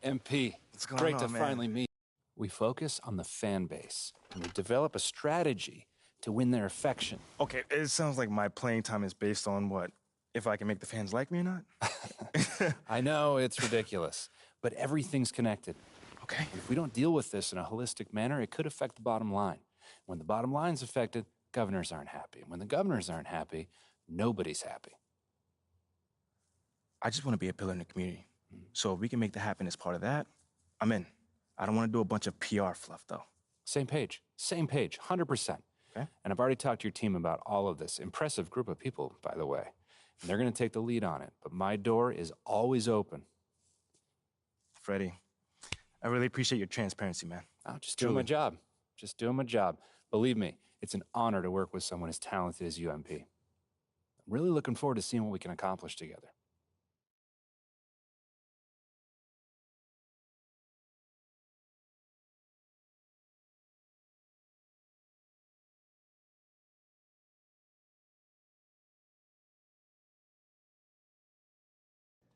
MP, What's going great on, to man? finally meet. We focus on the fan base, and we develop a strategy to win their affection. Okay, it sounds like my playing time is based on what? If I can make the fans like me or not? I know, it's ridiculous, but everything's connected. Okay. If we don't deal with this in a holistic manner, it could affect the bottom line. When the bottom line's affected, governors aren't happy. When the governors aren't happy, nobody's happy. I just want to be a pillar in the community. So if we can make that happen as part of that, I'm in. I don't want to do a bunch of PR fluff, though. Same page, 100%. Okay. And I've already talked to your team about all of this. Impressive group of people, by the way. And they're going to take the lead on it, but my door is always open. Freddie, I really appreciate your transparency, man. I'm just doing my job. Just doing my job. Believe me, it's an honor to work with someone as talented as you, MP. I'm really looking forward to seeing what we can accomplish together.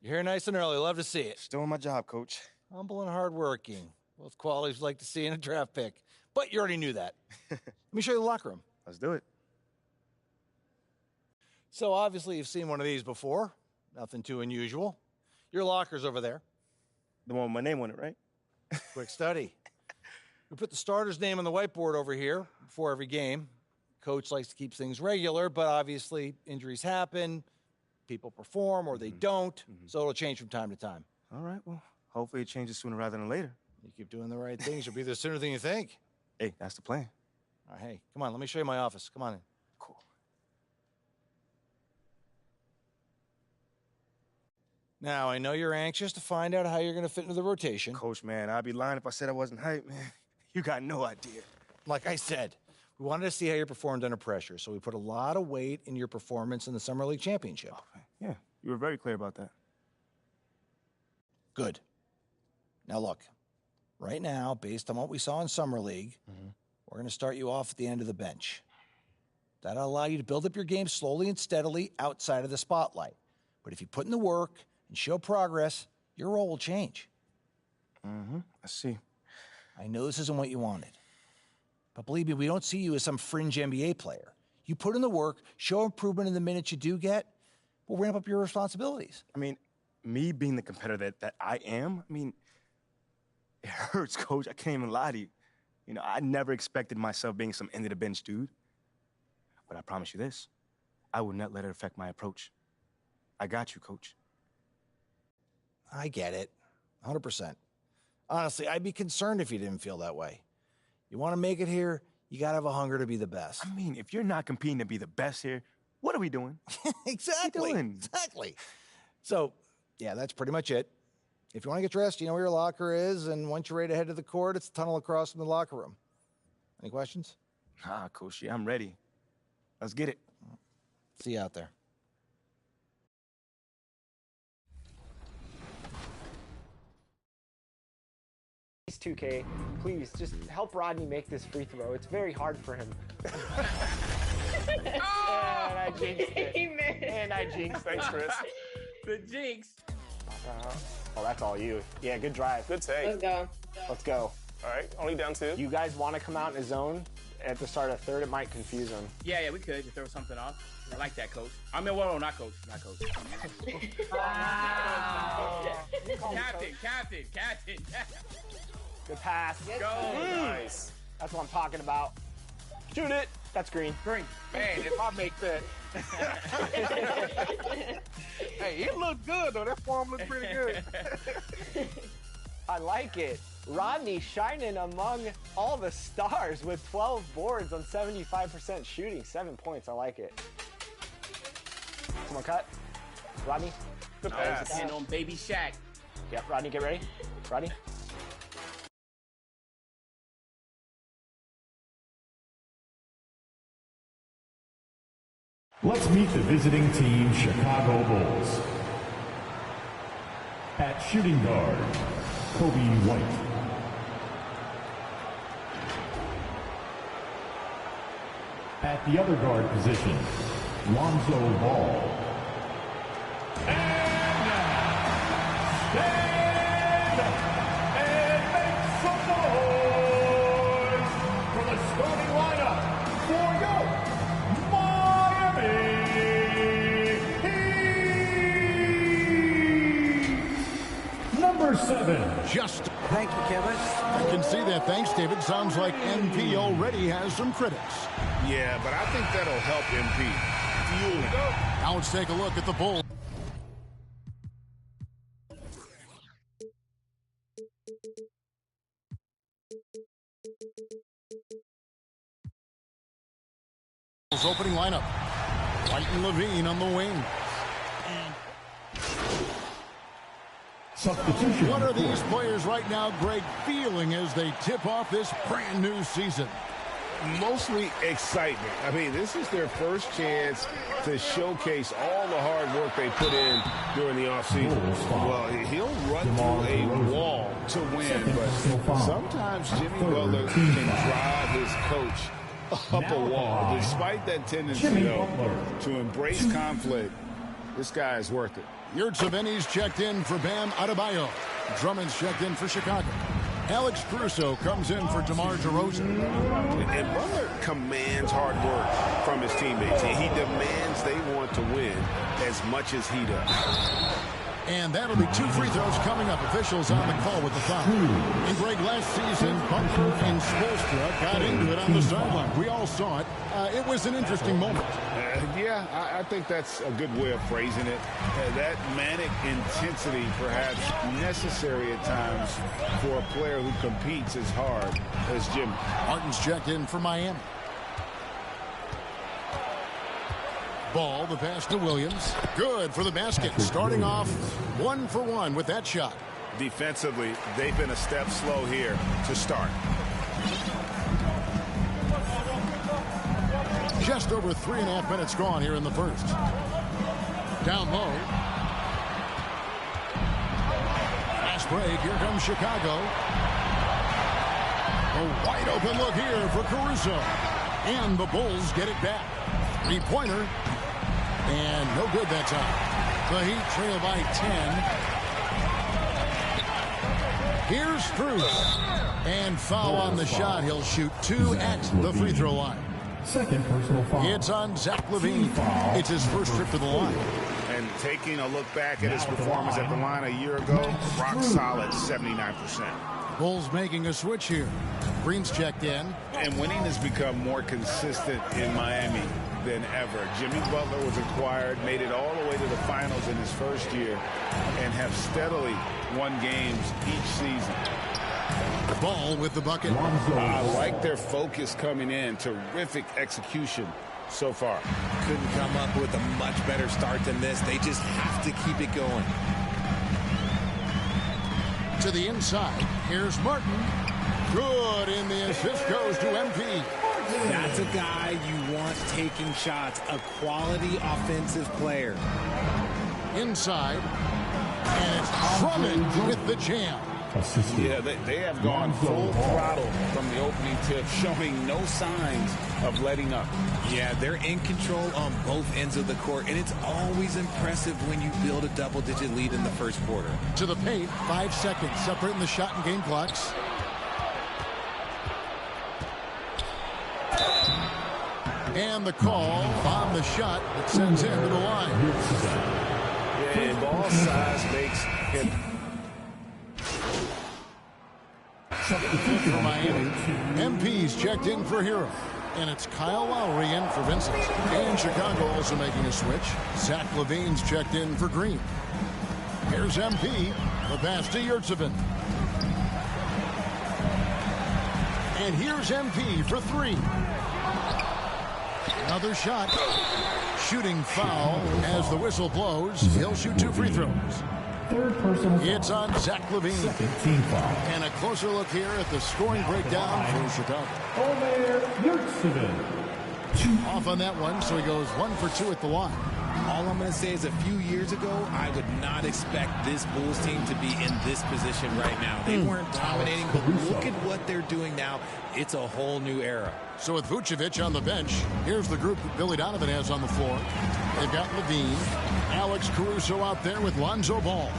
You're here nice and early. Love to see it. Just doing my job, Coach. Humble and hardworking. Both qualities we'd like to see in a draft pick. But you already knew that. Let me show you the locker room. Let's do it. So obviously you've seen one of these before. Nothing too unusual. Your locker's over there. The one with my name on it, right? Quick study. We put the starter's name on the whiteboard over here before every game. Coach likes to keep things regular, but obviously injuries happen. People perform or they don't, so it'll change from time to time. All right, well, hopefully it changes sooner rather than later. You keep doing the right things, you'll be there sooner than you think. Hey, that's the plan. All right, hey, come on, let me show you my office. Come on in. Cool. Now, I know you're anxious to find out how you're going to fit into the rotation. Coach, man, I'd be lying if I said I wasn't hyped, man. You got no idea. Like I said, we wanted to see how you performed under pressure, so we put a lot of weight in your performance in the Summer League Championship. Okay. Yeah, you were very clear about that. Good. Now look, right now, based on what we saw in Summer League, we're going to start you off at the end of the bench. That'll allow you to build up your game slowly and steadily outside of the spotlight. But if you put in the work and show progress, your role will change. I see. I know this isn't what you wanted. But believe me, we don't see you as some fringe NBA player. You put in the work, show improvement in the minutes you do get, we'll ramp up your responsibilities. I mean, me being the competitor that I am, I mean, it hurts, Coach. I can't even lie to you. You know, I never expected myself being some end-of-the-bench dude. But I promise you this, I will not let it affect my approach. I got you, Coach. I get it, 100%. Honestly, I'd be concerned if you didn't feel that way. You want to make it here, you got to have a hunger to be the best. I mean, if you're not competing to be the best here, what are we doing? Exactly. What are we doing? Exactly. So, yeah, that's pretty much it. If you want to get dressed, you know where your locker is, and once you're ready to head to the court, it's the tunnel across from the locker room. Any questions? Nah, Coach, yeah, I'm ready. Let's get it. See you out there. Please, 2K, please, just help Rodney make this free throw. It's very hard for him. And I jinxed it. And I jinxed it. Thanks, Chris. The jinx. Oh, that's all you. Yeah, good drive. Good take. Let's go. Let's go. All right, only down two. You guys want to come out in a zone at the start of third? It might confuse them. Yeah, we could just throw something off. I like that, Coach. I mean, well, not Coach. Wow. Captain. Good pass. Go. Nice. That's what I'm talking about. Shoot it. That's green. Green. Man, if I make that. Hey, it looked good, though. That form looked pretty good. I like it. Rodney shining among all the stars with 12 boards on 75% shooting. 7 points. I like it. Come on, cut. Rodney. Good pass. And on baby Shaq. Yep, Rodney, get ready. Rodney. Let's meet the visiting team, Chicago Bulls. At shooting guard, Kobe White. At the other guard position, Lonzo Ball. And stand just... Thank you, Kevin. I can see that. Thanks, David. Sounds like MP already has some critics. Yeah, but I think that'll help MP. Fuel him. Now let's take a look at the Bulls. Opening lineup. White and Levine on the wing. Substitution. What are these players right now, Greg, feeling as they tip off this brand new season? Mostly excitement. I mean, this is their first chance to showcase all the hard work they put in during the offseason. Well, he'll run through a wall to win, but sometimes Jimmy Butler can drive his coach up a wall. Despite that tendency, though, to embrace conflict, this guy is worth it. Yurtseven's checked in for Bam Adebayo. Drummond's checked in for Chicago. Alex Caruso comes in for DeMar DeRozan. And Butler commands hard work from his teammates. He demands they want to win as much as he does. And that'll be 2 free throws coming up. Officials on the call with the foul. And Greg, last season, Butler and Spoelstra got into it on the sideline. We all saw it. It was an interesting moment. Yeah, I think that's a good way of phrasing it. That manic intensity perhaps necessary at times for a player who competes as hard as Jimmy. Martin's checked in for Miami. Ball, the pass to Williams. Good for the basket. Starting off 1 for 1 with that shot. Defensively, they've been a step slow here to start. Just over 3.5 minutes gone here in the first. Down low. Fast break. Here comes Chicago. A wide open look here for Caruso. And the Bulls get it back. 3-pointer. And no good that time. The Heat trail by 10. Here's Strus. And foul on the shot. He'll shoot 2 at the free throw line. Second personal foul. It's on Zach LaVine. It's his first trip to the line. And taking a look back at his performance at the line a year ago, rock solid 79%. Bulls making a switch here. Green's checked in. And winning has become more consistent in Miami than ever. Jimmy Butler was acquired, made it all the way to the finals in his first year, and have steadily won games each season. Ball with the bucket. I like their focus coming in. Terrific execution so far. Couldn't come up with a much better start than this. They just have to keep it going. To the inside. Here's Martin. Good, and the assist goes to MP. That's a guy you want taking shots. A quality offensive player. Inside. And it's Drummond with the jam. Yeah, they have gone full throttle from the opening tip, showing no signs of letting up. Yeah, they're in control on both ends of the court, and it's always impressive when you build a double-digit lead in the first quarter. To the paint, 5 seconds, separating the shot and game clocks. And the call on the shot that sends him to the line. Yeah, and ball size makes him... For Miami. MP's checked in for Hero. And it's Kyle Lowry in for Vincent. And Chicago also making a switch. Zach LaVine's checked in for Green. Here's MP. The pass to Yurtseven. And here's MP for 3. Another shot. Shooting foul as the whistle blows. He'll shoot 2 free throws. Third personal foul. It's on Zach LaVine. Second team foul. And a closer look here at the scoring breakdown for Chicago. Omer Yurtseven. Off on that one, so he goes 1 for 2 at the line. All I'm going to say is a few years ago, I would not expect this Bulls team to be in this position right now. They weren't dominating, but look at what they're doing now. It's a whole new era. So with Vucevic on the bench, here's the group that Billy Donovan has on the floor. They've got Levine, Alex Caruso out there with Lonzo Ball.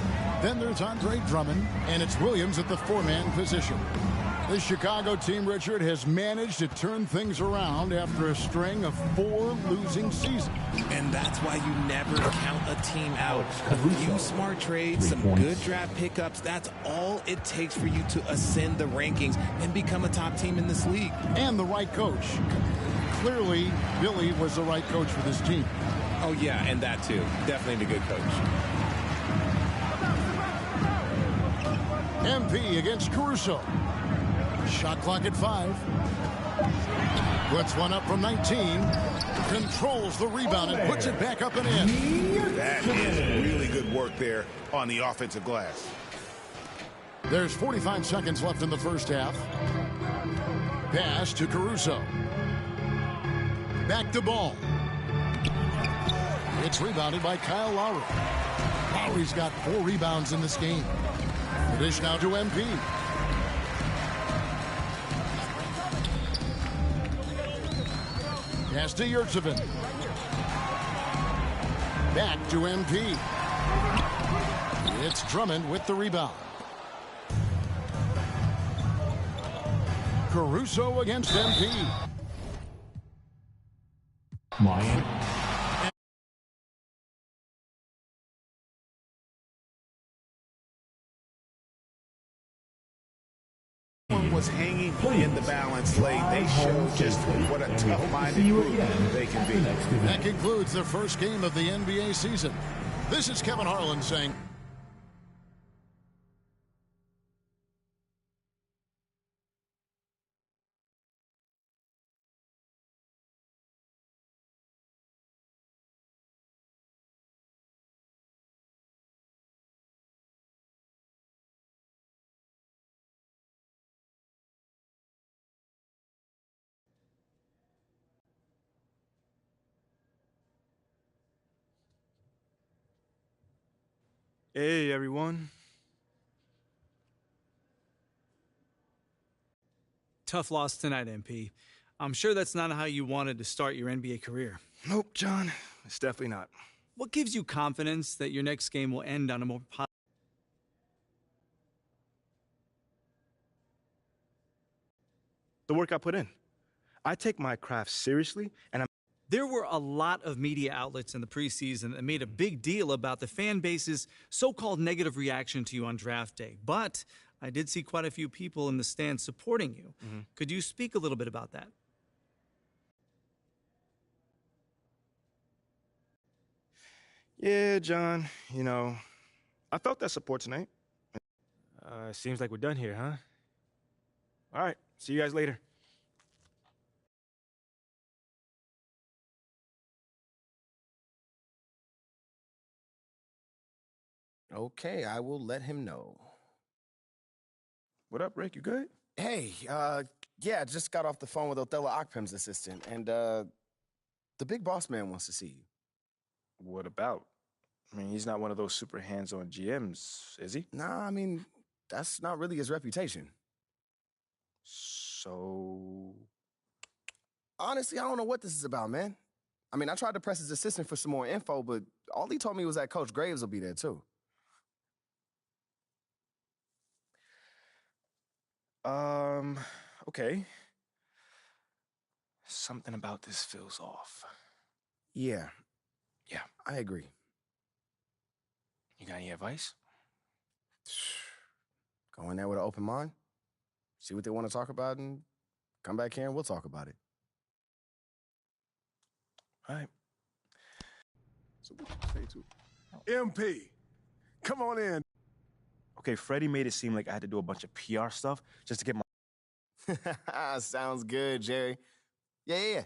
Then there's Andre Drummond, and it's Williams at the 4-man position. The Chicago team, Richard, has managed to turn things around after a string of 4 losing seasons. And that's why you never count a team out. A few smart trades, some good draft pickups, that's all it takes for you to ascend the rankings and become a top team in this league. And the right coach. Clearly, Billy was the right coach for this team. Oh, yeah, and that too. Definitely the good coach. MP against Caruso. Shot clock at 5. Puts one up from 19. Controls the rebound and puts it back up and in. That is really good work there on the offensive glass. There's 45 seconds left in the first half. Pass to Caruso. Back to Ball. It's rebounded by Kyle Lowry. Lowry's got 4 rebounds in this game. The dish now to MP. Pass to Yurtsevin. Back to MP. It's Drummond with the rebound. Caruso against MP. Was hanging in the balance late. They showed just what a tough-minded group they can be. That concludes the first game of the NBA season. This is Kevin Harlan saying... Hey, everyone. Tough loss tonight, MP. I'm sure that's not how you wanted to start your NBA career. Nope, John. It's definitely not. What gives you confidence that your next game will end on a more positive? The work I put in. I take my craft seriously, and I'm... There were a lot of media outlets in the preseason that made a big deal about the fan base's so-called negative reaction to you on draft day. But I did see quite a few people in the stands supporting you. Could you speak a little bit about that? Yeah, John, you know, I felt that support tonight. Seems like we're done here, huh? All right, see you guys later. Okay, I will let him know. What up, Rick? You good? Hey, yeah, just got off the phone with Othello Akpem's assistant, and the big boss man wants to see you. What about? I mean, he's not one of those super hands-on GMs, is he? Nah, I mean, that's not really his reputation. So... Honestly, I don't know what this is about, man. I mean, I tried to press his assistant for some more info, but all he told me was that Coach Graves will be there, too. Okay. Something about this feels off. Yeah. Yeah. I agree. You got any advice? Go in there with an open mind, see what they want to talk about, and come back here and we'll talk about it. All right. So what you say to MP? Come on in. Okay, Freddie made it seem like I had to do a bunch of PR stuff just to get my... Sounds good, Jerry. Yeah.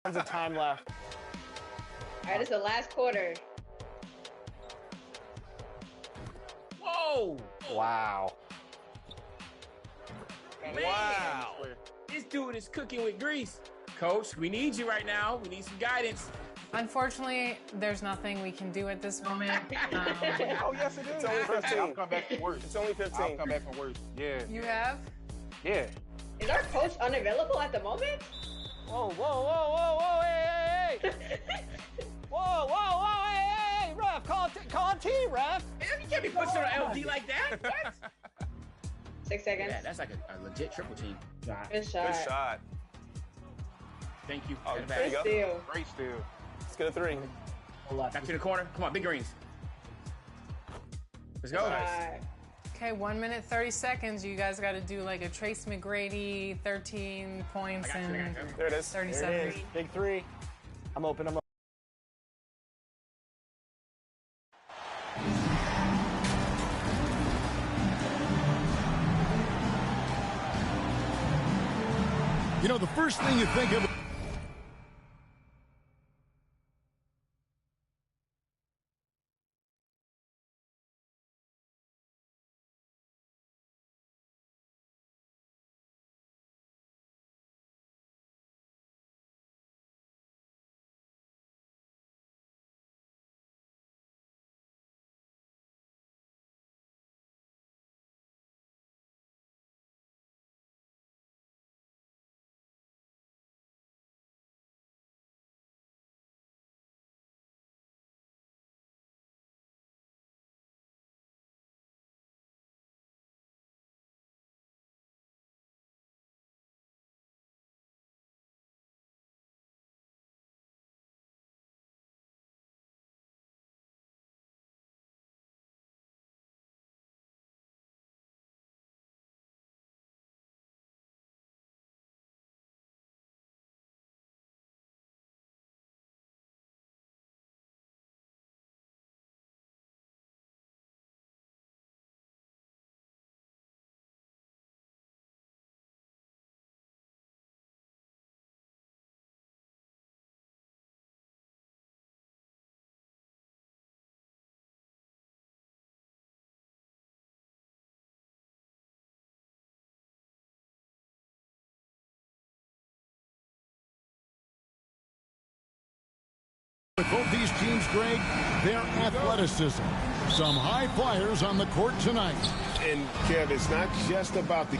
Tons of time left. All right, it's the last quarter. Whoa! Wow. Wow. This dude is cooking with grease. Coach, we need you right now. We need some guidance. Unfortunately, there's nothing we can do at this moment. Oh, yes, it is. It's only 15. I'll come back from work. It's only 15. I'll come back from work. Yeah. You have? Yeah. Is our coach unavailable at the moment? Whoa, whoa, whoa, whoa, whoa, hey, hey, hey. Whoa, whoa, whoa, hey, hey, ref, call on T, ref. You can't be pushing on LD like that. What? 6 seconds. Yeah, that's like a legit triple team. Good shot. Good shot. Thank you. Oh, there you go. Great steal. Let's get a 3. Back to the corner. Come on, big greens. Let's go. Okay, 1 minute, 30 seconds. You guys got to do like a Trace McGrady, 13 points and there it is. 30 There it seconds. is. Big 3. I'm open. You know, the first thing you think of... With both these teams, Greg, their athleticism. Some high flyers on the court tonight. And, Kev, it's not just about the...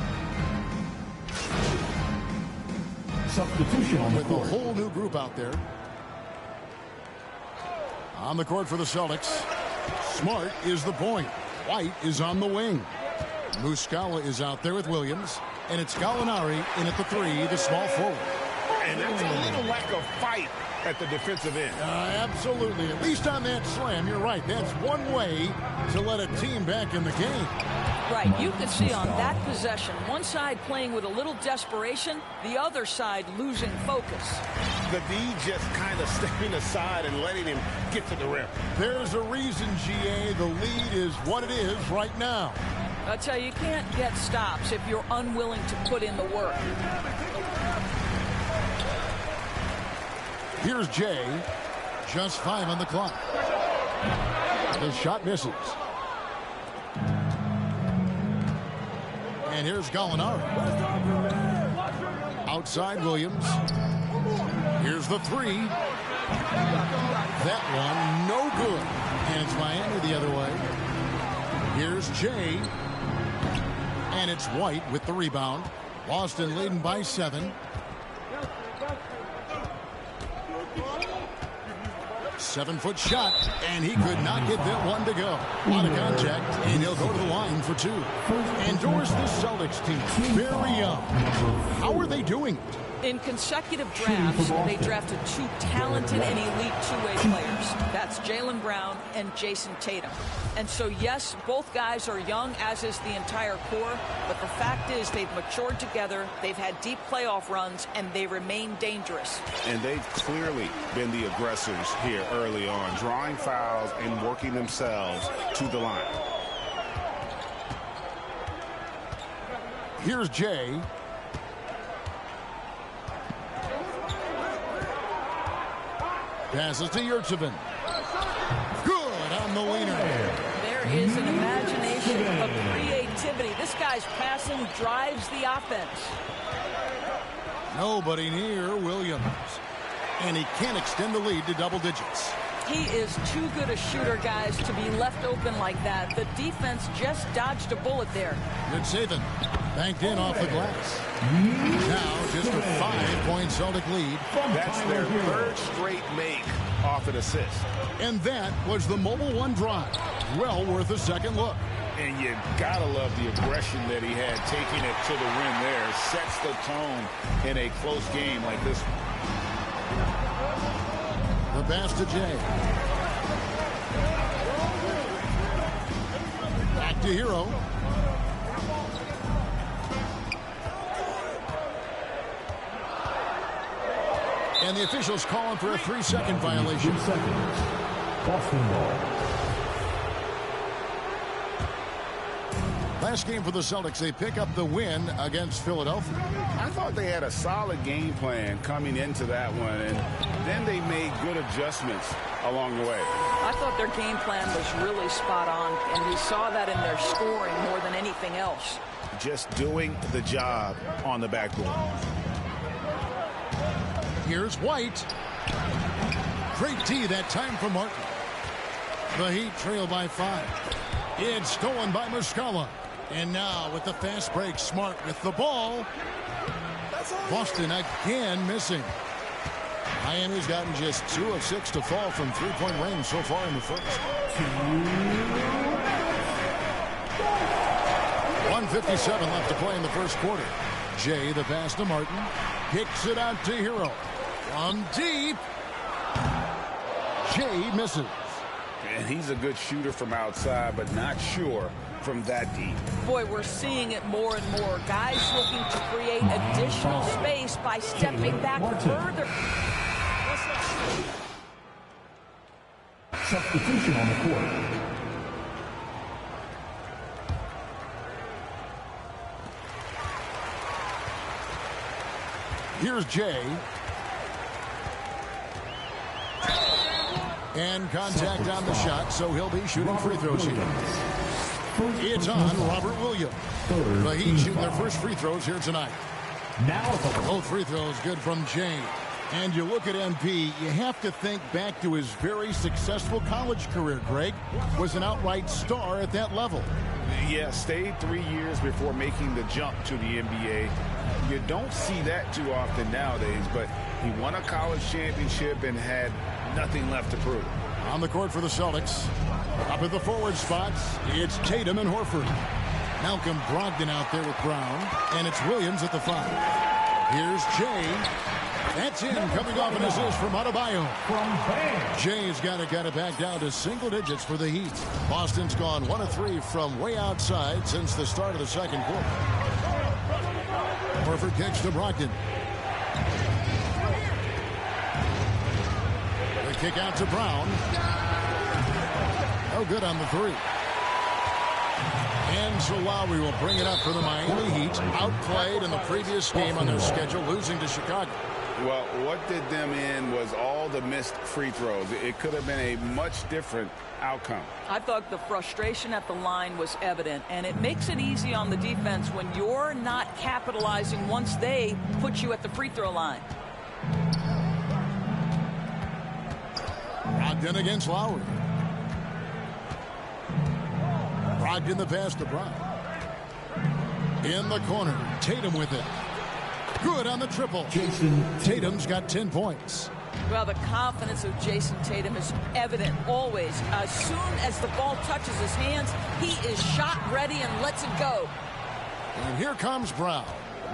Substitution on the with court. a whole new group out there. On the court for the Celtics. Smart is the point. White is on the wing. Muscala is out there with Williams. And it's Gallinari in at the 3, the small forward. And that's a little lack of fight at the defensive end. Absolutely. At least on that slam, you're right. That's one way to let a team back in the game. Right. You could see on that possession, one side playing with a little desperation, the other side losing focus. The D just kind of stepping aside and letting him get to the rim. There's a reason, GA, the lead is what it is right now. I tell you, you can't get stops if you're unwilling to put in the work. Here's Jay. Just 5 on the clock. The shot misses. And here's Gallinari. Outside Williams. Here's the 3. That one, no good. And it's Miami the other way. Here's Jay. And it's White with the rebound. Boston leading by 7. 7-foot shot, and he could not get that one to go. A lot of contact, and he'll go to the line for 2. Endorse the Celtics team. Very young. How are they doing it? In consecutive drafts, they drafted 2 talented and elite two-way players. That's Jaylen Brown and Jason Tatum. And so, yes, both guys are young, as is the entire core, but the fact is they've matured together, they've had deep playoff runs, and they remain dangerous. And they've clearly been the aggressors here early on, drawing fouls and working themselves to the line. Here's Jay. Passes to Yurtsevin. Good on the leaner. There is an imagination of creativity. This guy's passing drives the offense. Nobody near Williams. And he can't extend the lead to double digits. He is too good a shooter, guys, to be left open like that. The defense just dodged a bullet there. Good saving. Banked in off the glass. Now just a 5-point Celtic lead. That's their 3rd straight make off an assist. And that was the Mobile One drive. Well worth a second look. And you gotta love the aggression that he had, taking it to the rim there. Sets the tone in a close game like this one. The pass to Jay. Back to Hero. And the officials calling for a 3-second violation. 3 seconds. Boston ball. Last game for the Celtics, they pick up the win against Philadelphia. I thought they had a solid game plan coming into that one, and then they made good adjustments along the way. I thought their game plan was really spot on, and we saw that in their scoring more than anything else. Just doing the job on the backboard. Here's White. Great D that time for Martin. The Heat trail by 5. It's stolen by Muscala. And now with the fast break, Smart with the ball. Boston again missing. Miami's gotten just 2 of 6 to fall from 3-point range so far in the first. 1:57 left to play in the first quarter. Jay, the pass to Martin. Kicks it out to Hero. From deep. Jay misses. And he's a good shooter from outside, but not sure from that deep. Boy, we're seeing it more and more. Guys looking to create additional space by stepping back further. Substitution on the court. Here's Jay. And contact on the shot, so he'll be shooting free throws here. It's on Robert Williams. The Heat shooting their first free throws here tonight. Both free throws good from Jay. And you look at MP, you have to think back to his very successful college career, Greg. Was an outright star at that level. Yeah, stayed 3 years before making the jump to the NBA. You don't see that too often nowadays, but he won a college championship and had nothing left to prove. On the court for the Celtics. Up at the forward spots, it's Tatum and Horford. Malcolm Brogdon out there with Brown, and it's Williams at the 5. Here's Jay. That's in, coming off an assist from Adebayo. Jay's got to get it back down to single digits for the Heat. Boston's gone 1 of 3 from way outside since the start of the second quarter. Horford kicks to Brogdon. The kick out to Brown. No good on the 3. And so Lowry will bring it up for the Miami Heat. Outplayed in the previous game on their schedule, losing to Chicago. Well, what did them in was all the missed free throws. It could have been a much different outcome. I thought the frustration at the line was evident, and it makes it easy on the defense when you're not capitalizing once they put you at the free throw line. Brogdon against Lowry. Brogdon the pass to Brown. In the corner, Tatum with it. Good on the triple. Tatum's got 10 points. Well, the confidence of Jason Tatum is evident always. As soon as the ball touches his hands, he is shot ready and lets it go. And here comes Brown,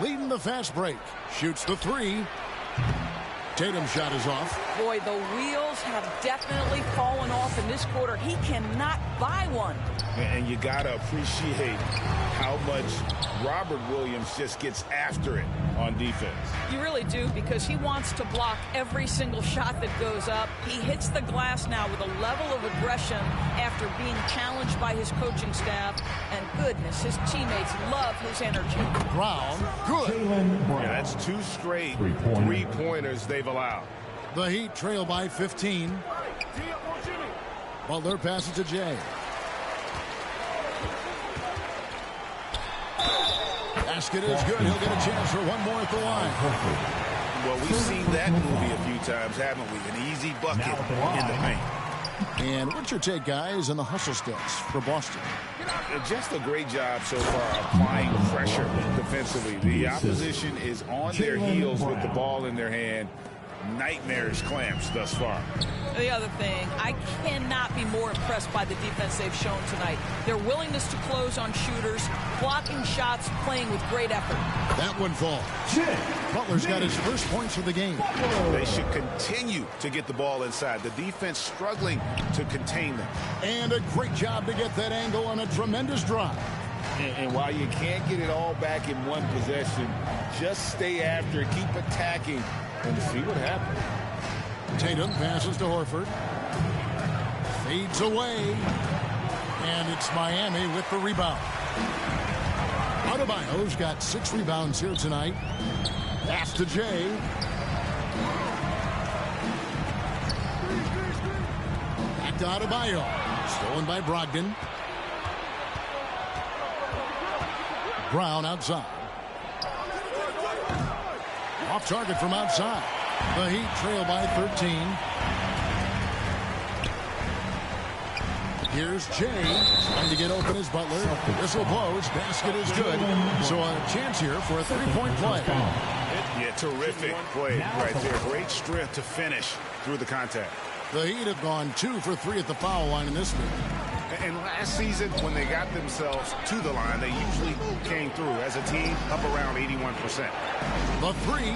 leading the fast break. Shoots the 3. Tatum's shot is off. Boy, the wheels have definitely fallen off in this quarter. He cannot buy one. And you got to appreciate how much Robert Williams just gets after it on defense. You really do, because he wants to block every single shot that goes up. He hits the glass now with a level of aggression after being challenged by his coaching staff. And goodness, his teammates love his energy. Brown, good. Yeah, that's 2 straight three-pointers they've allowed. The Heat trail by 15. Butler passes to Jay. Basket is good. He'll get a chance for one more at the line. Well, we've seen that movie a few times, haven't we? An easy bucket in the paint. And what's your take, guys, on the hustle stats for Boston? Just a great job so far applying pressure defensively. The opposition is on their heels with the ball in their hand, nightmarish clamps thus far. The other thing, I cannot be more impressed by the defense they've shown tonight. Their willingness to close on shooters, blocking shots, playing with great effort. That one falls. Butler's got his first points of the game. They should continue to get the ball inside. The defense struggling to contain them. And a great job to get that angle on a tremendous drive. And while you can't get it all back in one possession, just stay after it, keep attacking, and see what happens. Tatum passes to Horford. Fades away. And it's Miami with the rebound. Adebayo's got 6 rebounds here tonight. Pass to Jay. Back to Adebayo. Stolen by Brogdon. Brown outside. Off target from outside. The Heat trail by 13. Here's Jay trying to get open as Butler. Whistle blows. Basket is good. So a chance here for a 3-point play. Yeah, terrific play right there. Great strength to finish through the contact. The Heat have gone 2 for 3 at the foul line in this game. And last season, when they got themselves to the line, they usually came through as a team up around 81%. The 3.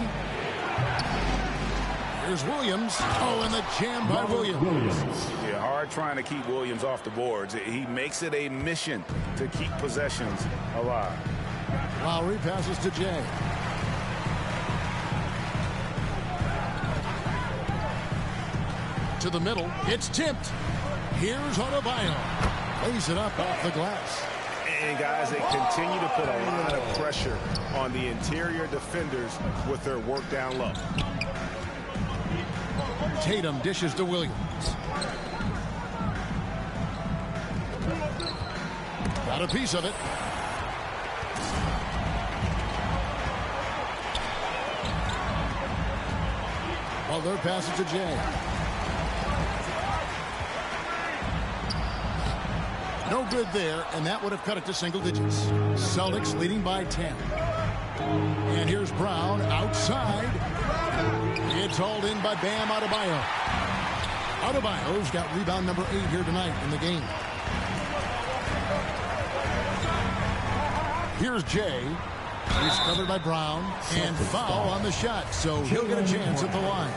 Here's Williams. Oh, and the jam by Williams. Yeah, hard trying to keep Williams off the boards. He makes it a mission to keep possessions alive. Lowry passes to Jay. To the middle. It's tipped. Here's Adebayo. Plays it up off the glass. And guys, they continue to put a lot of pressure on the interior defenders with their work down low. Tatum dishes to Williams. Got a piece of it. Butler passes to Jay. No good there, and that would have cut it to single digits. Celtics leading by 10. And here's Brown outside. It's hauled in by Bam Adebayo. Adebayo's got rebound number 8 here tonight in the game. Here's Jay. He's covered by Brown. And foul on the shot, so he'll get a chance at the line.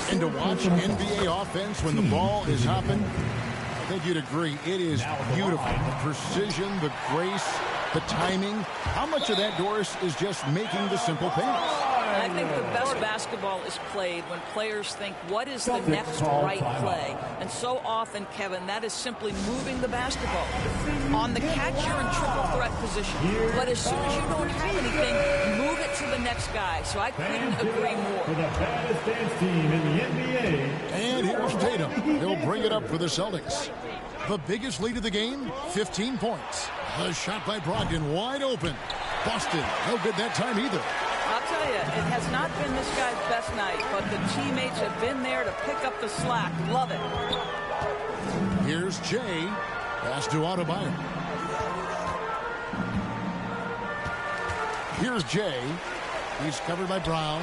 And to watch NBA offense when the ball is hopping, I think you'd agree, it is beautiful. The precision, the grace, the timing. How much of that, Doris, is just making the simple pass? I think the best basketball is played when players think, what is the next right play? And so often, Kevin, that is simply moving the basketball. On the catch, you're in triple threat position. But as soon as you don't have anything, move it to the next guy. So I couldn't agree more. For the baddest dance team in the NBA. And here's Tatum. He'll bring it up for the Celtics. The biggest lead of the game, 15 points. The shot by Brogdon wide open. Boston, no good that time either. I'll tell you, it has not been this guy's best night, but the teammates have been there to pick up the slack. Love it. Here's Jay. Pass to Adebayo. Here's Jay. He's covered by Brown.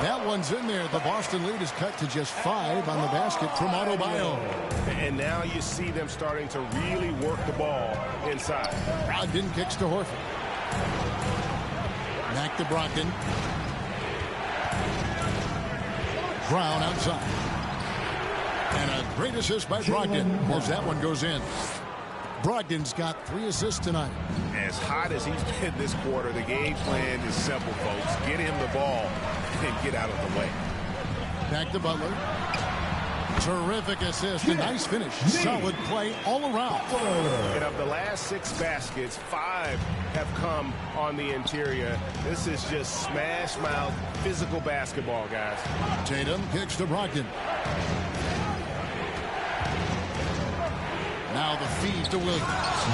That one's in there. The Boston lead is cut to just 5 on the basket from Adebayo. And now you see them starting to really work the ball inside. Brogdon kicks to Horford. Back to Brogdon. Brown outside. And a great assist by Brogdon as that one goes in. Brogdon's got 3 assists tonight. As hot as he's been this quarter, the game plan is simple, folks. Get him the ball and get out of the way. Back to Butler. Terrific assist. A nice finish. Solid play all around. And of the last 6 baskets, 5 have come on the interior. This is just smash mouth physical basketball, guys. Tatum kicks to Brogdon. Now the feed to Williams.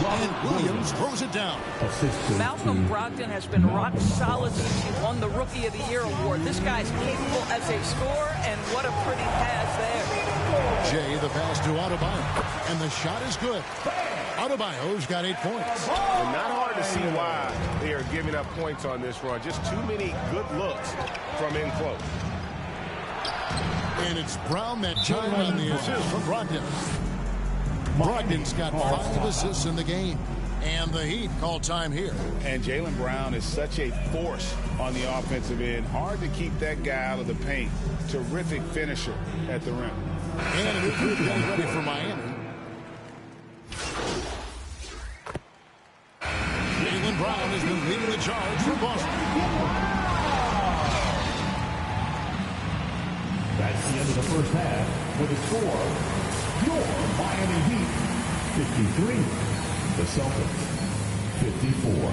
And Williams throws it down. Malcolm Brogdon has been rock solid since he won the Rookie of the Year award. This guy's capable as a scorer, and what a pretty pass there. Jay, the pass to Adebayo. And the shot is good. Adebayo's got 8 points. And not hard to see why they are giving up points on this run. Just too many good looks from in close. And it's Brown that time on the assist from Brogdon. Brogdon's got 5 assists in the game. And the Heat call time here. And Jaylen Brown is such a force on the offensive end. Hard to keep that guy out of the paint. Terrific finisher at the rim. And a new group getting ready for Miami. Jaylen Brown has been leading the charge for Boston. That's the end of the first half with the score, your Miami Heat 53, the Celtics 54.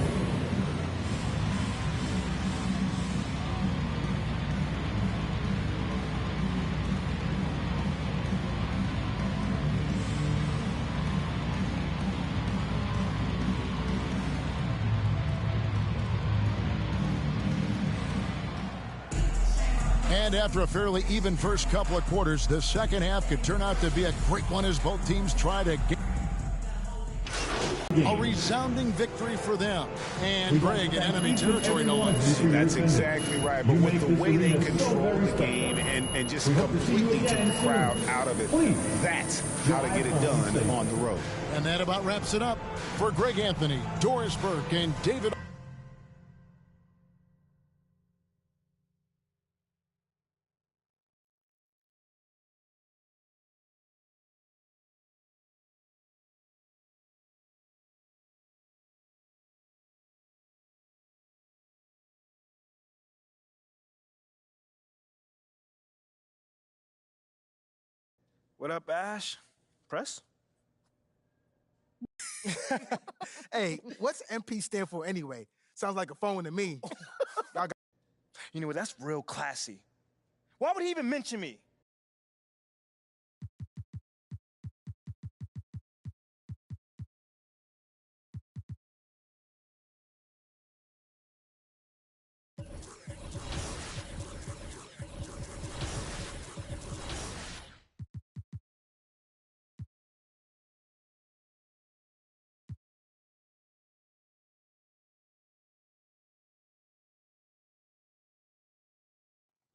And after a fairly even first couple of quarters, the second half could turn out to be a great one as both teams try to get a resounding victory for them. And Greg in enemy territory, no less. That's exactly right. But with the way they control the game and just completely took the crowd out of it, that's how to get it done on the road. And that about wraps it up for Greg Anthony, Doris Burke, and David. What up, Ash? Press? Hey, what's MP stand for anyway? Sounds like a phone to me. You know what? That's real classy. Why would he even mention me?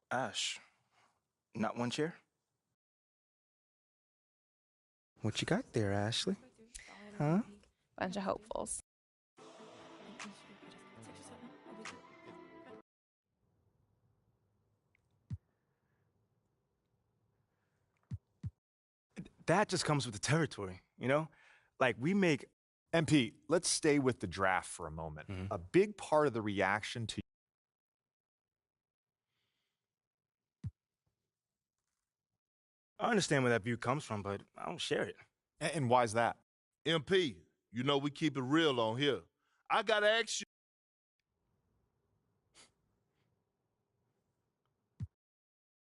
Ash, not one chair? What you got there, Ashley? Huh? Bunch of hopefuls. That just comes with the territory, you know? Like, we make... MP, let's stay with the draft for a moment. A big part of the reaction to... I understand where that view comes from, but I don't share it. And why's that? MP, you know we keep it real on here. I gotta ask you.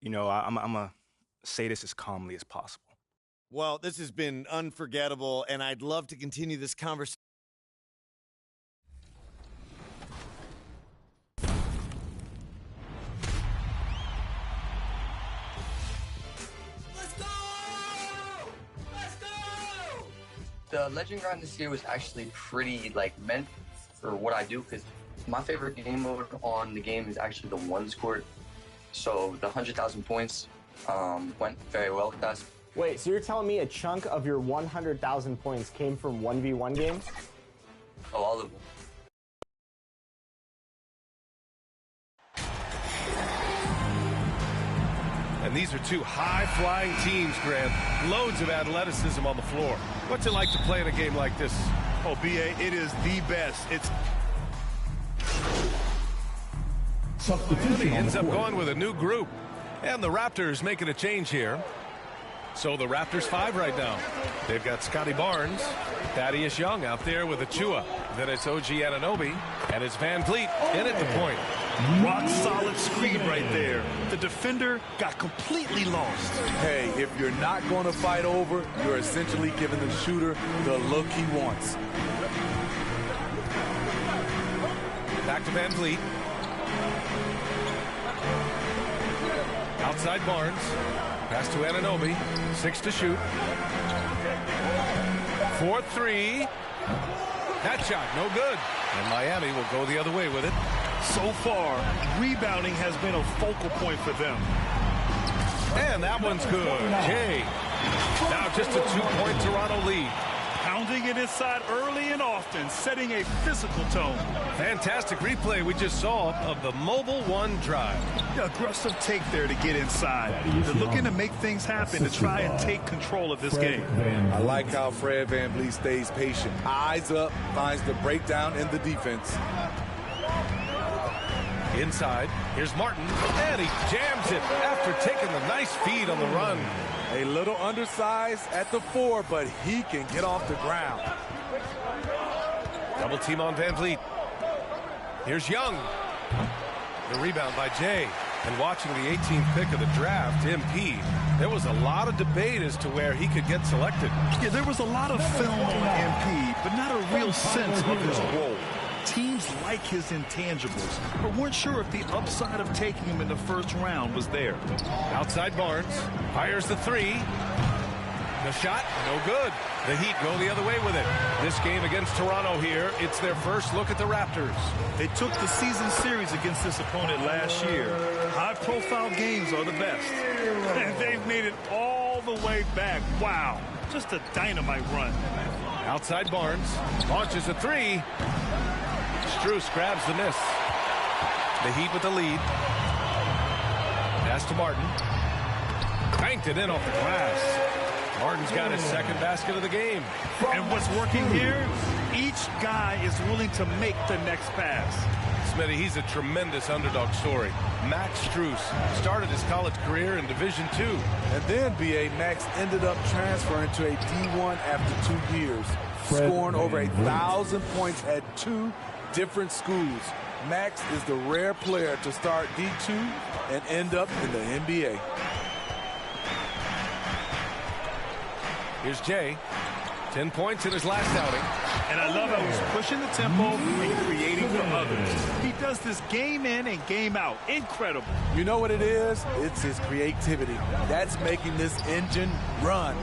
You know, I'm gonna say this as calmly as possible. Well, this has been unforgettable, and I'd love to continue this conversation. The legend grind this year was actually pretty meant for what I do, because my favorite game mode on the game is actually the one scored. So the 100,000 points went very well with us. Wait, so you're telling me a chunk of your 100,000 points came from 1v1 games? Oh, all of them. And these are two high-flying teams, Grant. Loads of athleticism on the floor. What's it like to play in a game like this? Oh, BA, it is the best. It's... He ends up going with a new group. And the Raptors making a change here. So the Raptors 5 right now. They've got Scotty Barnes, Thaddeus Young out there with Achua. Then it's OG Anunoby, and it's Van Vliet in at the point. Rock solid screen right there. The defender got completely lost. Hey, if you're not going to fight over, you're essentially giving the shooter the look he wants. Back to Van Vliet. Outside Barnes. Pass to Anunoby. 6 to shoot. 4-3. That shot, no good. And Miami will go the other way with it. So far, rebounding has been a focal point for them. And that one's good. Jay. Now just a 2-point Toronto lead. Pounding it inside early and often, setting a physical tone. Fantastic replay we just saw of the Mobile One drive. The aggressive take there to get inside. They're looking to make things happen to try and take control of this game. I like how Fred VanVleet stays patient. Eyes up, finds the breakdown in the defense. Inside, here's Martin, and he jams it after taking the nice feed on the run. A little undersized at the 4, but he can get off the ground. Double team on VanVleet. Here's Young. The rebound by Jay. And watching the 18th pick of the draft, MP, there was a lot of debate as to where he could get selected. Yeah, there was a lot of film on MP, but not a real sense of his role. Teams like his intangibles, but weren't sure if the upside of taking him in the first round was there. Outside Barnes, fires the 3. The shot, no good. The Heat go the other way with it. This game against Toronto here, it's their first look at the Raptors. They took the season series against this opponent last year. High-profile games are the best. And they've made it all the way back. Wow, just a dynamite run. Outside Barnes, launches a 3. Strus grabs the miss. The Heat with the lead. Pass to Martin. Banked it in off the glass. Martin's got his second basket of the game. And what's working here? Each guy is willing to make the next pass. Smitty, he's a tremendous underdog story. Max Strus started his college career in Division II. And then, B.A. Max ended up transferring to a D1 after 2 years, scoring over 1,000 points at 2 different schools. Max is the rare player to start D2 and end up in the NBA. Here's Jay. 10 points in his last outing. And I love how he's pushing the tempo and creating for others. He does this game in and game out. Incredible. You know what it is? It's his creativity. That's making this engine run.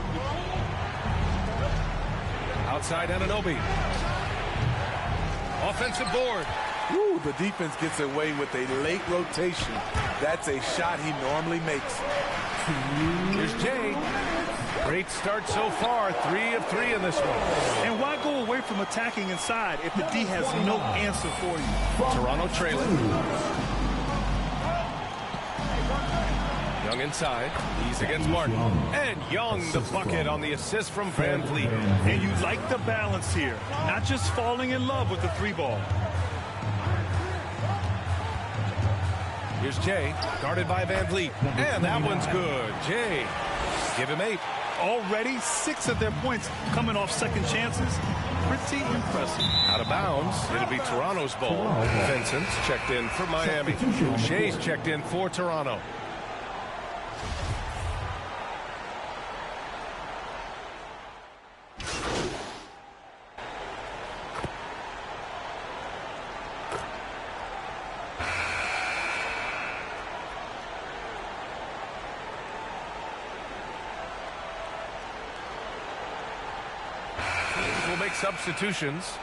Outside Anunoby. Offensive board. Ooh, the defense gets away with a late rotation. That's a shot he normally makes. Here's Jay. Great start so far, 3 of 3 in this one. And why go away from attacking inside if the D has no answer for you? Toronto trailing. Young inside. He's against Martin. And Young the bucket on the assist from VanVleet. And you like the balance here. Not just falling in love with the 3-ball. Here's Jay, guarded by VanVleet. And that one's good. Jay, give him 8. Already 6 of their points coming off second chances. Pretty impressive. Out of bounds. It'll be Toronto's ball. Vincent's checked in for Miami. Boucher's checked in for Toronto. Will make substitutions.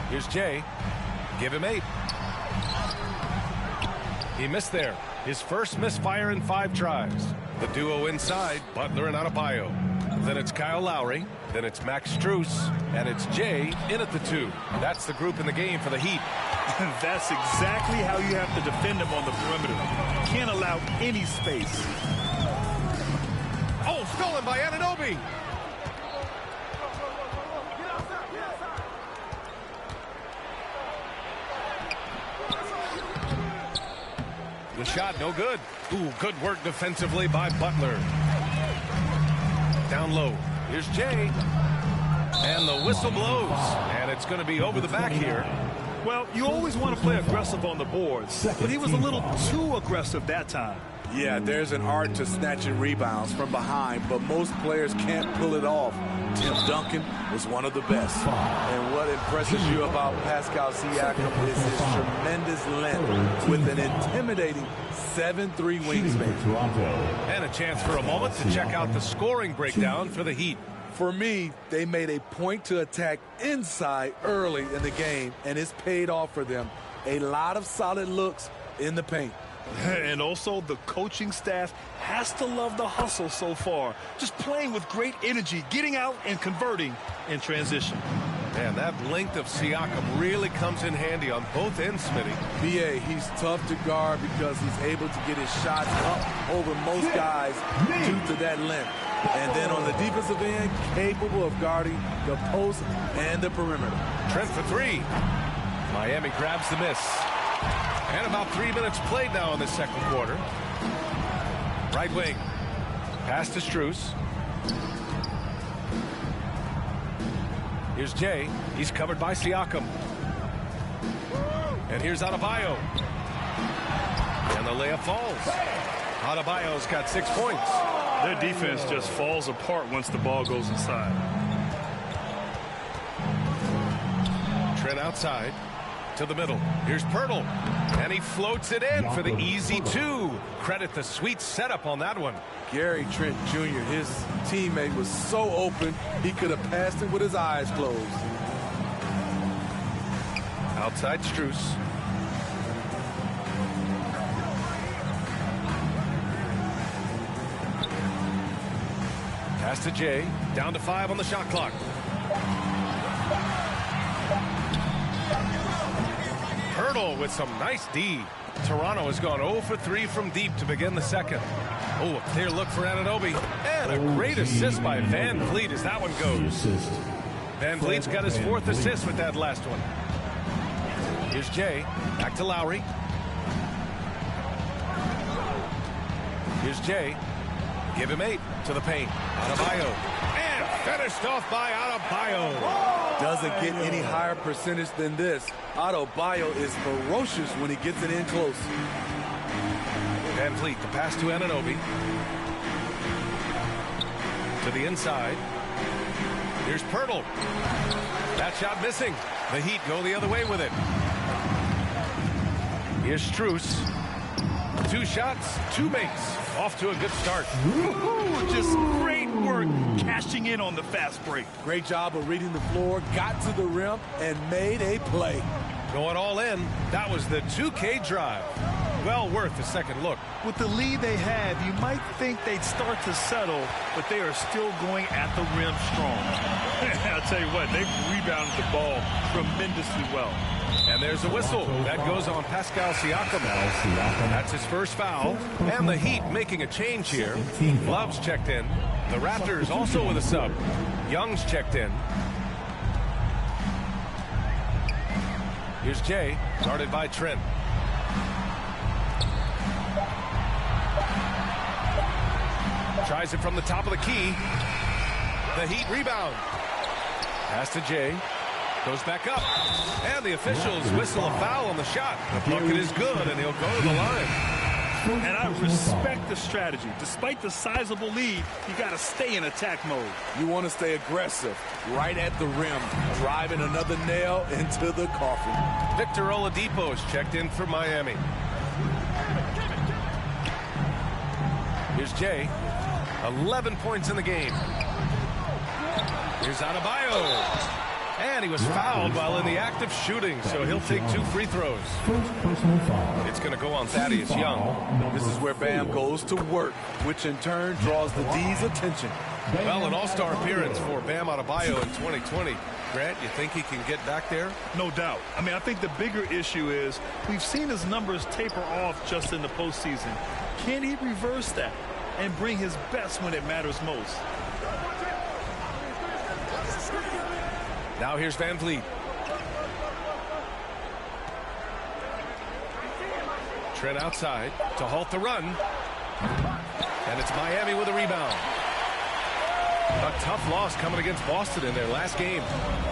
Here's Jay. Give him 8. He missed there. His first misfire in 5 tries. The duo inside, Butler and APOYO. Then it's Kyle Lowry. Then it's Max Strus. And it's Jay in at the 2. That's the group in the game for the Heat. That's exactly how you have to defend them on the perimeter. Can't allow any space. Oh, stolen by Anunoby. The shot, no good. Ooh, good work defensively by Butler. Down low. Here's Jay. And the whistle blows. And it's going to be over the back here. Well, you always want to play aggressive on the boards, but he was a little too aggressive that time. Yeah, there's an art to snatching rebounds from behind, but most players can't pull it off. Tim Duncan was one of the best. And what impresses you about Pascal Siakam is his tremendous length with an intimidating 7'3" wingspan. And a chance for a moment to check out the scoring breakdown for the Heat. For me, they made a point to attack inside early in the game, and it's paid off for them. A lot of solid looks in the paint. And also, the coaching staff has to love the hustle so far. Just playing with great energy, getting out and converting in transition. Man, that length of Siakam really comes in handy on both ends, Smitty. BA, he's tough to guard because he's able to get his shots up over most guys due to that length. And then on the defensive end, capable of guarding the post and the perimeter. Trent for three. Miami grabs the miss. And about 3 minutes played now in the second quarter. Right wing. Pass to Strus. Here's Jay. He's covered by Siakam. And here's Adebayo. And the layup falls. Adebayo's got 6 points. Their defense just falls apart once the ball goes inside. Trent outside to the middle. Here's Pirtle. And he floats it in for the easy two. Credit the sweet setup on that one. Gary Trent Jr., his teammate, was so open, he could have passed it with his eyes closed. Outside Strus. Pass to Jay. Down to 5 on the shot clock. Hurdle with some nice D. Toronto has gone 0 for 3 from deep to begin the second. Oh, a clear look for Anunoby. And a great assist by Van Vliet as that one goes. Van Vliet's got his 4th assist with that last one. Here's Jay. Back to Lowry. Here's Jay. Give him 8 to the paint. Adebayo. And finished off by Adebayo. Doesn't get any higher percentage than this. Adebayo is ferocious when he gets it in close. Van Vliet, the pass to Anunoby. To the inside. Here's Pirtle. That shot missing. The Heat go the other way with it. Here's Strus. 2 shots, 2 makes. Off to a good start. Just great work cashing in on the fast break. Great job of reading the floor, got to the rim, and made a play. Going all in. That was the 2K drive. Well worth a second look. With the lead they have, you might think they'd start to settle, but they are still going at the rim strong. I'll tell you what, they've rebounded the ball tremendously well. And there's a whistle. That goes on Pascal Siakam. That's his first foul. And the Heat making a change here. Love's checked in. The Raptors also with a sub. Young's checked in. Here's Jay, guarded by Trent. Tries it from the top of the key. The Heat rebound. Pass to Jay. Goes back up. And the officials whistle a foul on the shot. The bucket is good, and he'll go to the line. And I respect the strategy. Despite the sizable lead, you got to stay in attack mode. You want to stay aggressive, right at the rim, driving another nail into the coffin. Victor Oladipo is checked in for Miami. Here's Jay. 11 points in the game. Here's Adebayo. And he was fouled while in the act of shooting, so he'll take 2 free throws. It's going to go on Thaddeus Young. This is where Bam goes to work, which in turn draws the D's attention. Well, an all-star appearance for Bam Adebayo in 2020. Grant, you think he can get back there? No doubt. I mean, I think the bigger issue is we've seen his numbers taper off just in the postseason. Can he reverse that and bring his best when it matters most? Now here's Van Vliet. Trent outside to halt the run. And it's Miami with a rebound. A tough loss coming against Boston in their last game.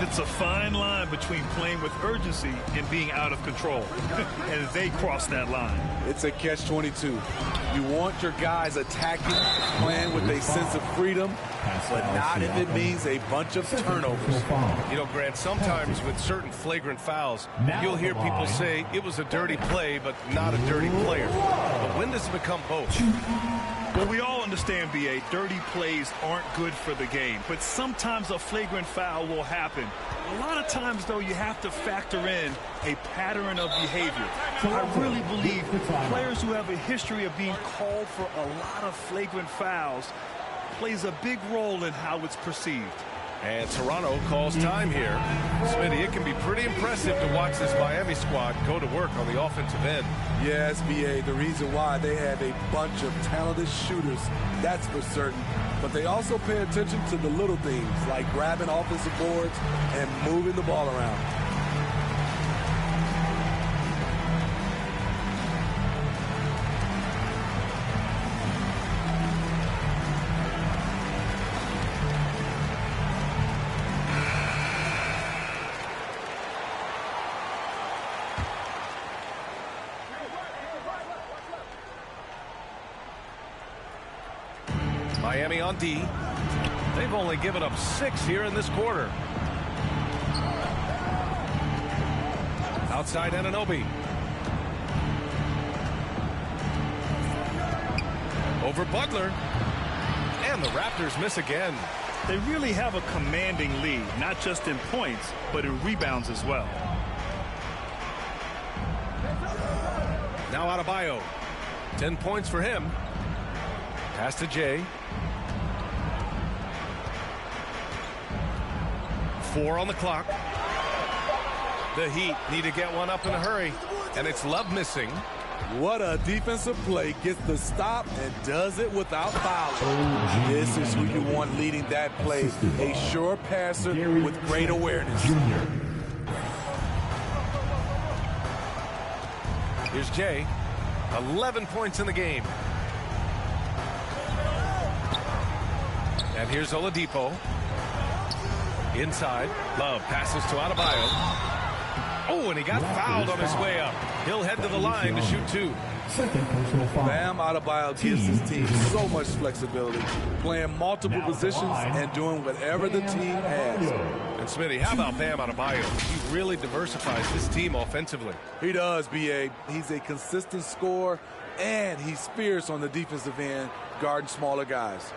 It's a fine line between playing with urgency and being out of control. And they cross that line. It's a catch-22. You want your guys attacking, playing with a sense of freedom, but not if it means a bunch of turnovers. You know, Grant, sometimes with certain flagrant fouls, you'll hear people say it was a dirty play, but not a dirty player. But when does it become both? Well, we all understand, BA, dirty plays aren't good for the game, but sometimes a flagrant foul will happen. A lot of times, though, you have to factor in a pattern of behavior. I really believe players who have a history of being called for a lot of flagrant fouls plays a big role in how it's perceived. And Toronto calls time here. Smitty, it can be pretty impressive to watch this Miami squad go to work on the offensive end. Yes, BA, the reason why they have a bunch of talented shooters, that's for certain. But they also pay attention to the little things, like grabbing offensive boards and moving the ball around. Miami on D. They've only given up 6 here in this quarter. Outside Anunoby. Over Butler. And the Raptors miss again. They really have a commanding lead, not just in points, but in rebounds as well. Now Adebayo. 10 points for him. Pass to Jay. 4 on the clock. The Heat need to get one up in a hurry, and it's Love missing. What a defensive play. Gets the stop and does it without fouling. This is who you want leading that play. A sure passer with great awareness. Here's Jay. 11 points in the game. And here's Oladipo. Inside. Love passes to Adebayo. Oh, and he got fouled on his way up. He'll head to the line to shoot 2. Bam Adebayo gives his team so much flexibility, playing multiple positions and doing whatever the team has. And Smitty, how about Bam Adebayo? He really diversifies this team offensively. He does, BA. He's a consistent scorer, and he's fierce on the defensive end, guarding smaller guys.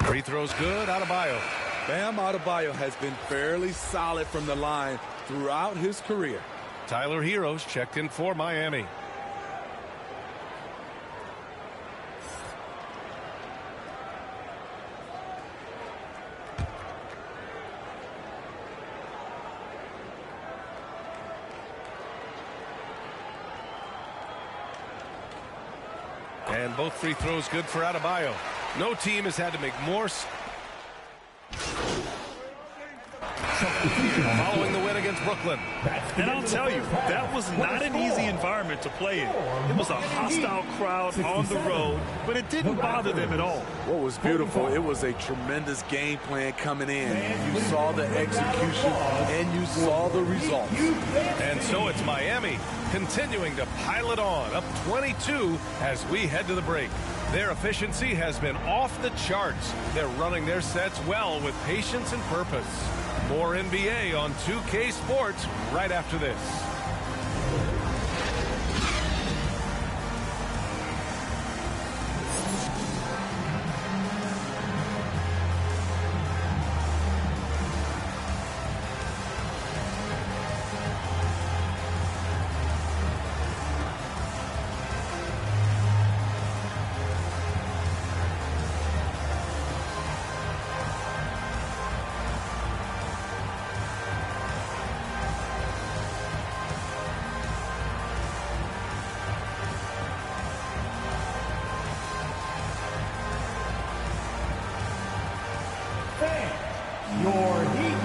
Free throws good, Adebayo. Bam Adebayo has been fairly solid from the line throughout his career. Tyler Heroes checked in for Miami. And both free throws good for Adebayo. No team has had to make more. Following the win against Brooklyn. And I'll tell you, that was not an easy environment to play in. It was a hostile crowd on the road, but it didn't bother them at all. What was beautiful, it was a tremendous game plan coming in. You saw the execution, and you saw the results. And so it's Miami continuing to pile it on, up 22 as we head to the break. Their efficiency has been off the charts. They're running their sets well with patience and purpose. More NBA on 2K Sports right after this.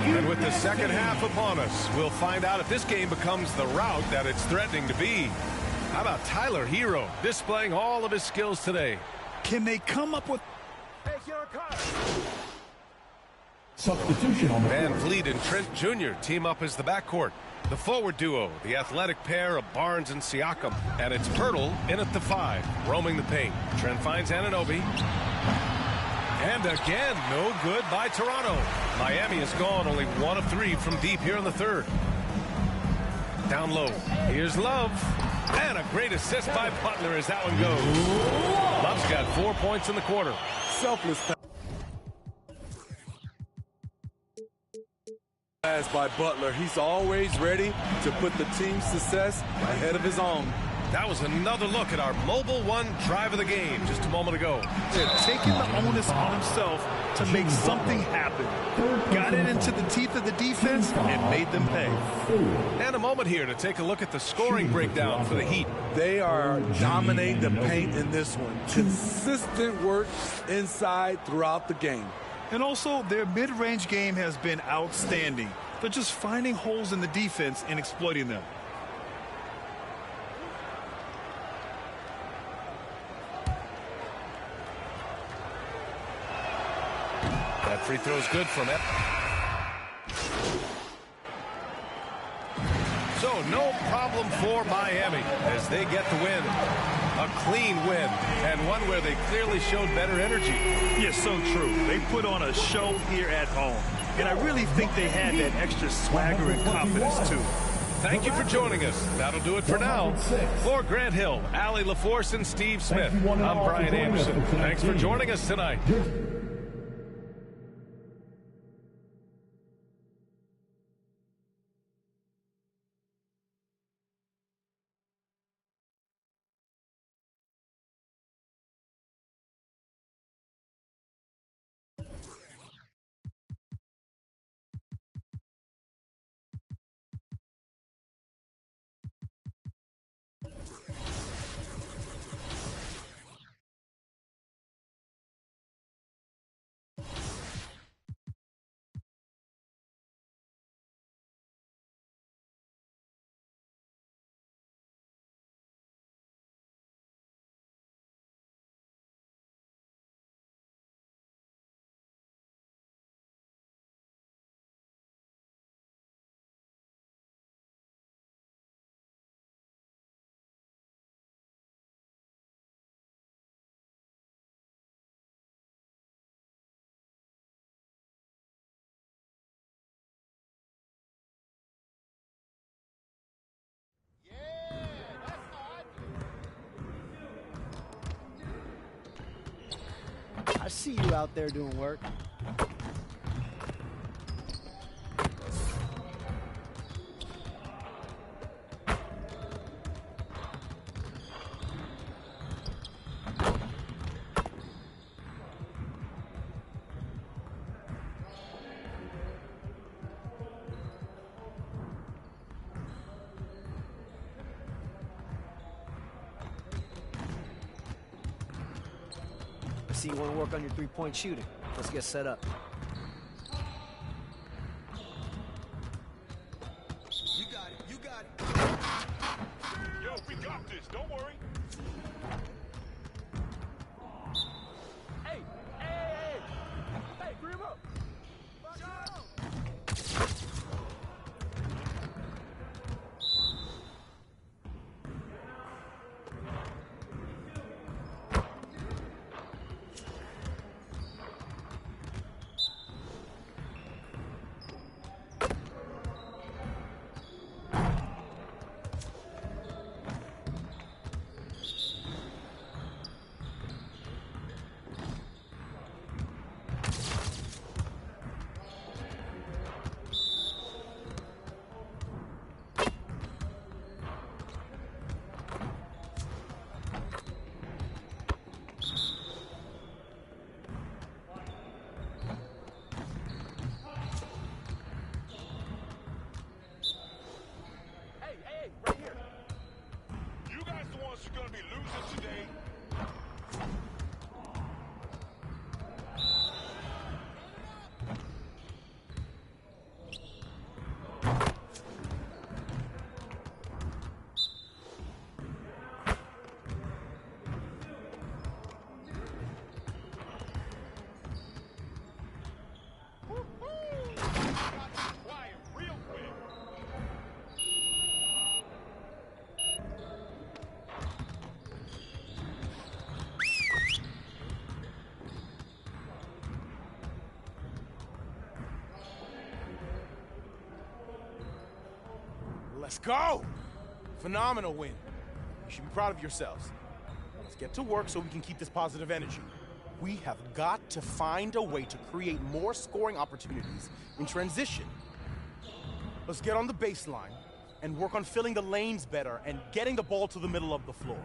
And with the second half upon us, we'll find out if this game becomes the rout that it's threatening to be. How about Tyler Hero displaying all of his skills today? Can they come up with... Substitution on the Van Vliet and Trent Jr. team up as the backcourt. The forward duo, the athletic pair of Barnes and Siakam. And it's Pirtle in at the 5, roaming the paint. Trent finds Anunoby. And again, no good by Toronto. Miami is gone, only 1 of 3 from deep here in the third. Down low, here's Love. And a great assist by Butler as that one goes. Love's got 4 points in the quarter. Selfless pass by Butler. He's always ready to put the team's success ahead of his own. That was another look at our Mobile One drive of the game just a moment ago. Taking the onus on himself to make something happen. Got it into the teeth of the defense and made them pay. And a moment here to take a look at the scoring breakdown for the Heat. They are dominating the paint in this one. Consistent work inside throughout the game. And also, their mid-range game has been outstanding. They're just finding holes in the defense and exploiting them. That free throw is good from it. So no problem for Miami as they get the win. A clean win, and one where they clearly showed better energy. Yeah, so true. They put on a show here at home, and I really think they had that extra swagger and confidence, too. Thank you for joining us. That'll do it for now. For Grant Hill, Allie LaForce, and Steve Smith, I'm Brian Anderson. Thanks for joining us tonight. I see you out there doing work. I see you want to work on your three-point shooting. Let's get set up. You got it. You got it. Yo, we got this. Don't worry. Hey, hey, hey. Hey, bring him up. Let's go! Phenomenal win. You should be proud of yourselves. Now let's get to work so we can keep this positive energy. We have got to find a way to create more scoring opportunities in transition. Let's get on the baseline and work on filling the lanes better and getting the ball to the middle of the floor.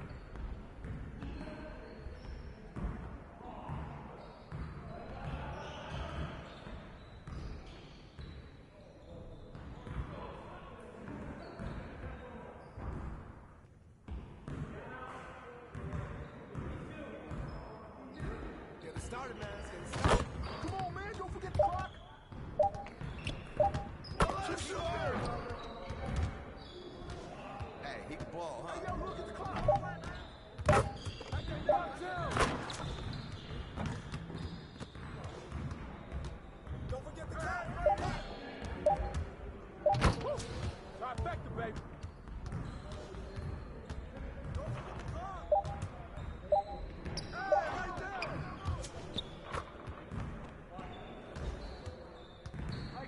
Started, man. It's getting started. Come on, man. Don't forget the clock. Hey, he can ball, huh? Hey, yo, look at the clock. I can knock down. Don't forget the clock. Woo. Trifecta, baby. Don't forget the clock. Hey, right there.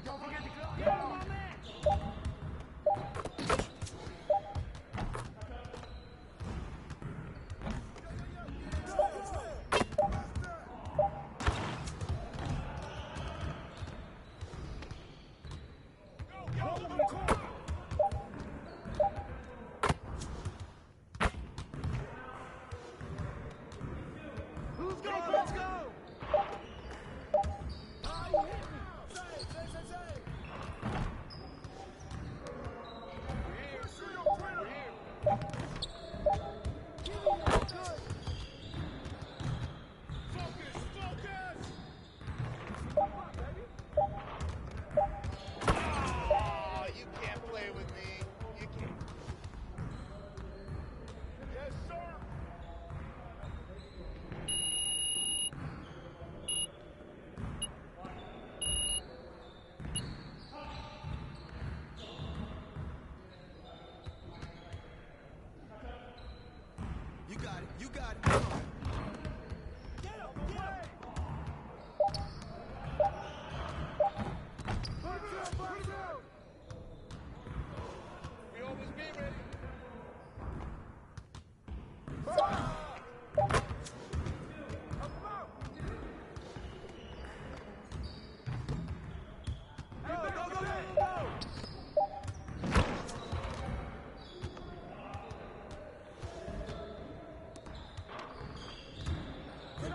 Don't forget the clock. Yeah, my man. Who's going? Let's go. Oh, you hit me. Say. Oh, you can't play with me. You can't. Yes, sir. You got it. You got it. Come on. Get him. We always be ready.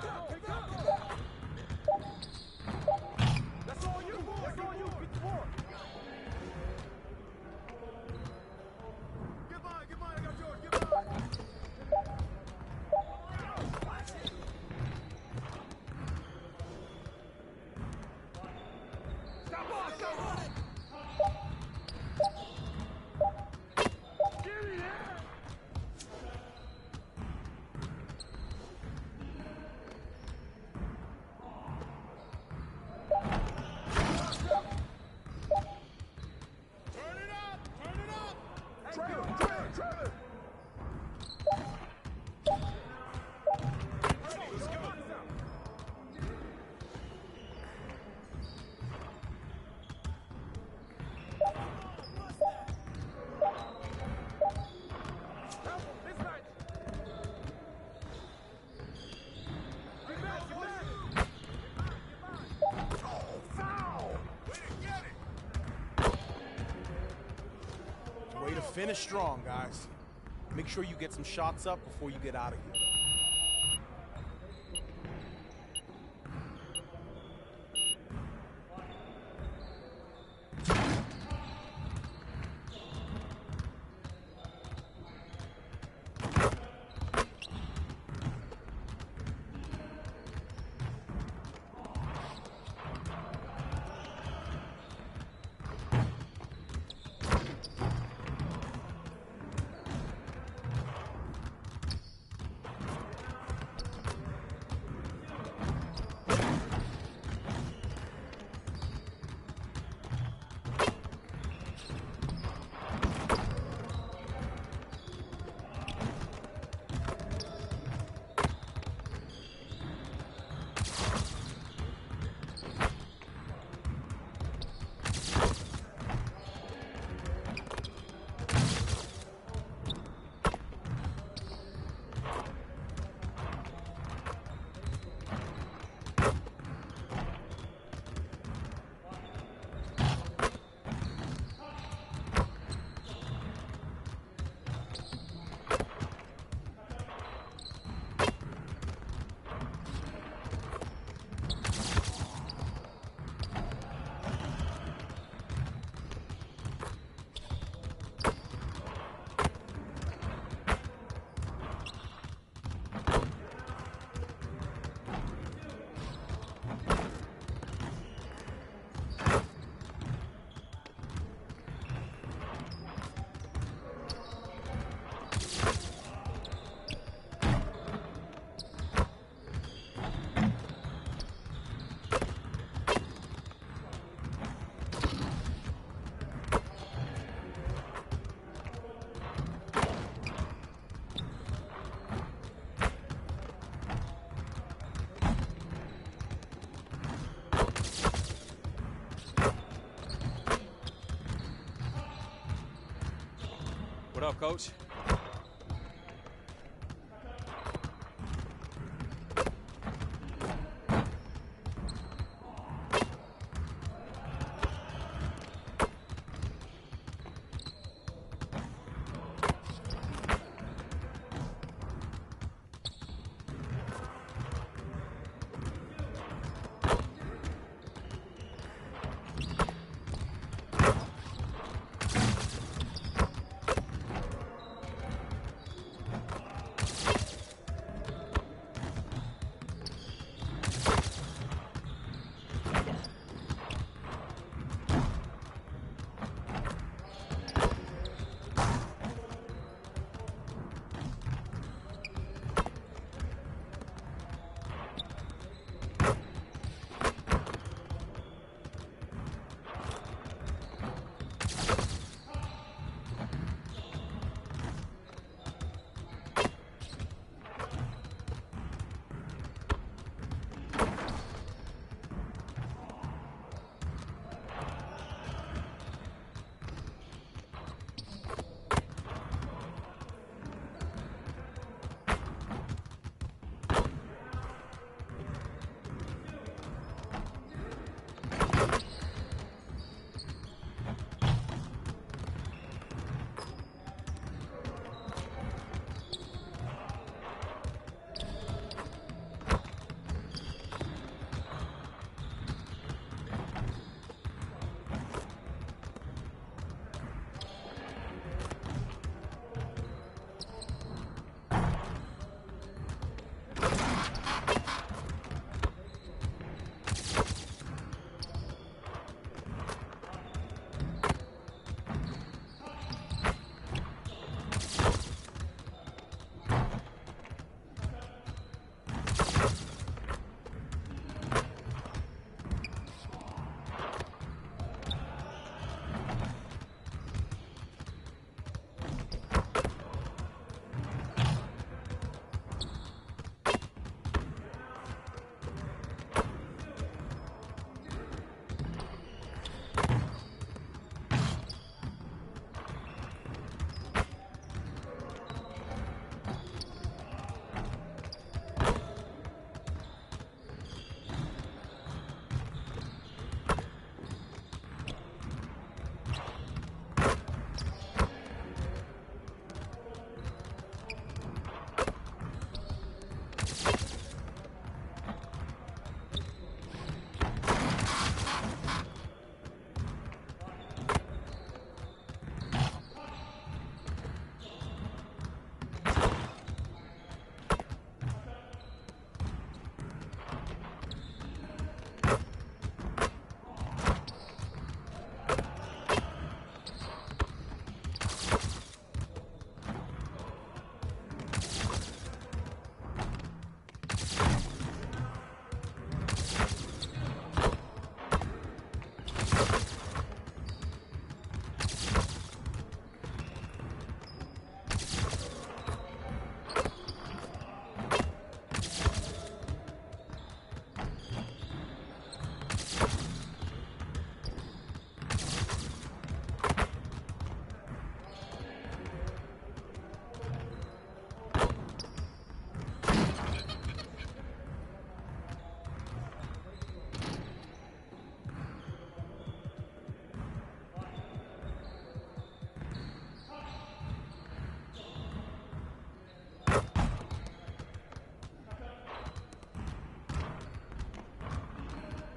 Go. That's all you. Beat the board. Get mine. I got yours. Get mine. Stop. Give me that. Trailer. Let's go. Way to finish strong, guys. Make sure you get some shots up before you get out of here. up, Coach?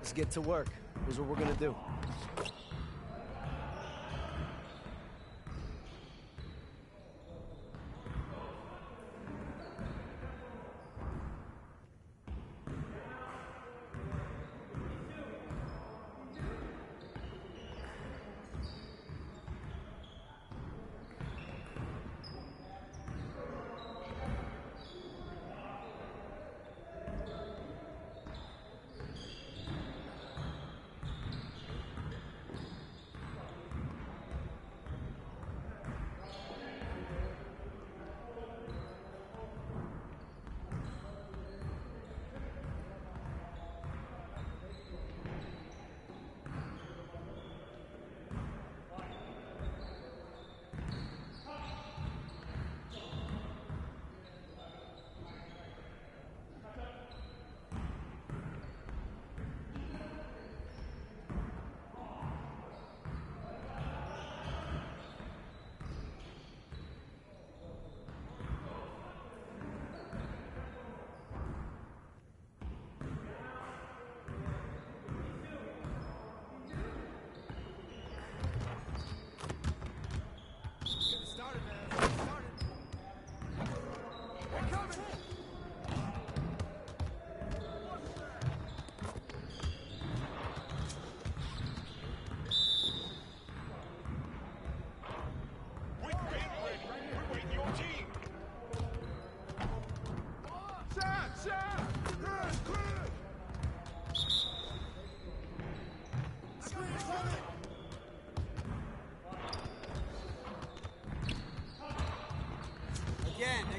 Let's get to work. Here's what we're gonna do.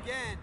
Again.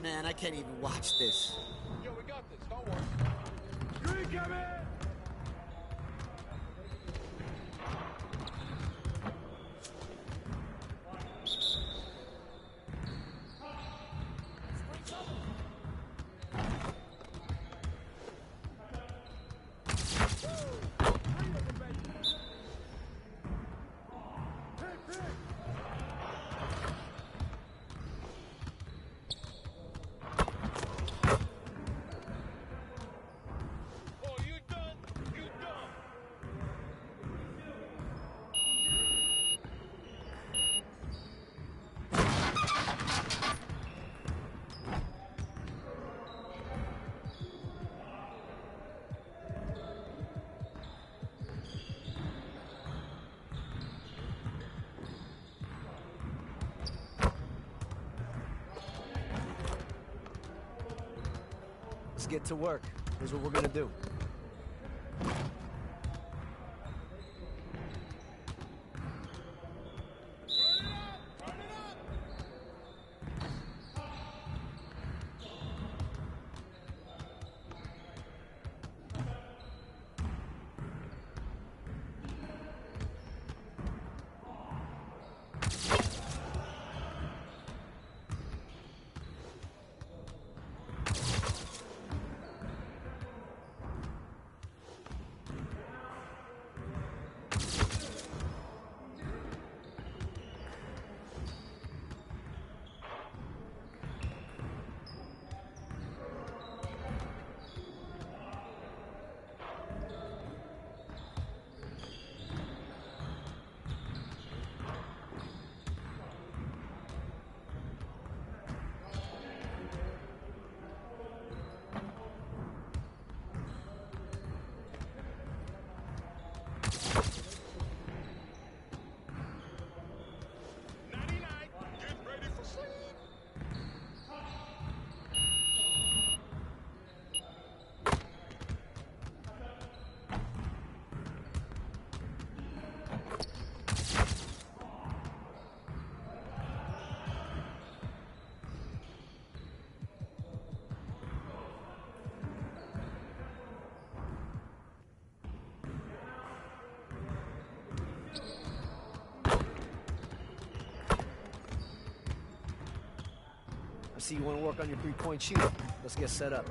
Man, I can't even watch this. Yo, we got this. Don't worry. Screen coming! Let's get to work. Here's what we're gonna do. I see you want to work on your three-point shooting. Let's get set up.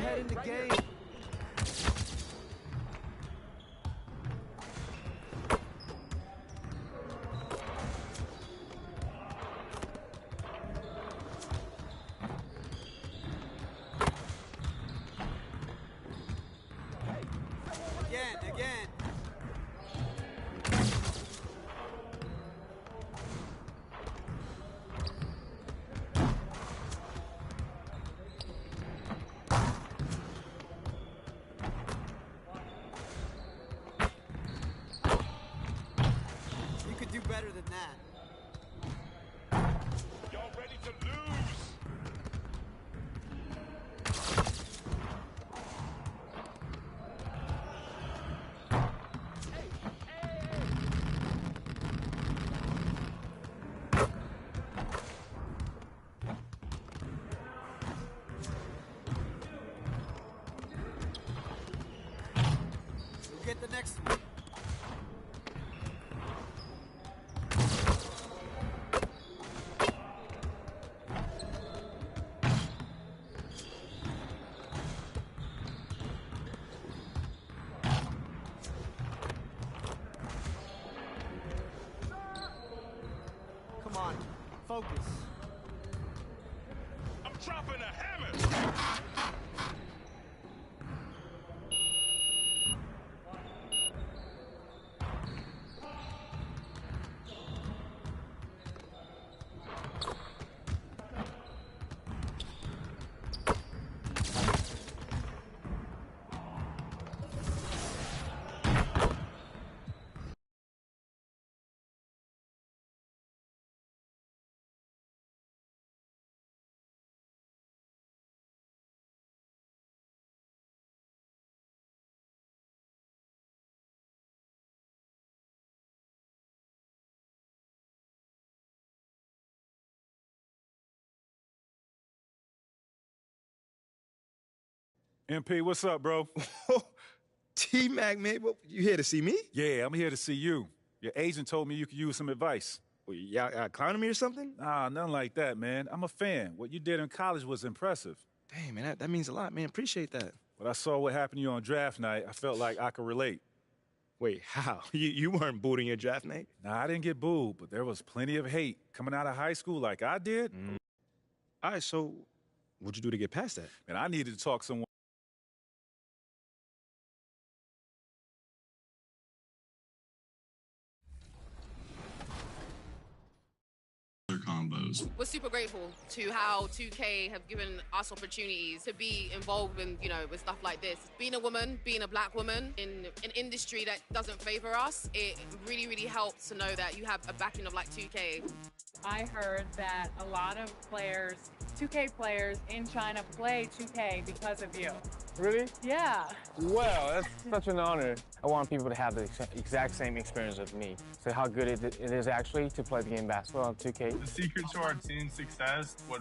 ahead in the game. Again. You could do better than that. Y'all ready to lose? We'll get the next one. Come on, focus. I'm dropping a hammer. MP, what's up, bro? T-Mac, man, you here to see me? Yeah, I'm here to see you. Your agent told me you could use some advice. Well, y'all clowning me or something? Nah, nothing like that, man. I'm a fan. What you did in college was impressive. Dang, man, that means a lot, man. Appreciate that. When I saw what happened to you on draft night, I felt like I could relate. Wait, how? You weren't booed in your draft night? Nah, I didn't get booed, but there was plenty of hate coming out of high school like I did. All right, so what'd you do to get past that? Man, I needed to talk to someone. Combos. We're super grateful to how 2K have given us opportunities to be involved in, with stuff like this. Being a woman, being a black woman in an industry that doesn't favor us, it really, really helps to know that you have a backing of like 2K. I heard that a lot of players, 2K players in China play 2K because of you. Really? Yeah. Well, that's such an honor. I want people to have the exact same experience as me. So how good it is actually to play the game basketball on 2K. The secret to our team's success, what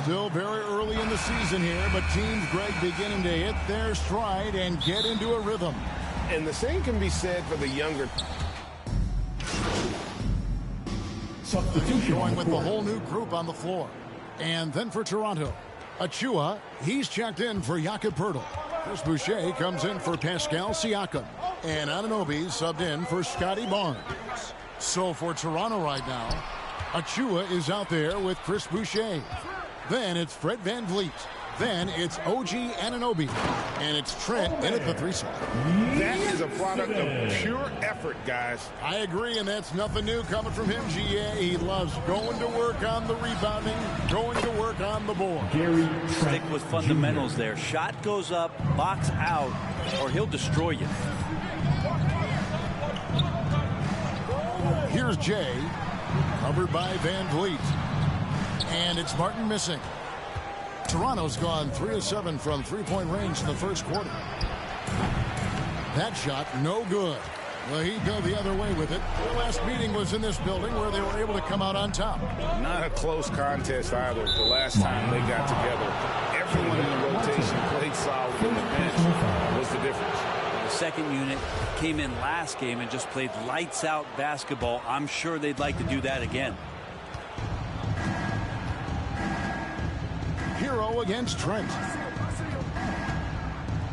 Still very early in the season here, but Team Greg beginning to hit their stride and get into a rhythm. And the same can be said for the younger. Substitution going with the whole new group on the floor. And then for Toronto, Achua, he's checked in for Jakob Poeltl. Chris Boucher comes in for Pascal Siakam. And Anunoby subbed in for Scotty Barnes. So for Toronto right now, Achua is out there with Chris Boucher. Then it's Fred VanVleet. Then it's OG Anunoby. And it's Trent in at the 3 spot. That is a product of pure effort, guys. I agree, and that's nothing new coming from him, GA. He loves going to work on the rebounding, going to work on the board. Stick with fundamentals there. Shot goes up, box out, or he'll destroy you. Here's Jay, covered by VanVleet. And it's Martin missing. Toronto's gone 3 of 7 from three-point range in the first quarter. That shot, no good. Well, he'd go the other way with it. Their last meeting was in this building where they were able to come out on top. Not a close contest either. The last time they got together, everyone in the rotation played solid, and the bench was the difference. The second unit came in last game and just played lights-out basketball. I'm sure they'd like to do that again. Hero against Trent.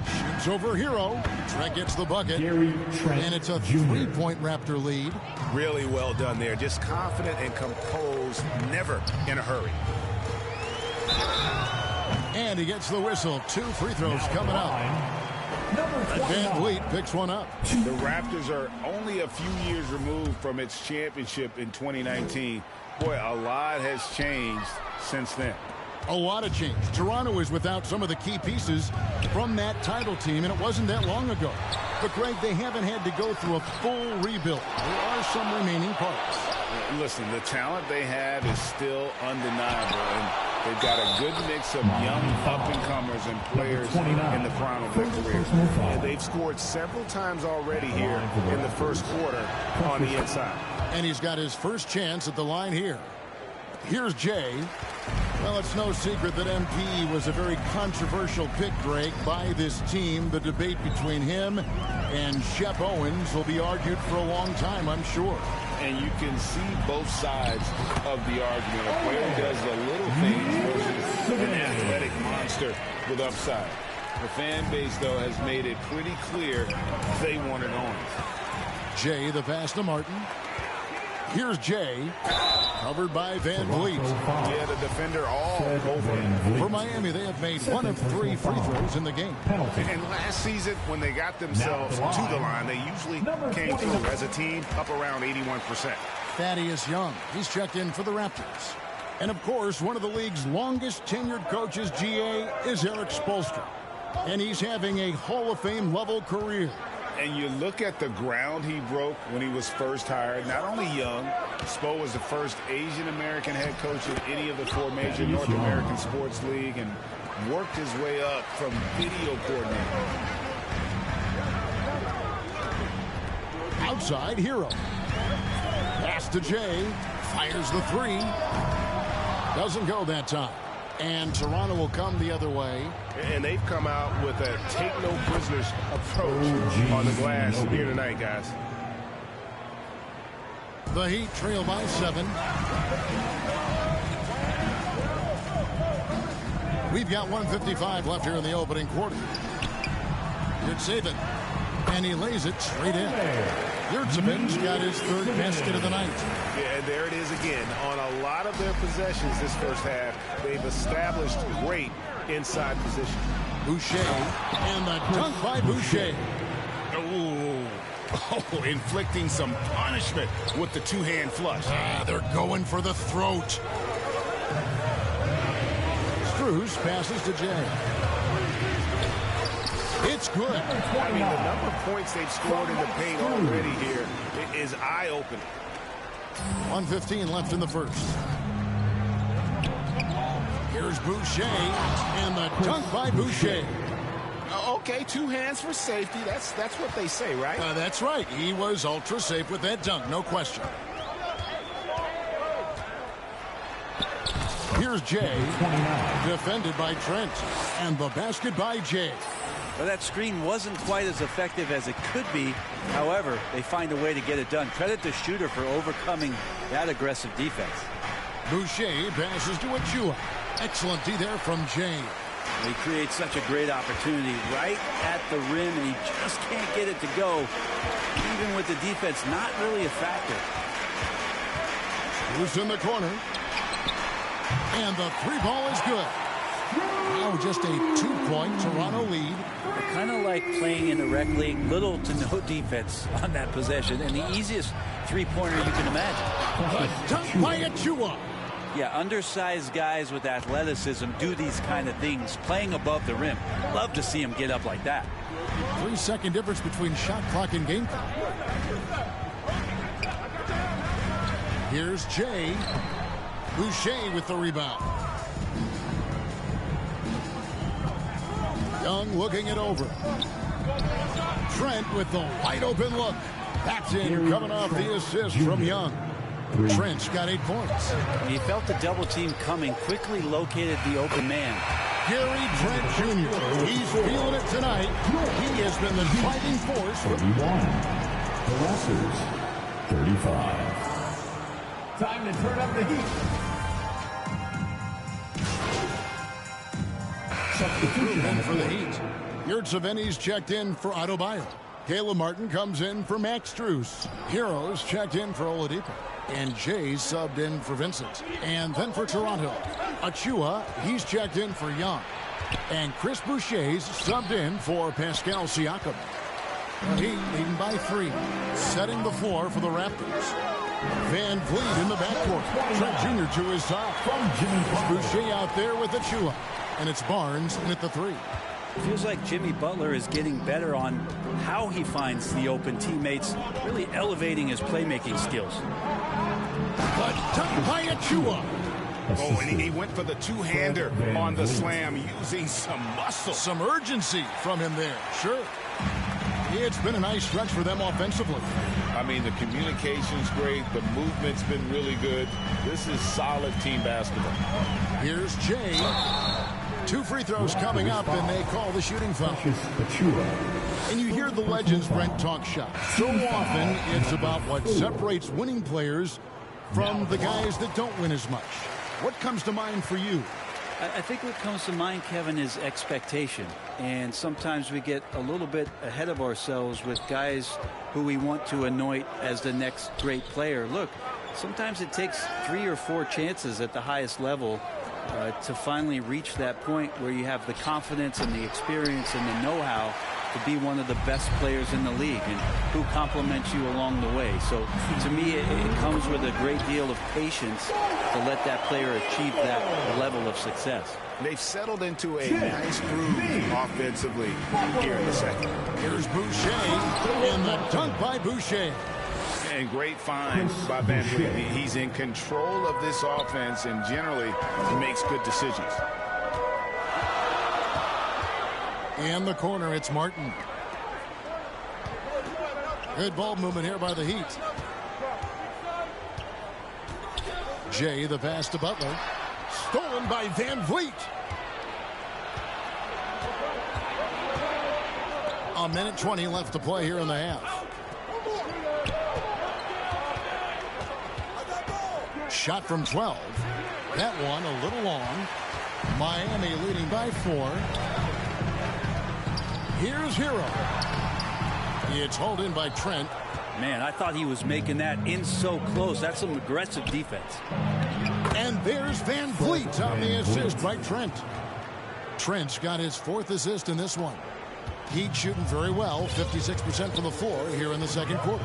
Shoots over Hero. Trent gets the bucket. And it's a 3-point Raptor lead. Really well done there. Just confident and composed, never in a hurry. And he gets the whistle. 2 free throws coming up. Van Vliet picks one up. The Raptors are only a few years removed from its championship in 2019. Boy, a lot has changed since then. A lot of change. Toronto is without some of the key pieces from that title team, and it wasn't that long ago. But, Greg, they haven't had to go through a full rebuild. There are some remaining parts. Listen, the talent they have is still undeniable, and they've got a good mix of young up-and-comers and players in the prime of their career. And they've scored several times already here in the first quarter on the inside. And he's got his first chance at the line here. Here's Jay. Well, it's no secret that MP was a very controversial pick, Greg, by this team. The debate between him and Shep Owens will be argued for a long time, I'm sure. And you can see both sides of the argument. A player who does the little things versus an athletic monster with upside. The fan base, though, has made it pretty clear they wanted Owens. Jay, the pass to Martin. Here's Jay, covered by Van Vliet. Yeah, the defender all over. For Miami, they have made 1 of 3 free throws in the game. And last season, when they got themselves to the line, they usually came through as a team up around 81%. Thaddeus Young, he's checked in for the Raptors. And, of course, one of the league's longest tenured coaches, GA, is Eric Spoelstra. And he's having a Hall of Fame level career. And you look at the ground he broke when he was first hired. Not only young, Spo was the first Asian-American head coach in any of the 4 major North American sports league and worked his way up from video coordinator. Outside, Hero. Pass to Jay. Fires the 3. Doesn't go that time. And Toronto will come the other way. And they've come out with a take-no-prisoners approach on the glass here tonight, guys. The Heat trail by 7. We've got 1:55 left here in the opening quarter. Yurtseven. And he lays it straight in. Yurtseven's got his 3rd basket of the night. Yeah, and there it is again. On a lot of their possessions this first half, they've established great inside position. Boucher, and the dunk by Boucher. Oh, inflicting some punishment with the 2-hand flush. They're going for the throat. Strus passes to Jay. It's good. I mean, the number of points they've scored in the paint already here is eye-opening. 1:15 left in the first. Here's Boucher, and the dunk by Boucher. Okay, 2 hands for safety. That's what they say, right? That's right. He was ultra safe with that dunk, no question. Here's Jay, defended by Trent, and the basket by Jay. Well, that screen wasn't quite as effective as it could be. However, they find a way to get it done. Credit the shooter for overcoming that aggressive defense. Boucher passes to Achua. Excellent D there from Jay. He creates such a great opportunity right at the rim, and he just can't get it to go. Even with the defense not really a factor. Who's in the corner? And the 3 ball is good. Now just a 2-point Toronto lead. Kind of like playing in a rec league, little to no defense on that possession, and the easiest 3-pointer you can imagine. The dunk by Achua. Yeah, undersized guys with athleticism do these kind of things, playing above the rim. Love to see him get up like that. 3-second difference between shot clock and game clock. Here's Jay. Boucher with the rebound. Young looking it over. Trent with the wide open look. That's in, coming off the assist from Young. Trent's got 8 points. He felt the double team coming, quickly located the open man. Gary Trent Jr. He's feeling it tonight. He has been the driving force. 31. The Raptors, 35. Time to turn up the heat. In for the Heat. Yurtseven's checked in for Adebayo. Caleb Martin comes in for Max Strus. Heroes checked in for Oladipo. And Jay subbed in for Vincent. And then for Toronto, Achua, he's checked in for Young. And Chris Boucher's subbed in for Pascal Siakam. The Heat leading by 3, setting the floor for the Raptors. Van Vliet in the backcourt. Trent Jr. to his side. Boucher out there with Achua. And it's Barnes in at the 3. It feels like Jimmy Butler is getting better on how he finds the open teammates, really elevating his playmaking skills. But done by Achua. Oh, and he went for the two-hander on the slam, using some muscle. Some urgency from him there, sure. It's been a nice stretch for them offensively. I mean, the communication's great. The movement's been really good. This is solid team basketball. Here's Jay. 2 free throws coming up, and they call the shooting foul. And you hear the legends Brent talk shot. So often, it's about what separates winning players from the guys that don't win as much. What comes to mind for you? I think what comes to mind, Kevin, is expectation. And sometimes we get a little bit ahead of ourselves with guys who we want to anoint as the next great player. Look, sometimes it takes 3 or 4 chances at the highest level to finally reach that point where you have the confidence and the experience and the know-how to be one of the best players in the league, and who compliments you along the way. So to me, it comes with a great deal of patience to let that player achieve that level of success. They've settled into a nice groove offensively here in the second. Here's Boucher, and the dunk by Boucher. And great find by Van Vliet. He's in control of this offense and generally makes good decisions. In the corner, it's Martin. Good ball movement here by the Heat. Jay, the pass to Butler. Stolen by Van Vliet. A minute 20 left to play here in the half. Shot from 12. That one a little long. Miami leading by 4. Here's Hero. It's hauled in by Trent. Man, I thought he was making that in so close. That's some aggressive defense. And there's Van Vliet on the assist by Trent. Trent's got his 4th assist in this one. Heat shooting very well, 56% from the floor here in the second quarter.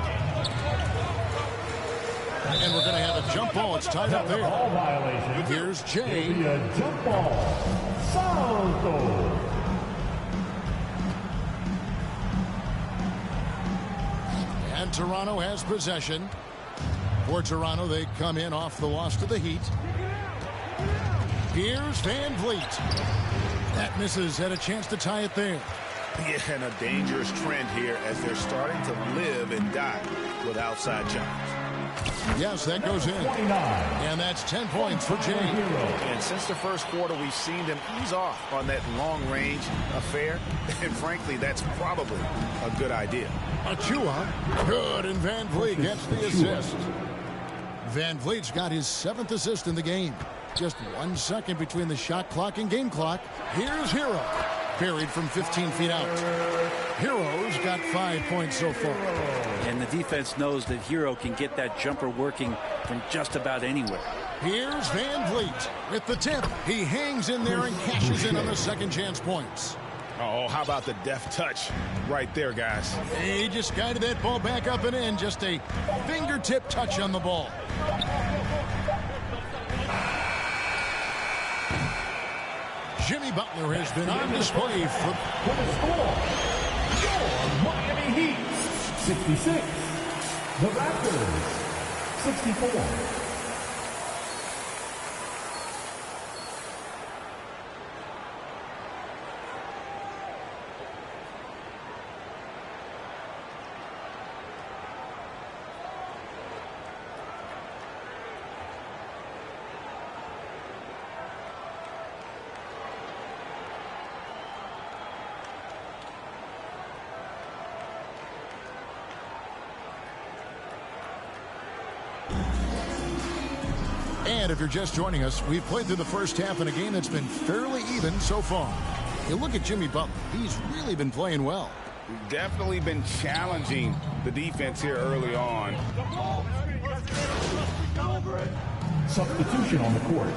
And we're going to have a jump ball. It's tied up there. Here's Jay. Jump ball. Salto. And Toronto has possession. For Toronto, they come in off the loss to the Heat. Here's Van Vliet. That misses. Had a chance to tie it there. Yeah, and a dangerous trend here as they're starting to live and die with outside jumps. Yes, that goes in. And that's 10 points for Jay. And since the first quarter, we've seen them ease off on that long-range affair. And frankly, that's probably a good idea. Achua, good, and Van Vliet gets the assist. Van Vliet's got his 7th assist in the game. Just 1 second between the shot clock and game clock. Here's Hero. Buried from 15 feet out. Hero's got 5 points so far. And the defense knows that Hero can get that jumper working from just about anywhere. Here's Van Vliet with the tip. He hangs in there and cashes in on the second chance points. Oh, how about the deft touch right there, guys? He just guided that ball back up and in. Just a fingertip touch on the ball. Jimmy Butler has been on display for the score. Your Miami Heat 66. The Raptors 64. And if you're just joining us, we've played through the first half in a game that's been fairly even so far. You look at Jimmy Butler. He's really been playing well. Definitely been challenging the defense here early on. Substitution on the court.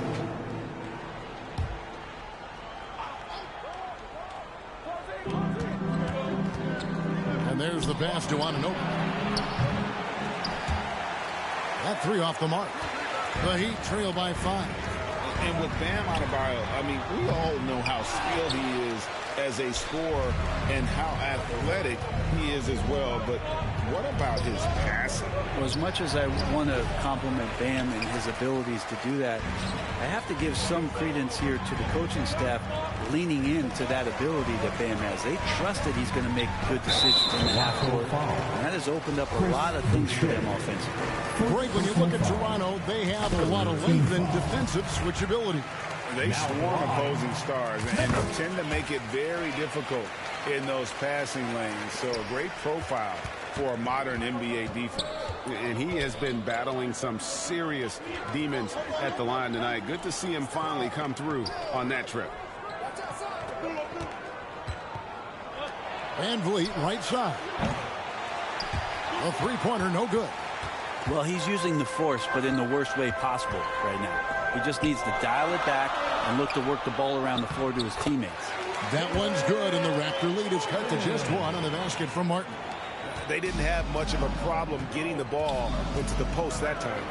And there's the pass to Anunoby. That three off the mark. The Heat trail by 5. And with Bam Adebayo, I mean, we all know how skilled he is as a scorer and how athletic he is as well. But what about his passing? Well, as much as I want to compliment Bam and his abilities to do that, I have to give some credence here to the coaching staff leaning into that ability that Bam has. They trust that he's going to make good decisions in the half court. And that has opened up a lot of things for them offensively. Greg, when you look at Toronto, they have a lot of length and defensive switchability. They swarm opposing stars and tend to make it very difficult in those passing lanes. So a great profile for a modern NBA defense. And he has been battling some serious demons at the line tonight. Good to see him finally come through on that trip. Van Vliet, right side. A three-pointer, no good. Well, he's using the force, but in the worst way possible right now. He just needs to dial it back and look to work the ball around the floor to his teammates. That one's good, and the Raptor lead is cut to just 1 on the basket from Martin. They didn't have much of a problem getting the ball into the post that time.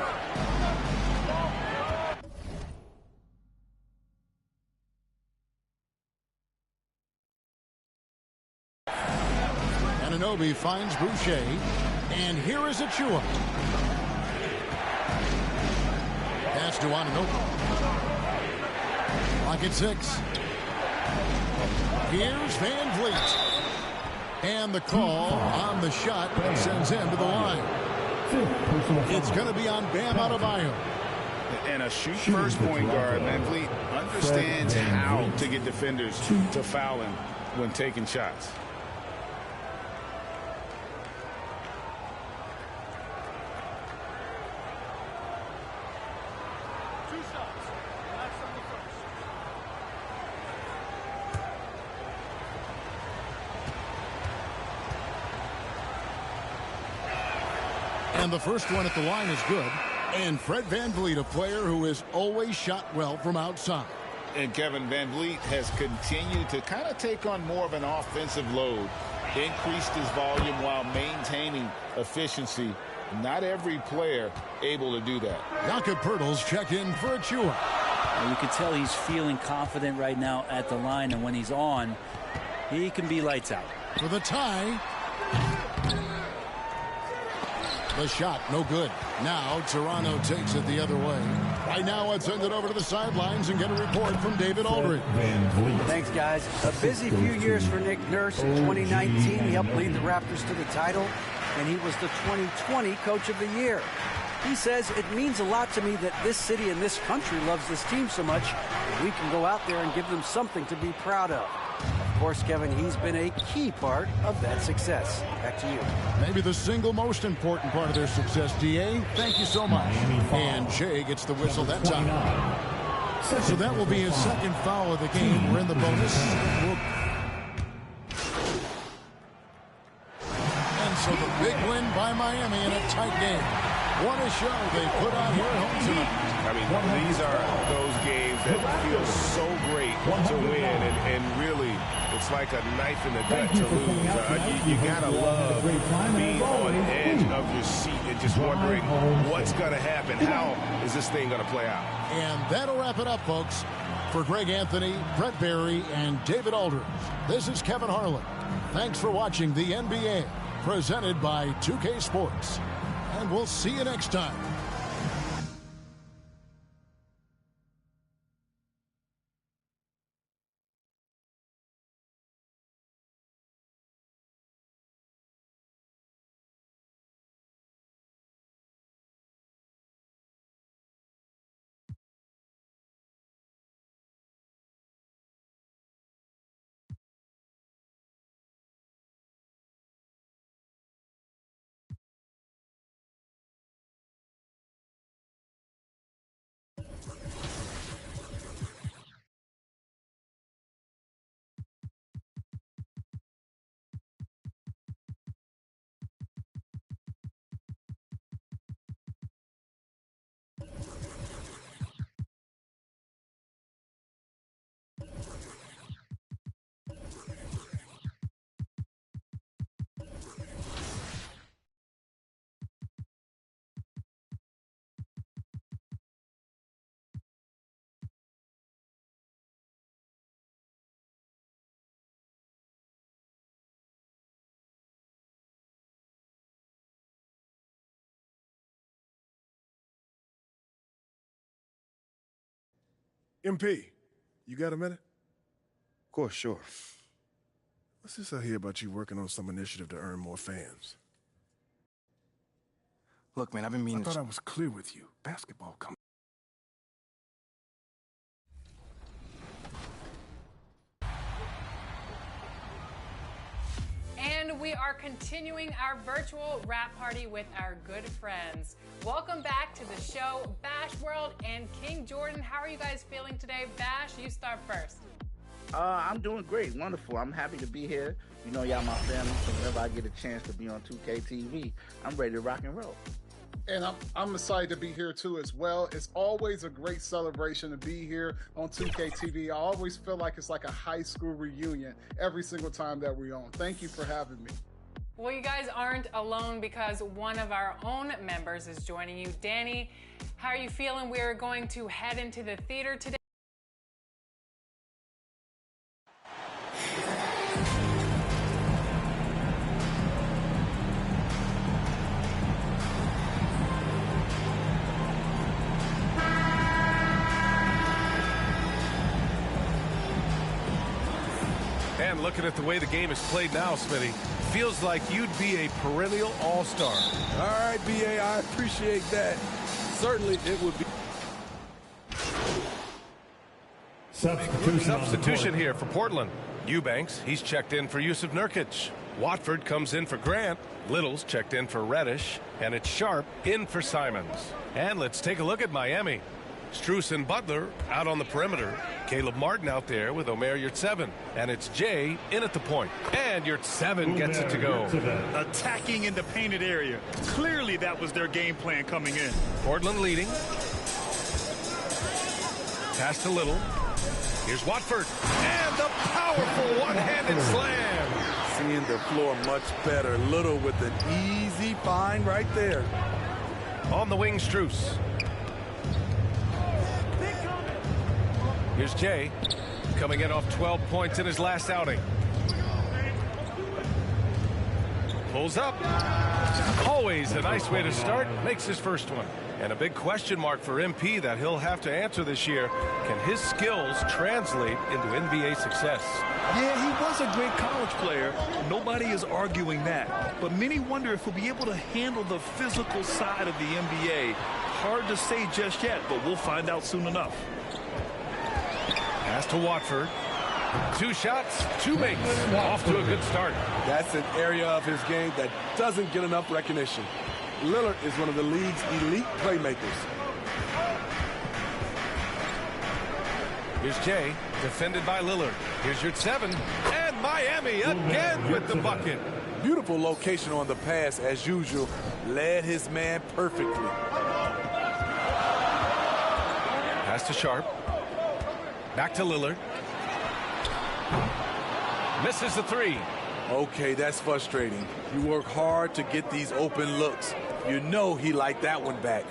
Anunoby finds Boucher, and here is Achua. Pass to Anunoby. Clock at 6. Here's Van Vliet. And the call on the shot that sends him to the line. It's going to be on Bam Adebayo. And a shoot-first point guard, Van Vliet, understands how to get defenders to foul him when taking shots. And the first one at the line is good. And Fred Van Vliet, a player who has always shot well from outside. And Kevin, Van Vliet has continued to kind of take on more of an offensive load. Increased his volume while maintaining efficiency. Not every player able to do that. Jakob Poeltl's checked in for Achua. You can tell he's feeling confident right now at the line, and when he's on, he can be lights out. For the tie. The shot, no good. Now Toronto takes it the other way. Right now, let's send it over to the sidelines and get a report from David Aldridge. Thanks, guys. A busy few years for Nick Nurse. In 2019, he helped lead the Raptors to the title, and he was the 2020 Coach of the Year. He says, it means a lot to me that this city and this country loves this team so much that we can go out there and give them something to be proud of. Of course, Kevin, he's been a key part of that success. Back to you. Maybe the single most important part of their success, D.A. Thank you so much. And Jay gets the whistle that time. So that will be his second foul of the game. We're in the bonus. And so the big win by Miami in a tight game. What a show they put on here at home tonight. I mean, these are those games that feel so great to win, and really, it's like a knife in the gut to lose. You gotta love being on edge of your seat and just wondering what's gonna happen. How is this thing gonna play out? And that'll wrap it up, folks. For Greg Anthony, Brett Barry, and David Aldridge, this is Kevin Harlan. Thanks for watching the NBA, presented by 2K Sports. And we'll see you next time. MP, you got a minute? Of course, sure. Let's just hear about you working on some initiative to earn more fans. Look, man, I've been meaning I thought I was clear with you. Basketball comes. And we are continuing our virtual rap party with our good friends. Welcome back to the show, Bash World and King Jordan. How are you guys feeling today? Bash, you start first. I'm doing great, wonderful. I'm happy to be here. You know, y'all my family, so whenever I get a chance to be on 2K TV, I'm ready to rock and roll. And I'm excited to be here too as well. It's always a great celebration to be here on 2K TV. I always feel like it's like a high school reunion every single time that we're on. Thank you for having me. Well, you guys aren't alone because one of our own members is joining you. Danny, how are you feeling? We're going to head into the theater today. And looking at the way the game is played now, Smitty, feels like you'd be a perennial all-star. All right, BA, I appreciate that. Certainly it would be. Substitution here for Portland. Eubanks, he's checked in for Yusuf Nurkic. Watford comes in for Grant. Little's checked in for Reddish. And it's Sharp in for Simons. And let's take a look at Miami. Strus and Butler out on the perimeter. Caleb Martin out there with Omer Yurtseven. And it's Jay in at the point. And Yurtseven gets it to go. Attacking in the painted area. Clearly that was their game plan coming in. Portland leading. Pass to Little. Here's Watford. And the powerful one-handed slam. Seeing the floor much better. Little with an easy find right there. On the wing, Strus. Here's Jay, coming in off 12 points in his last outing. Pulls up. Always a nice way to start. Makes his first one. And a big question mark for MP that he'll have to answer this year. Can his skills translate into NBA success? Yeah, he was a great college player. Nobody is arguing that. But many wonder if he'll be able to handle the physical side of the NBA. Hard to say just yet, but we'll find out soon enough. Pass to Watford. 2 shots, 2 makes. Off to a good start. That's an area of his game that doesn't get enough recognition. Lillard is one of the league's elite playmakers. Here's Jay, defended by Lillard. Here's Yurtseven, and Miami again with the bucket. Beautiful location on the pass as usual. Led his man perfectly. Pass to Sharp. Back to Lillard. Misses the 3. Okay, that's frustrating. You work hard to get these open looks. You know he liked that one back.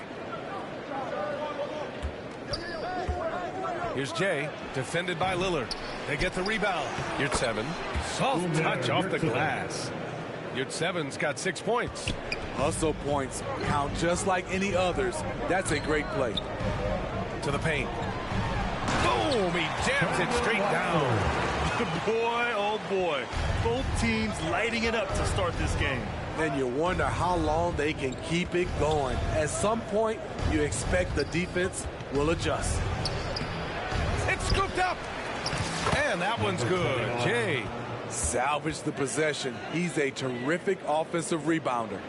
Here's Jay, defended by Lillard. They get the rebound. Yurtseven, soft touch off the glass. Yurtseven's got 6 points. Hustle points count just like any others. That's a great play. To the paint. Boom! He jams it straight down. Boy, oh boy. Both teams lighting it up to start this game. And you wonder how long they can keep it going. At some point, you expect the defense will adjust. It's scooped up. And that one's good. Jay. Salvage the possession. He's a terrific offensive rebounder.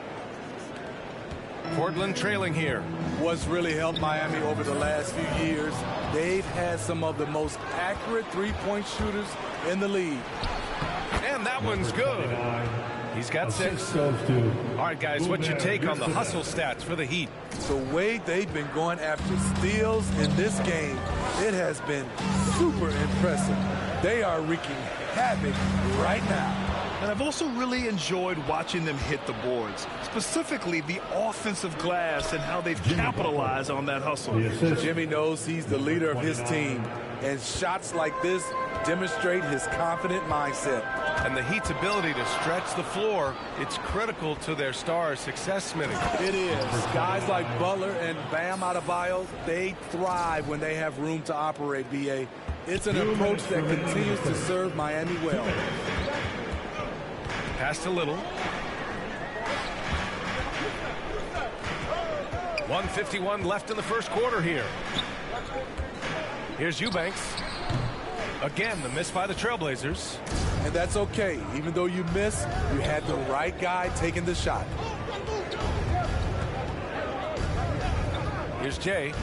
Portland trailing here. What's really helped Miami over the last few years, they've had some of the most accurate three-point shooters in the league. And that one's good. He's got 6. All right, guys, what's your take on the hustle stats for the Heat? The way they've been going after steals in this game, it has been super impressive. They are wreaking havoc right now. And I've also really enjoyed watching them hit the boards, specifically the offensive glass and how they've capitalized on that hustle. Jimmy knows he's the leader of his team, and shots like this demonstrate his confident mindset. And the Heat's ability to stretch the floor, it's critical to their stars' success, Smitty. It is. Guys like Butler and Bam Adebayo, they thrive when they have room to operate, B.A. It's an approach that continues to serve Miami well. Pass to Little. 1:51 left in the first quarter here. Here's Eubanks. Again, the miss by the Trailblazers. And that's okay. Even though you miss, you had the right guy taking the shot. Here's Jay.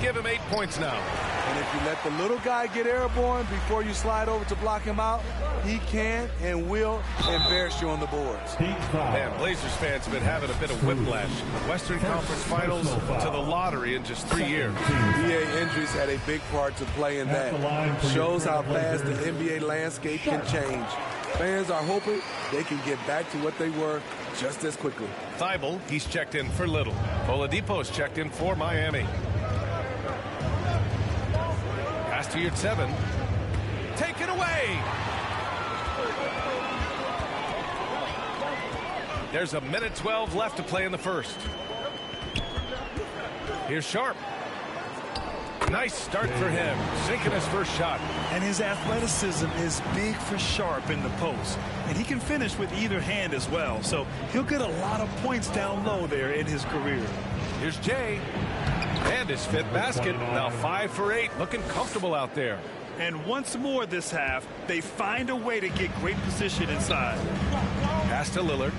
Give him 8 points now. And if you let the little guy get airborne before you slide over to block him out, he can and will embarrass you on the boards. Man, Blazers fans have been having a bit of whiplash. Western Conference Finals to the lottery in just 3 years. NBA injuries had a big part to play in that. Shows how fast the NBA landscape can change. Fans are hoping they can get back to what they were just as quickly. Thibault, he's checked in for Little. Oladipo's checked in for Miami. Pass to your 7. Taken away. There's a minute 12 left to play in the first. Here's Sharp. Nice start for him, sinking his first shot. And his athleticism is big for Sharp in the post. And he can finish with either hand as well. So he'll get a lot of points down low there in his career. Here's Jay. And his 5th basket. Now 5 for 8. Looking comfortable out there. And once more this half, they find a way to get great position inside. Pass to Lillard.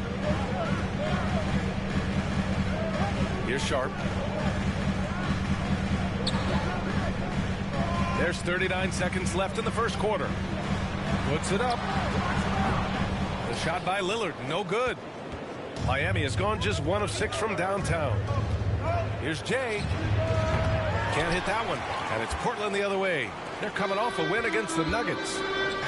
Here's Sharp. There's 39 seconds left in the first quarter. Puts it up. The shot by Lillard, no good. Miami has gone just 1 of 6 from downtown. Here's Jay. Can't hit that one. And it's Portland the other way. They're coming off a win against the Nuggets.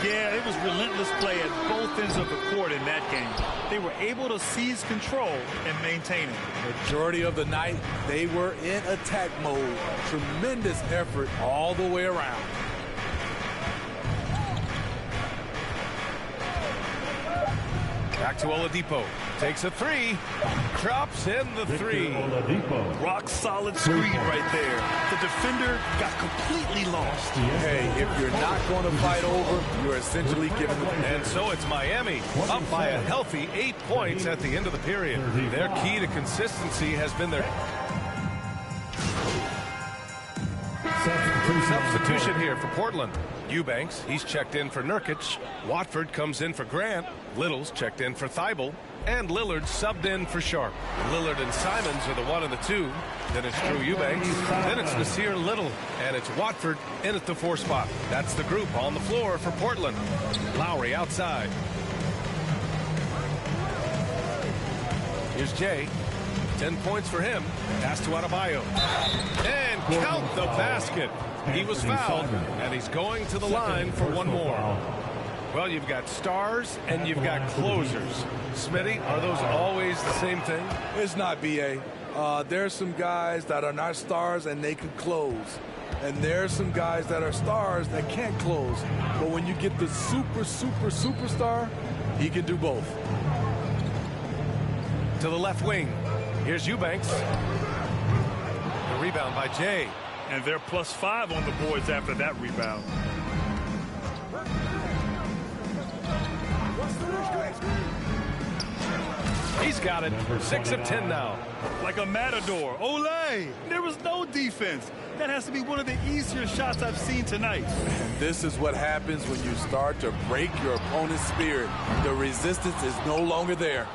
Yeah, it was relentless play at both ends of the court in that game. They were able to seize control and maintain it. Majority of the night, they were in attack mode. Tremendous effort all the way around. Back to Oladipo. Takes a 3. Drops in the 3. Rock solid screen right there. The defender got completely lost. Hey, if you're not going to fight over, you're essentially giving them. And so it's Miami up by a healthy 8 points at the end of the period. Their key to consistency has been their substitution here for Portland. Eubanks, he's checked in for Nurkic. Watford comes in for Grant. Little's checked in for Thibault. And Lillard subbed in for Sharp. Lillard and Simons are the 1 and the 2. Then it's Drew Eubanks. Then it's Nasir Little. And it's Watford in at the 4 spot. That's the group on the floor for Portland. Lowry outside. Here's Jay. 10 points for him. Pass to Adebayo. And count the basket. He was fouled, and he's going to the line for 1 more. Well, you've got stars and you've got closers. Smitty, are those always the same thing? It's not, B.A. There's some guys that are not stars and they can close. And there's some guys that are stars that can't close. But when you get the superstar, he can do both. To the left wing. Here's Eubanks. The rebound by Jay. And they're +5 on the boards after that rebound. He's got it. 6 of 10 now. Like a matador. Olay! There was no defense. That has to be one of the easier shots I've seen tonight. And this is what happens when you start to break your opponent's spirit. The resistance is no longer there.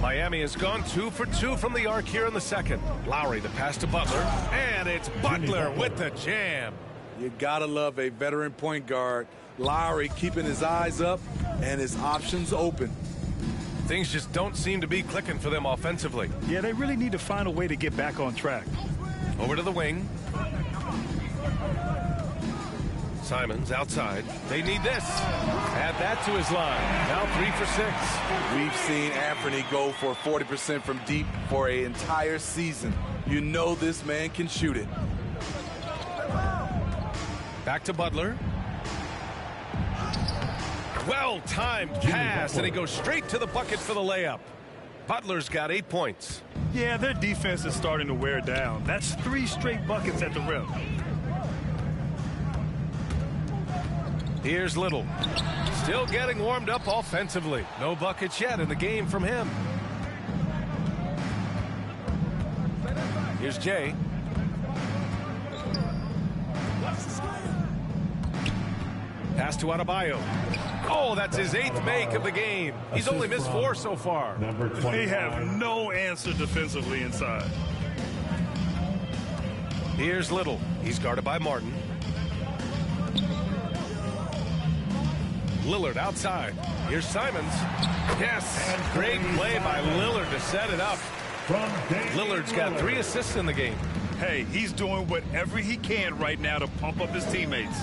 Miami has gone 2 for 2 from the arc here in the second. Lowry, the pass to Butler. And it's Butler with the jam. You gotta love a veteran point guard. Lowry keeping his eyes up and his options open. Things just don't seem to be clicking for them offensively. Yeah, they really need to find a way to get back on track. Over to the wing. Simons outside. They need this. Add that to his line. Now 3 for 6. We've seen Anthony go for 40% from deep for an entire season. You know this man can shoot it. Back to Butler. Well-timed pass, and he goes straight to the bucket for the layup. Butler's got 8 points. Yeah, their defense is starting to wear down. That's 3 straight buckets at the rim. Here's Little. Still getting warmed up offensively. No buckets yet in the game from him. Here's Jay. Pass to Adebayo. Oh, that's his 8th make of the game. He's only missed 4 so far. They have no answer defensively inside. Here's Little. He's guarded by Martin. Lillard outside. Here's Simons. Yes, great play by Lillard to set it up. Lillard's got 3 assists in the game. Hey, he's doing whatever he can right now to pump up his teammates.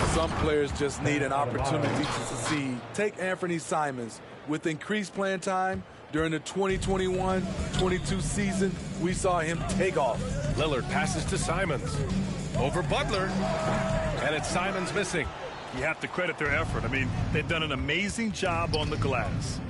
Some players just need an opportunity to succeed. Take Anthony Simons. With increased playing time during the 2021-22 season, we saw him take off. Lillard passes to Simons. Over Butler. And it's Simons missing. You have to credit their effort. I mean, they've done an amazing job on the glass.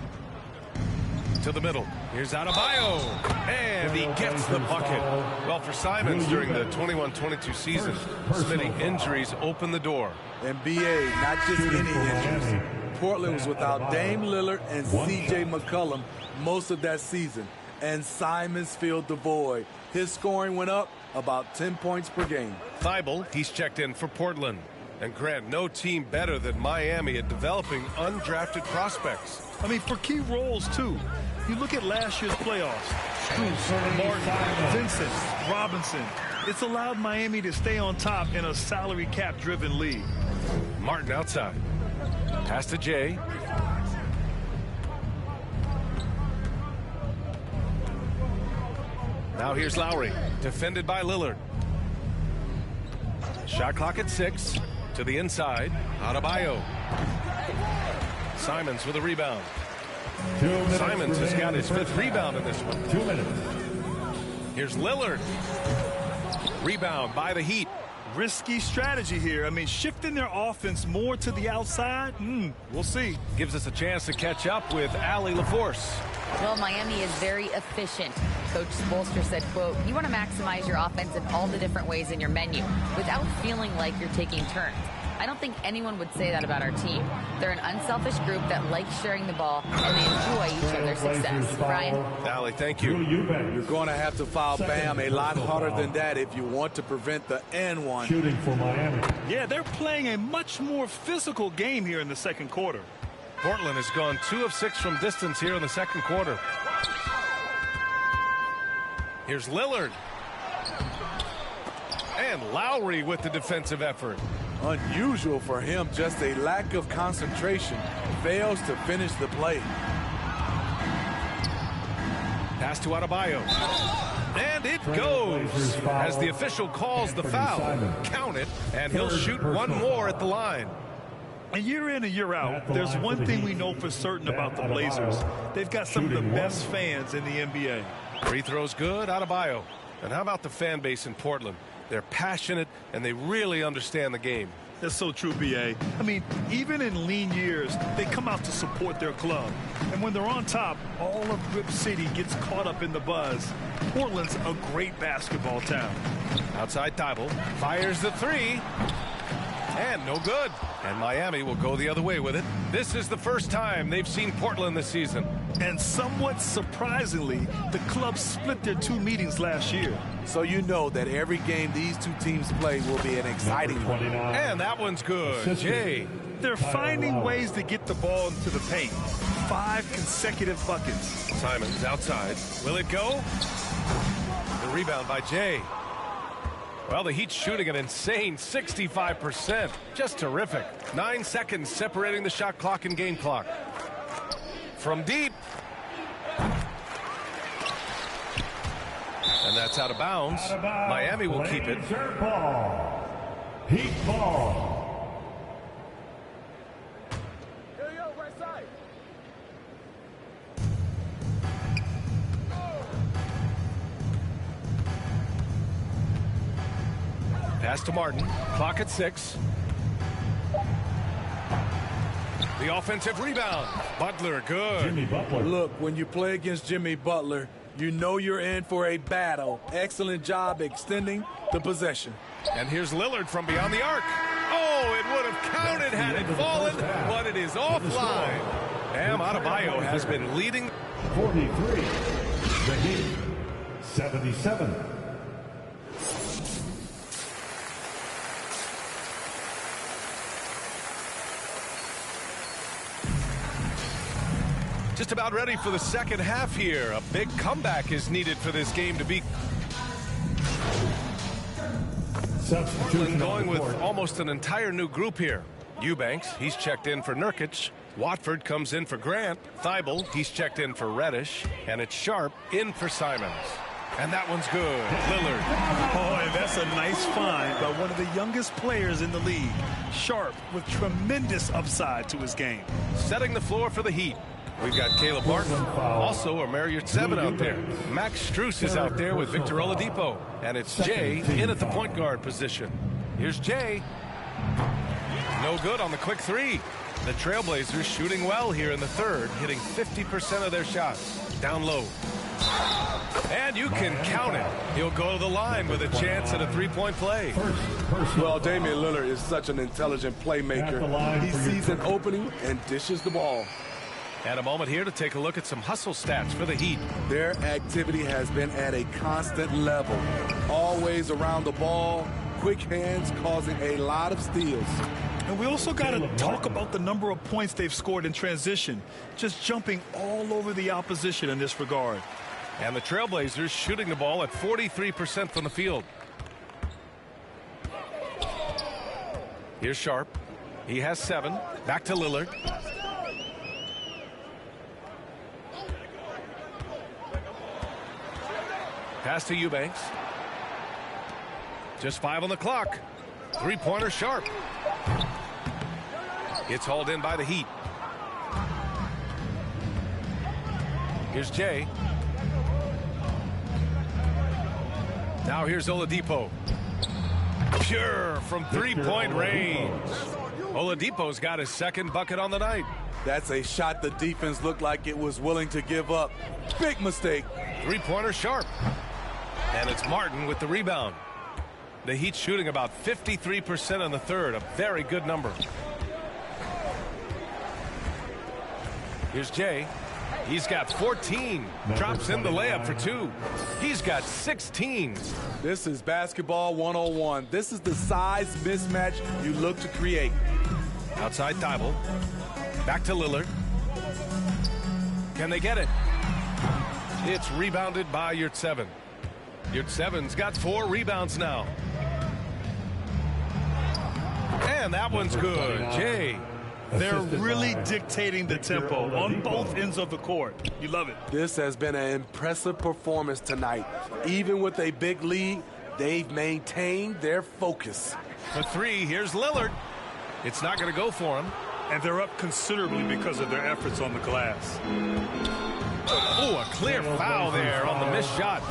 To the middle. Here's Adebayo. And he gets the bucket. Well, for Simons during the 21-22 season, Smitty, injuries open the door. And BA, not just any injuries. Portland was without Dame Lillard and C.J. McCollum most of that season. And Simons filled the void. His scoring went up about 10 points per game. Thibault, he's checked in for Portland. And Grant, no team better than Miami at developing undrafted prospects. I mean, for key roles, too. You look at last year's playoffs. Strus, Martin, Vincent, Robinson. It's allowed Miami to stay on top in a salary cap-driven league. Martin outside. Pass to Jay. Now here's Lowry. Defended by Lillard. Shot clock at 6. To the inside. Adebayo. Simons with a rebound. Simons has got his 5th rebound in this one. 2 minutes. Here's Lillard. Rebound by the Heat. Risky strategy here. I mean, shifting their offense more to the outside, we'll see. Gives us a chance to catch up with Allie LaForce. Well, Miami is very efficient. Coach Spoelstra said, quote, you want to maximize your offense in all the different ways in your menu without feeling like you're taking turns. I don't think anyone would say that about our team. They're an unselfish group that likes sharing the ball, and they enjoy each other's success. Brian? Allie, thank you. You're going to have to foul Bam a lot harder than that if you want to prevent the N1. Shooting for Miami. Yeah, they're playing a much more physical game here in the second quarter. Portland has gone 2 of 6 from distance here in the second quarter. Here's Lillard. And Lowry with the defensive effort. Unusual for him, just a lack of concentration. Fails to finish the play. Pass to Adebayo. And it goes as the official calls the foul. Count it, and he'll shoot 1 more at the line. And year in and year out, there's one thing we know for certain about the Blazers. They've got some of the best fans in the NBA. Free throws good, Adebayo. And how about the fan base in Portland? They're passionate, and they really understand the game. That's so true, B.A. I mean, even in lean years, they come out to support their club. And when they're on top, all of Rip City gets caught up in the buzz. Portland's a great basketball town. Outside Thibault fires the 3. And no good. And Miami will go the other way with it. This is the first time they've seen Portland this season. And somewhat surprisingly, the club split their 2 meetings last year. So you know that every game these 2 teams play will be an exciting one. And that one's good. Jay. They're finding ways to get the ball into the paint. 5 consecutive buckets. Simons outside. Will it go? The rebound by Jay. Well, the Heat's shooting an insane 65%. Just terrific. 9 seconds separating the shot clock and game clock. From deep. And that's out of bounds. Miami will keep it. Ball. Heat ball. Pass to Martin. Clock at 6. The offensive rebound. Butler, good. Jimmy Butler. Look, when you play against Jimmy Butler, you know you're in for a battle. Excellent job extending the possession. And here's Lillard from beyond the arc. Oh, it would have counted had it fallen, but it is offline. Bam Adebayo has been leading. 43. The Heat. 77. Just about ready for the second half here. A big comeback is needed for this game to be. Portland going with almost an entire new group here. Eubanks, he's checked in for Nurkic. Watford comes in for Grant. Thibault, he's checked in for Reddish. And it's Sharp in for Simons. And that one's good. Lillard. Oh, and that's a nice find by one of the youngest players in the league. Sharp with tremendous upside to his game. Setting the floor for the Heat. We've got Caleb Martin, also a Marriott 7 out there. Max Strus is out there with Victor Oladipo. And it's Jay in at the point guard position. Here's Jay. No good on the quick three. The Trailblazers shooting well here in the third, hitting 50% of their shots. Down low. And you can count it. He'll go to the line with a chance at a three-point play. Well, Damian Lillard is such an intelligent playmaker. He sees an opening and dishes the ball. And a moment here to take a look at some hustle stats for the Heat. Their activity has been at a constant level. Always around the ball, quick hands causing a lot of steals. And we also got to talk about the number of points they've scored in transition, just jumping all over the opposition in this regard. And the Trailblazers shooting the ball at 43% from the field. Here's Sharp. He has 7. Back to Lillard. Pass to Eubanks. Just 5 on the clock. Three-pointer Sharp. It's hauled in by the Heat. Here's Jay. Now here's Oladipo. Pure from three-point range. Oladipo's got his second bucket on the night. That's a shot the defense looked like it was willing to give up. Big mistake. Three-pointer Sharp. And it's Martin with the rebound. The Heat shooting about 53% in the third, a very good number. Here's Jay. He's got 14. Drops in the layup for 2. He's got 16. This is basketball 101. This is the size mismatch you look to create. Outside Thibault. Back to Lillard. Can they get it? It's rebounded by Yurtseven. Yurtseven's got 4 rebounds now. And that one's good. Jay. They're really dictating the tempo on both ends of the court. You love it. This has been an impressive performance tonight. Even with a big lead, they've maintained their focus. For 3, here's Lillard. It's not going to go for him. And they're up considerably because of their efforts on the glass. Oh, a clear foul there on the missed shot.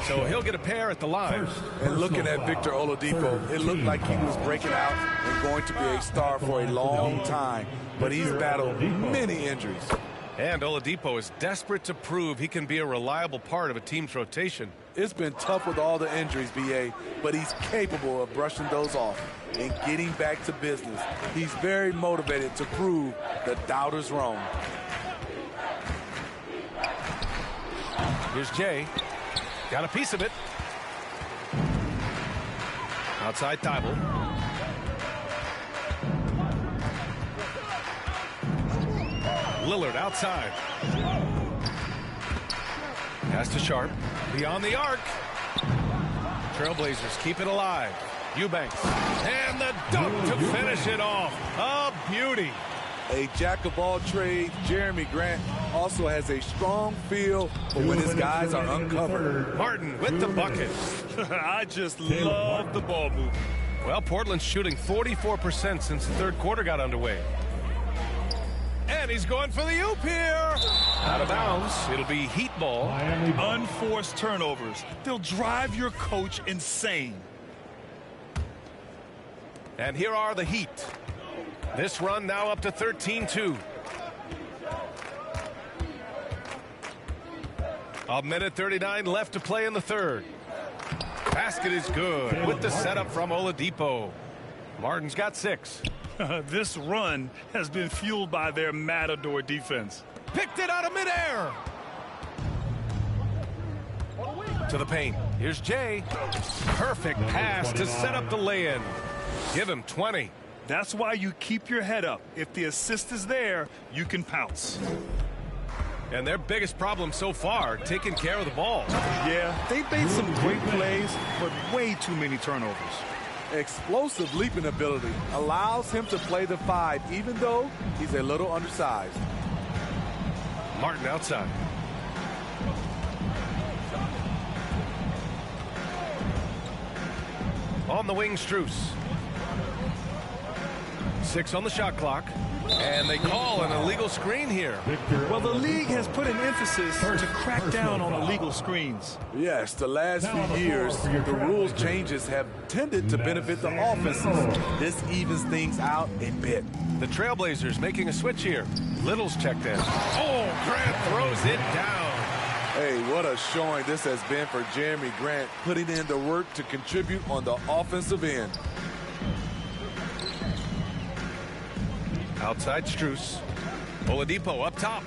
So he'll get a pair at the line. And looking at Victor Oladipo, it looked like he was breaking out and going to be a star for a long time. But he's battled many injuries. And Oladipo is desperate to prove he can be a reliable part of a team's rotation. It's been tough with all the injuries, B.A., but he's capable of brushing those off and getting back to business. He's very motivated to prove the doubters wrong. Here's Jay. Got a piece of it. Outside Thibault. Lillard outside. Pass to Sharp. Beyond the arc. Trailblazers keep it alive. Eubanks. And the dunk to finish it off. A beauty. A jack of all trades, Jeremy Grant also has a strong feel for when his guys are uncovered. Martin with the bucket. I just love the ball movement. Well, Portland's shooting 44% since the third quarter got underway. And he's going for the oop here. Out of bounds. It'll be Heat ball. Unforced turnovers. They'll drive your coach insane. And here are the Heat. This run now up to 13-2. A minute 39 left to play in the third. Basket is good with the setup from Oladipo. Martin's got 6. This run has been fueled by their Matador defense. Picked it out of midair. To the paint. Here's Jay. Perfect pass to set up the lay-in. Give him 20. That's why you keep your head up. If the assist is there, you can pounce. And their biggest problem so far, taking care of the ball. Yeah, they've made some great plays, but way too many turnovers. Explosive leaping ability allows him to play the 5, even though he's a little undersized. Martin outside. On the wing, Strus. 6 on the shot clock. And they call an illegal screen here. Well, the league has put an emphasis to crack down on illegal screens. Yes, the last few years, the rules changes have tended to benefit the offenses. This evens things out a bit. The Trailblazers making a switch here. Little's checked in. Oh, Grant throws it down. Hey, what a showing this has been for Jeremy Grant, putting in the work to contribute on the offensive end. Outside Strus. Oladipo up top.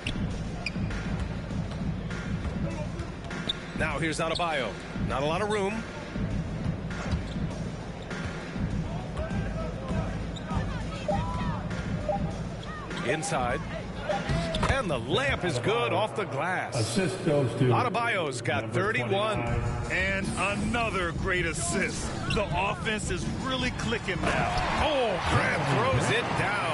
Now here's Adebayo. Not a lot of room. Inside. And the layup is good off the glass. Assist goes to Adebayo's got 31. And another great assist. The offense is really clicking now. Oh, Grant throws it down.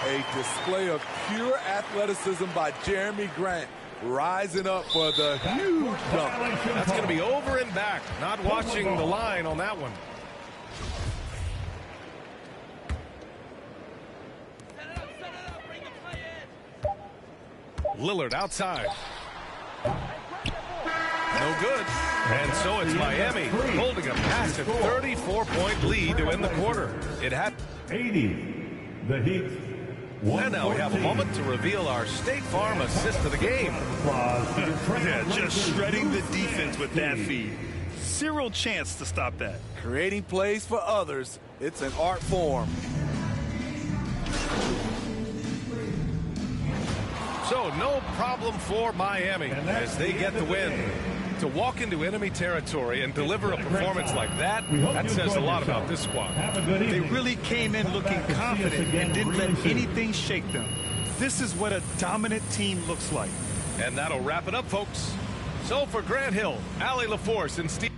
A display of pure athleticism by Jeremy Grant, rising up for the huge dunk. That's going to be over and back. Not watching the line on that one. Lillard outside. No good. And so it's Miami holding a massive 34-point lead to end the quarter. It had 80. The Heat. And now we have a moment to reveal our State Farm assist of the game. Yeah, just shredding the defense with that feed. Zero chance to stop that. Creating plays for others, it's an art form. So no problem for Miami as they get the win. To walk into enemy territory and deliver a performance like that, that says a lot about this squad. They really came in looking confident and didn't let anything shake them. This is what a dominant team looks like. And that'll wrap it up, folks. So for Grant Hill, Allie LaForce, and Steve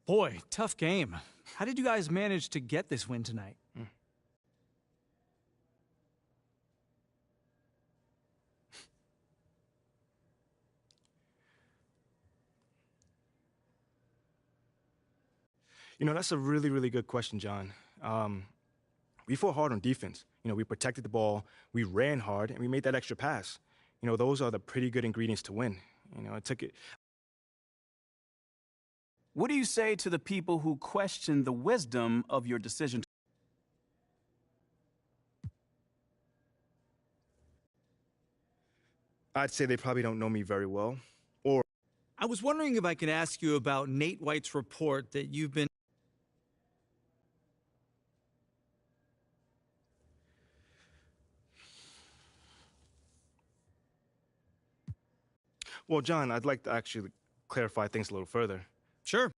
Boy, tough game. How did you guys manage to get this win tonight? You know, that's a really, really good question, John. We fought hard on defense. You know, we protected the ball, we ran hard, and we made that extra pass. You know, those are the pretty good ingredients to win. You know, it took it. What do you say to the people who question the wisdom of your decision? I'd say they probably don't know me very well. I was wondering if I could ask you about Nate White's report that you've been... Well, John, I'd like to actually clarify things a little further. Sure.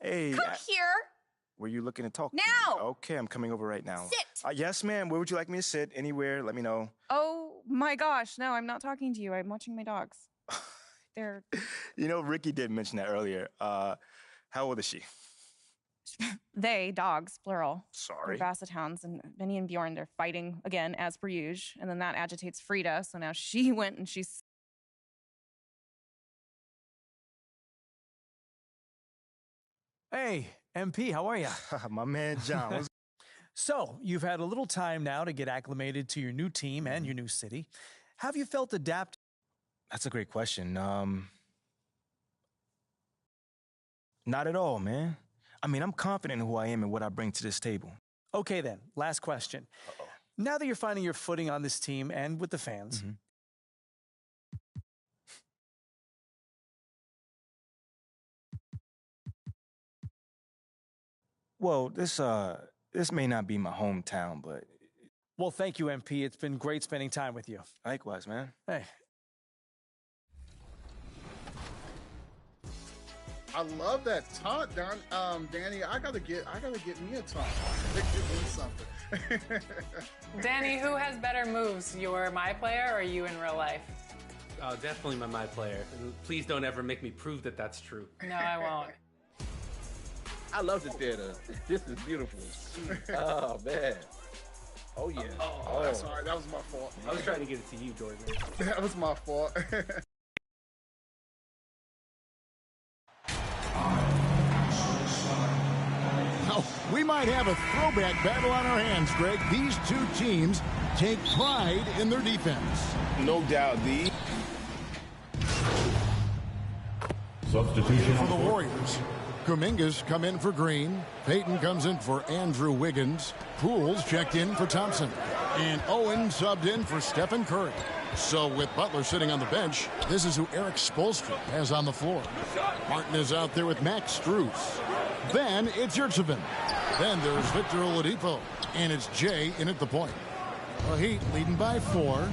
Hey. Come here. Were you looking to talk? Now. To me? Okay, I'm coming over right now. Sit. Yes, ma'am. Where would you like me to sit? Anywhere. Let me know. Oh my gosh, no, I'm not talking to you. I'm watching my dogs. They're... You know, Ricky did mention that earlier. How old is she? They, dogs, plural. Sorry. They're Basset Hounds, and Benny and Bjorn, they're fighting again, as per usual. And then that agitates Frida, so now she went and she's... Hey, MP, how are you? My man, John. So, you've had a little time now to get acclimated to your new team and your new city. Have you felt adapted? That's a great question. Not at all, man. I mean, I'm confident in who I am and what I bring to this table. Okay, then. Last question. Now that you're finding your footing on this team and with the fans, Well, this may not be my hometown, but... Well, thank you, MP. It's been great spending time with you. Likewise, man. Hey. I love that taunt, Danny. I gotta get me a taunt. Give me something. Danny, who has better moves, your my player or you in real life? Oh, definitely my player. And please don't ever make me prove that that's true. No, I won't. I love the theater. This is beautiful. Oh, man. Oh, yeah. Oh, sorry. That was my fault. I was trying to get it to you, Jordan. That was my fault. Now, we might have a throwback battle on our hands, Greg. These two teams take pride in their defense. No doubt, D. Substitution For the Warriors, Kuminga's come in for Green. Payton comes in for Andrew Wiggins. Pools checked in for Thompson. And Owen subbed in for Stephen Curry. So with Butler sitting on the bench, this is who Eric Spoelstra has on the floor. Martin is out there with Max Strus. Then it's Yurtsevin. Then there's Victor Oladipo. And it's Jay in at the point. The Heat leading by 4.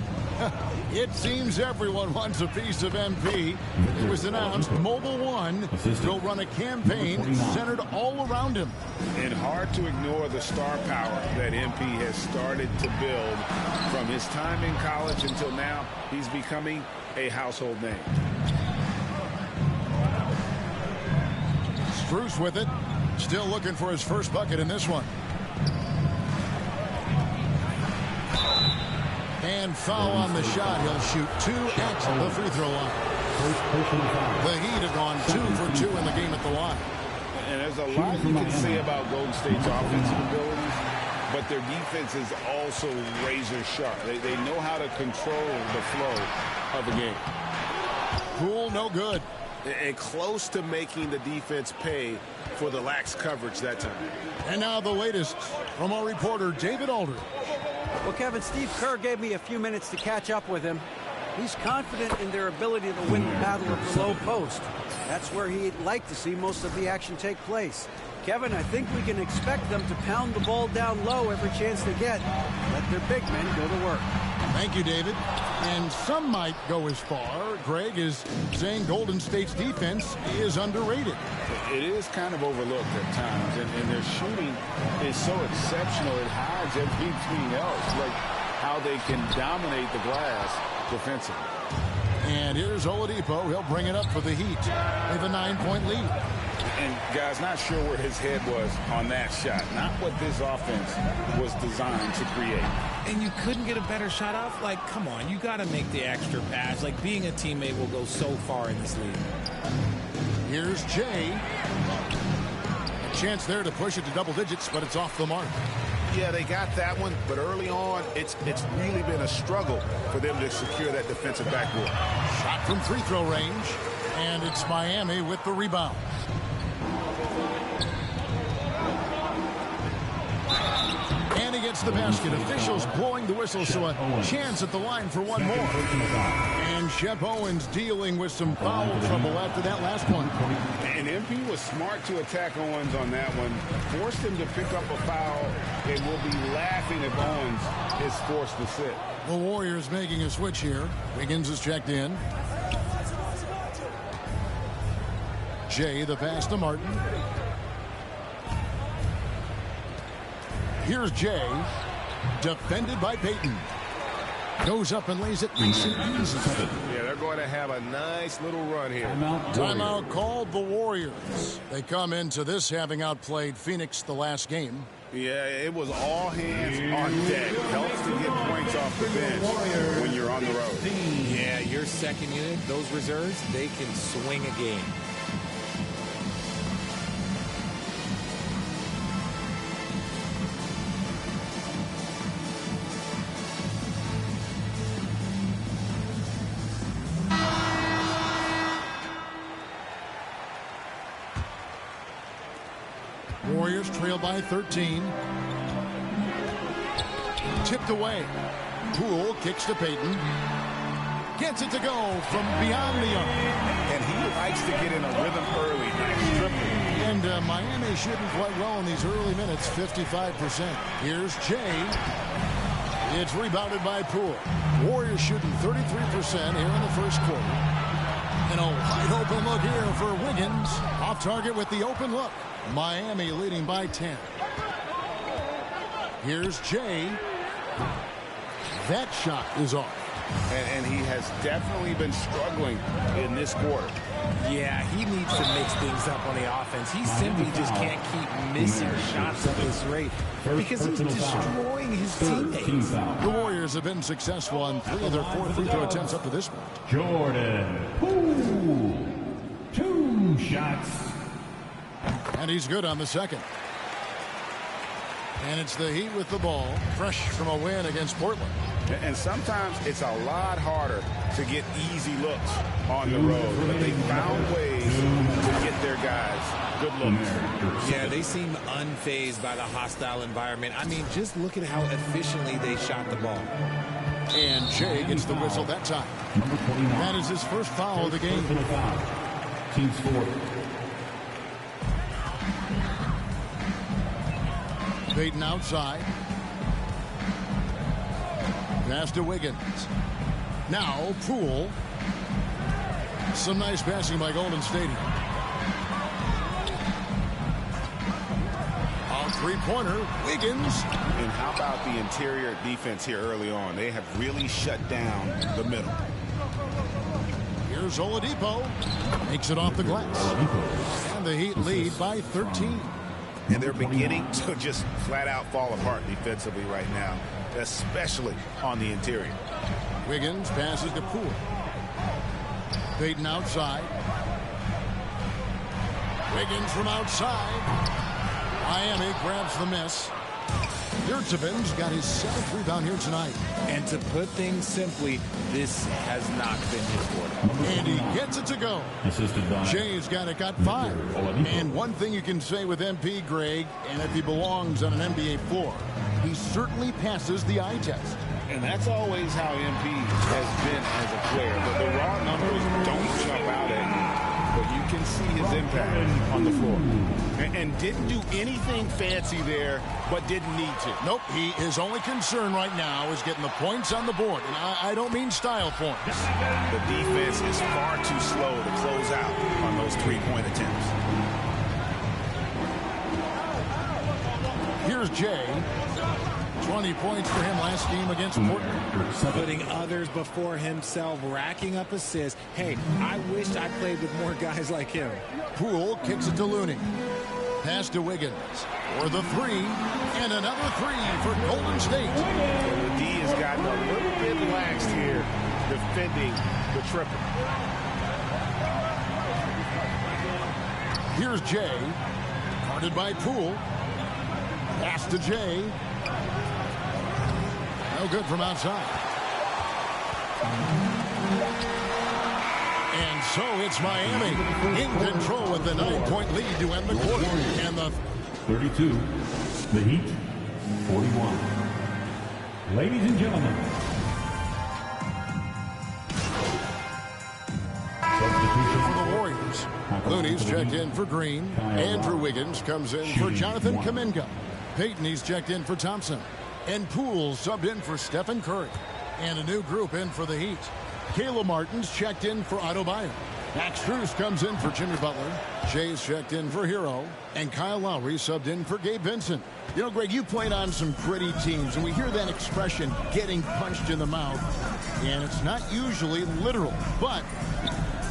It seems everyone wants a piece of MP. It was announced Mobile One will run a campaign centered all around him. And hard to ignore the star power that MP has started to build from his time in college until now. He's becoming a household name. Strus with it. Still looking for his first bucket in this one. And foul on the shot. He'll shoot 2 at the free throw line. The Heat have gone 2 for 2 in the game at the line. And there's a lot you can say about Golden State's offensive abilities, but their defense is also razor sharp. They know how to control the flow of the game. Poole, no good. And close to making the defense pay for the lax coverage that time. And now the latest from our reporter, David Aldridge. Well, Kevin, Steve Kerr gave me a few minutes to catch up with him. He's confident in their ability to win the battle of the low post. That's where he'd like to see most of the action take place. Kevin, I think we can expect them to pound the ball down low every chance they get. Let their big men go to work. Thank you, David. And some might go as far, Greg, is saying Golden State's defense is underrated. It is kind of overlooked at times, and their shooting is so exceptional it hides everything else, like how they can dominate the glass defensively. And here's Oladipo. He'll bring it up for the Heat. They have a 9-point lead. And, guys, not sure where his head was on that shot. Not what this offense was designed to create. And you couldn't get a better shot off? Like, come on, you got to make the extra pass. Like, being a teammate will go so far in this league. Here's Jay. A chance there to push it to double digits, but it's off the mark. Yeah, they got that one, but early on, it's really been a struggle for them to secure that defensive backboard. Shot from free throw range, and it's Miami with the rebound. And he gets the basket. Officials blowing the whistle, so a chance at the line for one more. And Shep Owens dealing with some foul trouble after that last one. And MP was smart to attack Owens on that one. Forced him to pick up a foul, and we'll be laughing if Owens is forced to sit. The Warriors making a switch here. Wiggins is checked in. Jay, the pass to Martin. Here's Jay, defended by Payton. Goes up and lays it nice and easy. Yeah, they're going to have a nice little run here. Timeout called the Warriors. They come into this having outplayed Phoenix the last game. Yeah, it was all hands on deck. Helps to get points off the bench when you're on the road. Yeah, your second unit, those reserves, they can swing a game. Warriors trail by 13. Tipped away. Poole kicks to Payton. Gets it to go from beyond the arc. And he likes to get in a rhythm early. Nice triple. And Miami shooting quite well in these early minutes, 55%. Here's Jay. It's rebounded by Poole. Warriors shooting 33% here in the first quarter. And a wide open look here for Wiggins. Off target with the open look. Miami leading by 10. Here's Jay. That shot is off. And he has definitely been struggling in this quarter. Yeah, he needs to mix things up on the offense. He simply just can't keep missing shots at this rate because he's destroying his teammates. The Warriors have been successful on 3 of their 4 free throw attempts up to this point. Jordan Poole, 2 shots. And he's good on the second. And it's the Heat with the ball, fresh from a win against Portland. And sometimes it's a lot harder to get easy looks on the road, but they found ways to get their guys good looks. Yeah, they seem unfazed by the hostile environment. I mean, just look at how efficiently they shot the ball. And Jay gets the whistle that time. That is his first foul of the game. Team score. Payton outside. Pass to Wiggins. Now Poole. Some nice passing by Golden State. A three-pointer, Wiggins. And how about the interior defense here early on? They have really shut down the middle. Here's Oladipo. Makes it off the glass. And the Heat lead by 13. And they're beginning to just flat out fall apart defensively right now, especially on the interior. Wiggins passes to Poole. Payton outside. Wiggins from outside. Miami grabs the miss. Yurtseven's got his 7th rebound here tonight. And to put things simply, this has not been his quarter. And he gets it to go. Jay's got 5. And one thing you can say with MP, Greg, and if he belongs on an NBA floor, he certainly passes the eye test. And that's always how MP has been as a player. But the raw numbers don't jump out at you. But you can see his impact on the floor. And didn't do anything fancy there, but didn't need to. Nope, his only concern right now is getting the points on the board. And I don't mean style points. The defense is far too slow to close out on those three-point attempts. Here's Jay. 20 points for him last game against Portland. Putting others before himself, racking up assists. Hey, I wished I played with more guys like him. Poole kicks it to Looney. Pass to Wiggins for the 3, and another 3 for Golden State. The D has gotten a little bit laxed here, defending the triple. Here's Jay, guarded by Poole. Pass to Jay. No good from outside. And so it's Miami in control with the 9-point lead to end the quarter. And the 32, the Heat, 41. Ladies and gentlemen, substitution for the Warriors. Looney's checked in for Green. Andrew Wiggins comes in for Jonathan Kuminga. Payton, he's checked in for Thompson. And Poole subbed in for Stephen Curry. And a new group in for the Heat. Caleb Martin's checked in for Adebayo. Max Strus comes in for Jimmy Butler. Jay's checked in for Hero. And Kyle Lowry subbed in for Gabe Vincent. You know, Greg, you played on some pretty teams, and we hear that expression, getting punched in the mouth. And it's not usually literal, but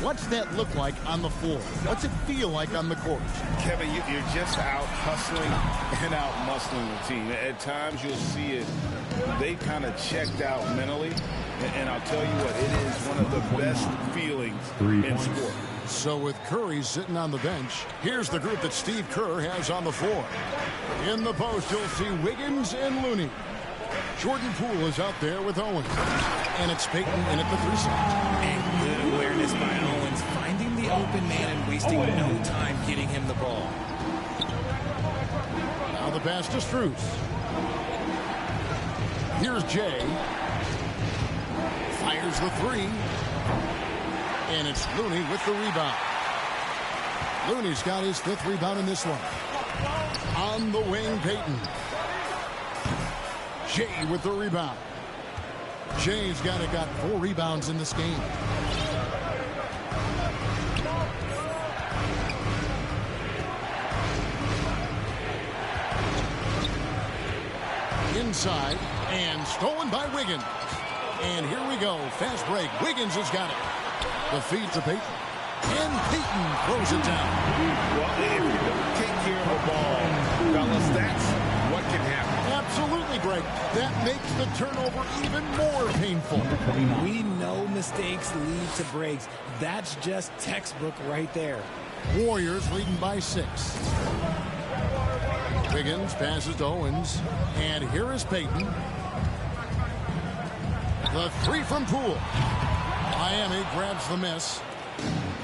what's that look like on the floor? What's it feel like on the court? Kevin, you're just out hustling and out muscling the team. At times you'll see it, they kind of checked out mentally. And I'll tell you what, it is one of the best feelings in sport. So with Curry sitting on the bench, here's the group that Steve Kerr has on the floor. In the post, you'll see Wiggins and Looney. Jordan Poole is out there with Owens. And it's Payton in at the 3 side. And good awareness by Owens, finding the open man and wasting no time getting him the ball. Now the pass to Strus. Here's Jay. Fires the 3. And it's Looney with the rebound. Looney's got his 5th rebound in this one. On the wing, Payton. Jay with the rebound. Jay's got 4 rebounds in this game. Inside, and stolen by Wiggins. And here we go, fast break. Wiggins has got it. The feed to Payton. And Payton throws it down. Well, if you don't take care of the ball, fellas, that's what can happen. Absolutely, Greg. That makes the turnover even more painful. We know mistakes lead to breaks. That's just textbook right there. Warriors leading by 6. Wiggins passes to Owens. And here is Payton. The 3 from Poole. Miami grabs the miss.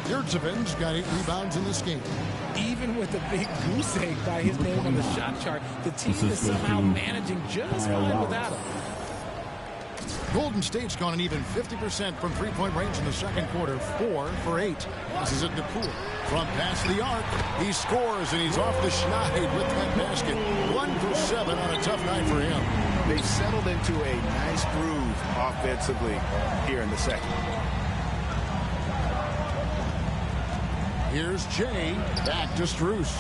Yurtseven's got 8 rebounds in this game. Even with a big goose egg by his name on the shot chart, the team is somehow managing just fine without him. Golden State's gone an even 50% from three-point range in the second quarter, 4 for 8. Passes it to Poole. From past the arc, he scores, and he's off the schneid with that basket. 1 for 7 on a tough night for him. They've settled into a nice groove offensively here in the second. Here's Jay, back to Strus.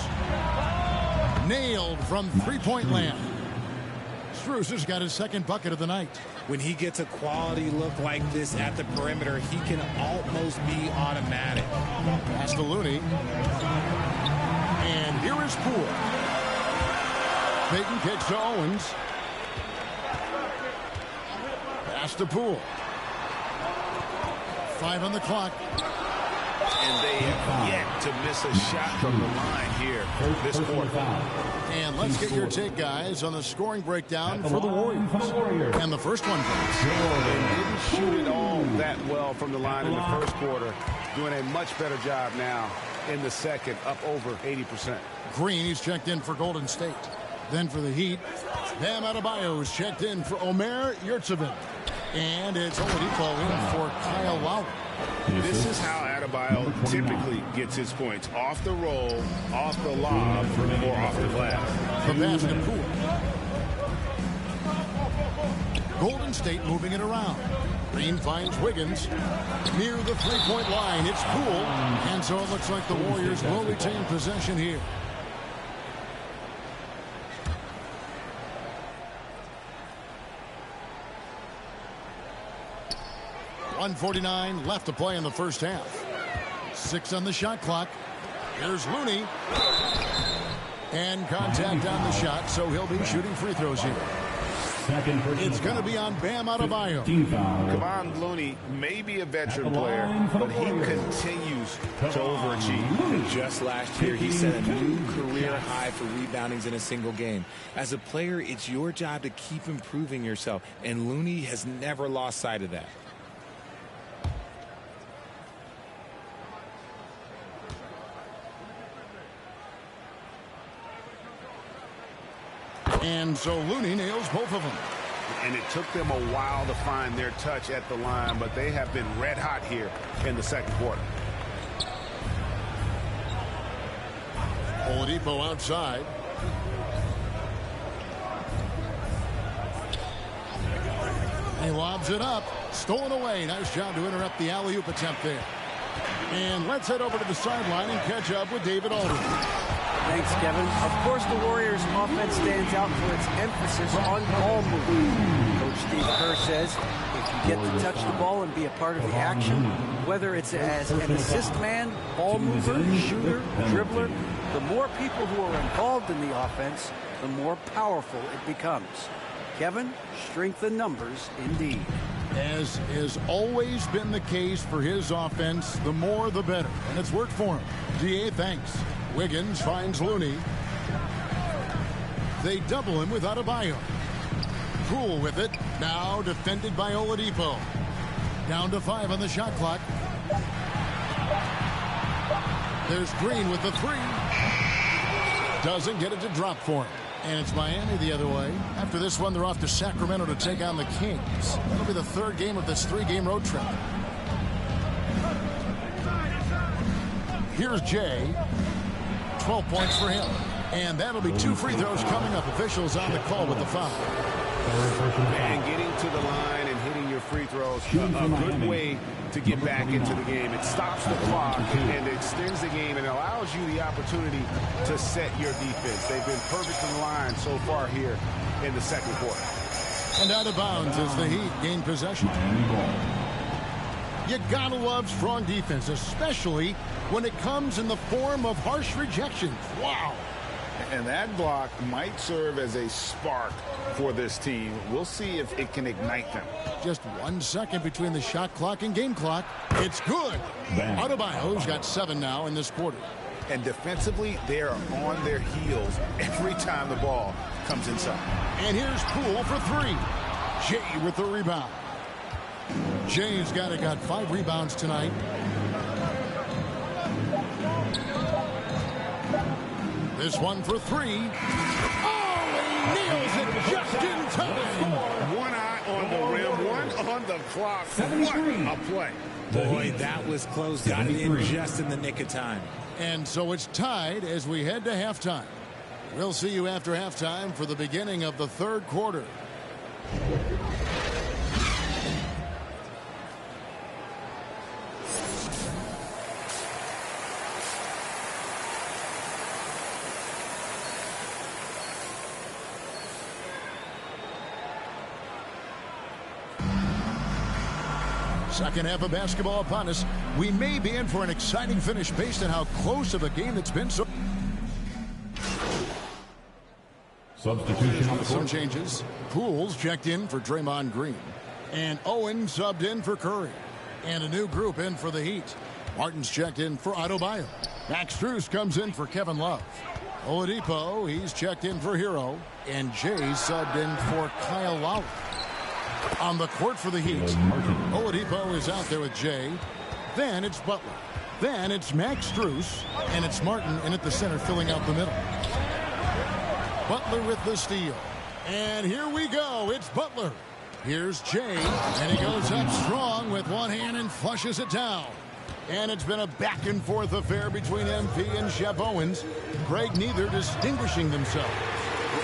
Nailed from three-point land. Strus has got his second bucket of the night. When he gets a quality look like this at the perimeter, he can almost be automatic. Pass to Looney. And here is Poole. Peyton kicks to Owens. Pass to Poole. 5 on the clock. And they have yet to miss a shot from the line here this quarter. And let's get your take, guys, on the scoring breakdown for the Warriors. And the first one comes. They didn't shoot it all that well from the line in the first quarter. Doing a much better job now in the second, up over 80%. Green, he's checked in for Golden State. Then for the Heat, Bam Adebayo is checked in for Omer Yurtseven. And it's Oladipo in for Kyle Lowry. This is how Adebayo typically gets his points. Off the roll, off the lob, or off the glass. The basket Poole. Golden State moving it around. Green finds Wiggins. Near the three-point line, it's Poole. And so it looks like the Warriors will retain possession here. .149 left to play in the first half. 6 on the shot clock. Here's Looney. And contact on the shot, so he'll be shooting free throws here. It's going to be on Bam Adebayo. Kevon Looney may be a veteran player, but he continues to overachieve. Just last year, he set a new career high for reboundings in a single game. As a player, it's your job to keep improving yourself, and Looney has never lost sight of that. And so Looney nails both of them. And it took them a while to find their touch at the line, but they have been red hot here in the second quarter. Oladipo outside. He lobs it up. Stolen away. Nice job to interrupt the alley-oop attempt there. And let's head over to the sideline and catch up with David Aldridge. Thanks, Kevin. Of course, the Warriors' offense stands out for its emphasis on ball movement. Coach Steve Kerr says if you get to touch the ball and be a part of the action, whether it's as an assist man, ball mover, shooter, dribbler, the more people who are involved in the offense, the more powerful it becomes. Kevin, strength in numbers indeed. As has always been the case for his offense, the more the better. And it's worked for him. DA, thanks. Wiggins finds Looney. They double him with Adebayo. Poole with it. Now defended by Oladipo. Down to 5 on the shot clock. There's Green with the 3. Doesn't get it to drop for him. And it's Miami the other way. After this one, they're off to Sacramento to take on the Kings. That'll be the 3rd game of this 3-game road trip. Here's Jay. 12 points for him. And that'll be 2 free throws coming up. Officials on the call with the foul. And getting to the line and hitting your free throws, a good way to get back into the game. It stops the clock and extends the game and allows you the opportunity to set your defense. They've been perfect in the line so far here in the second quarter. And out of bounds as the Heat gain possession. You gotta love strong defense, especially when it comes in the form of harsh rejections. Wow. And that block might serve as a spark for this team. We'll see if it can ignite them. Just 1 second between the shot clock and game clock. It's good. Adebayo's got 7 now in this quarter. And defensively, they are on their heels every time the ball comes inside. And here's Poole for 3. Jay with the rebound. Jay's got 5 rebounds tonight. This one for 3. Oh, nails it just in time. One eye on the rim, one on the clock. What a play. Boy, that was close. Got it in just in the nick of time. And so it's tied as we head to halftime. We'll see you after halftime for the beginning of the third quarter. Second half of basketball upon us. We may be in for an exciting finish based on how close of a game it's been. So substitution. Some changes. Pools checked in for Draymond Green. And Owen subbed in for Curry. And a new group in for the Heat. Martin's checked in for Adebayo. Max Strus comes in for Kevin Love. Oladipo, he's checked in for Hero. And Jay subbed in for Kyle Lowry. On the court for the Heat, Oladipo is out there with Jay. Then it's Butler. Then it's Max Strus. And it's Martin in at the center filling out the middle. Butler with the steal. And here we go. It's Butler. Here's Jay. And he goes up strong with one hand and flushes it down. And it's been a back and forth affair between MP and Shep Owens. Greg neither distinguishing themselves.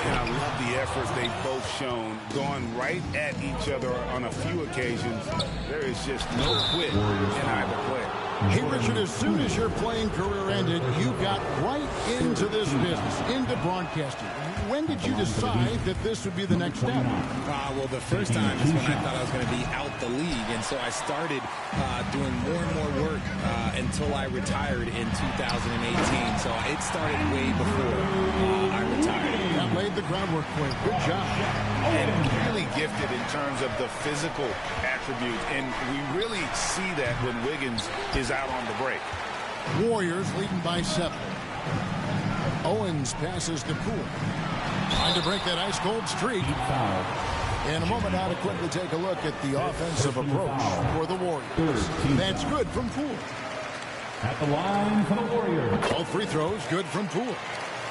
And I love the effort they've both shown, going right at each other on a few occasions. There is just no quit in either player. Hey, Richard, as soon as your playing career ended, you got right into this business, into broadcasting. When did you decide that this would be the next step? Well, the first time is when I thought I was going to be out the league, and so I started doing more and more work until I retired in 2018. So it started way before I retired. That laid the groundwork for you. Good job. And really gifted in terms of the physical attributes, and we really see that when Wiggins is out on the break. Warriors leading by 7. Owens passes to Poole. Trying to break that ice-cold streak. In a moment now to quickly take a look at the offensive approach for the Warriors. That's good from Poole. At the line for the Warriors. All free throws good from Poole.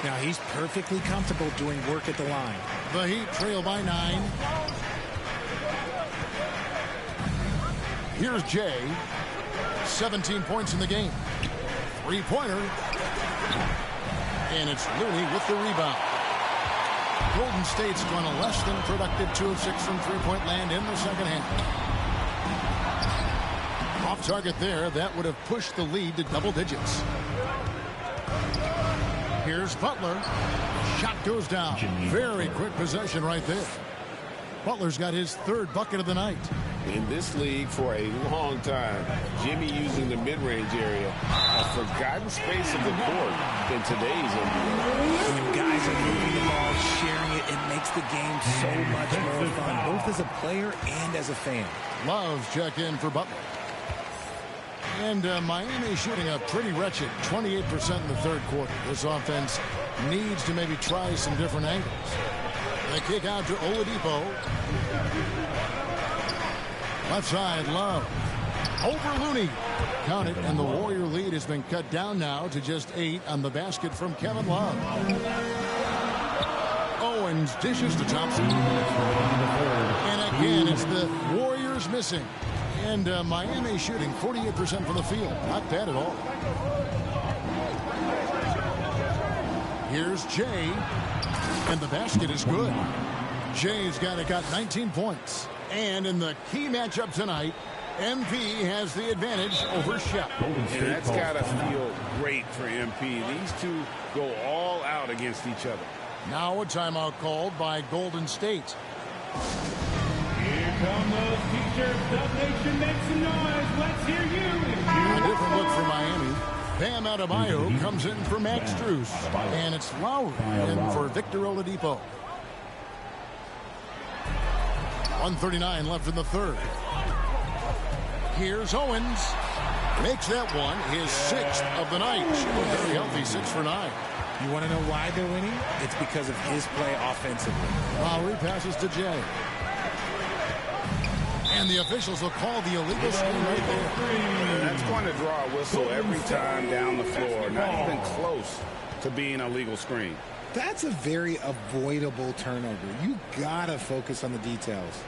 Now he's perfectly comfortable doing work at the line. The Heat trail by 9. Here's Jay. 17 points in the game. Three-pointer. And it's Looney with the rebound. Golden State's gone a less than productive 2 of 6 from three-point land in the second half. Off target there. That would have pushed the lead to double digits. Here's Butler. Shot goes down. Very quick possession right there. Butler's got his 3rd bucket of the night. In this league for a long time, Jimmy using the mid-range area, a forgotten space of the court in today's NBA. When guys are moving the ball, sharing it, it makes the game so much more fun, both as a player and as a fan. Love's check in for Butler. And Miami shooting a pretty wretched 28% in the 3rd quarter. This offense needs to maybe try some different angles. They kick out to Oladipo. Left side, Love. Over Looney. Count it, and the Warrior lead has been cut down now to just 8 on the basket from Kevin Love. Owens dishes to Thompson. And again, it's the Warriors missing. And Miami shooting 48% from the field. Not bad at all. Here's Jay. And the basket is good. Jay's got 19 points. And in the key matchup tonight, MP has the advantage over Shep. And that's got to feel great for MP. These two go all out against each other. Now a timeout called by Golden State. Here come those t-shirts. Dub Nation, make some noise. Let's hear you. A different look for Miami. Bam Adebayo comes in for Max Strus. And it's Lowry in for Victor Oladipo. 1:39 left in the 3rd. Here's Owens. Makes that one his 6th of the night. Very healthy, 6 for 9. You want to know why they're winning? It's because of his play offensively. Lowry passes to Jay. And the officials will call the illegal screen right there. That's going to draw a whistle every time down the floor. Not even close to being a legal screen. That's a very avoidable turnover. You gotta focus on the details.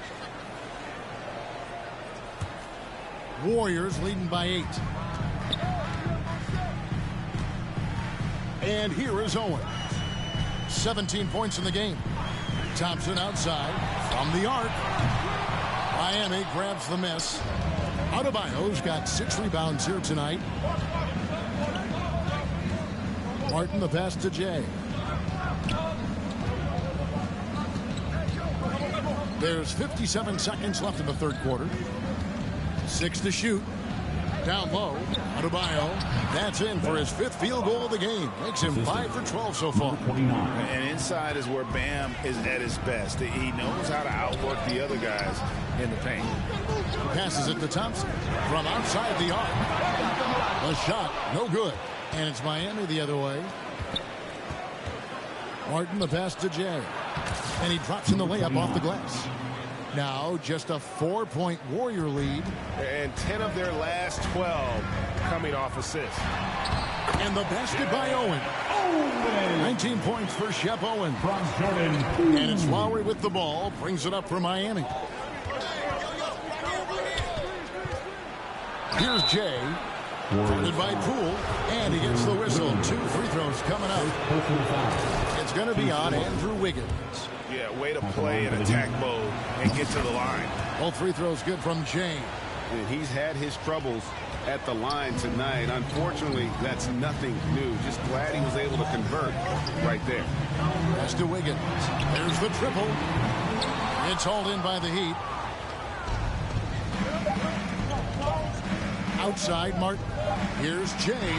Warriors leading by 8. And here is Owen. 17 points in the game. Thompson outside from the arc. Miami grabs the miss. Adebayo's got 6 rebounds here tonight. Martin the pass to Jay. There's 57 seconds left in the third quarter. 6 to shoot. Down low. Adebayo. That's in for his 5th field goal of the game. Makes him 5 for 12 so far. And inside is where Bam is at his best. He knows how to outwork the other guys in the paint. Passes it to Thompson from outside the arc. The shot, no good. And it's Miami the other way. Martin the pass to Jay. And he drops in the layup off the glass. Now just a 4-point Warrior lead. And 10 of their last 12 coming off assists. And the basket by Owen. 19 points for Shep Owen. And it's Lowry with the ball. Brings it up for Miami. Here's Jay. Funded by Poole. And he gets the whistle. 2 free throws coming up. It's going to be on Andrew Wiggins. Yeah, way to play in attack mode and get to the line. Both free throws good from Jay. And he's had his troubles at the line tonight. Unfortunately, that's nothing new. Just glad he was able to convert right there. Pass to Wiggins. There's the triple. It's hauled in by the Heat. Outside, Martin. Here's Jay.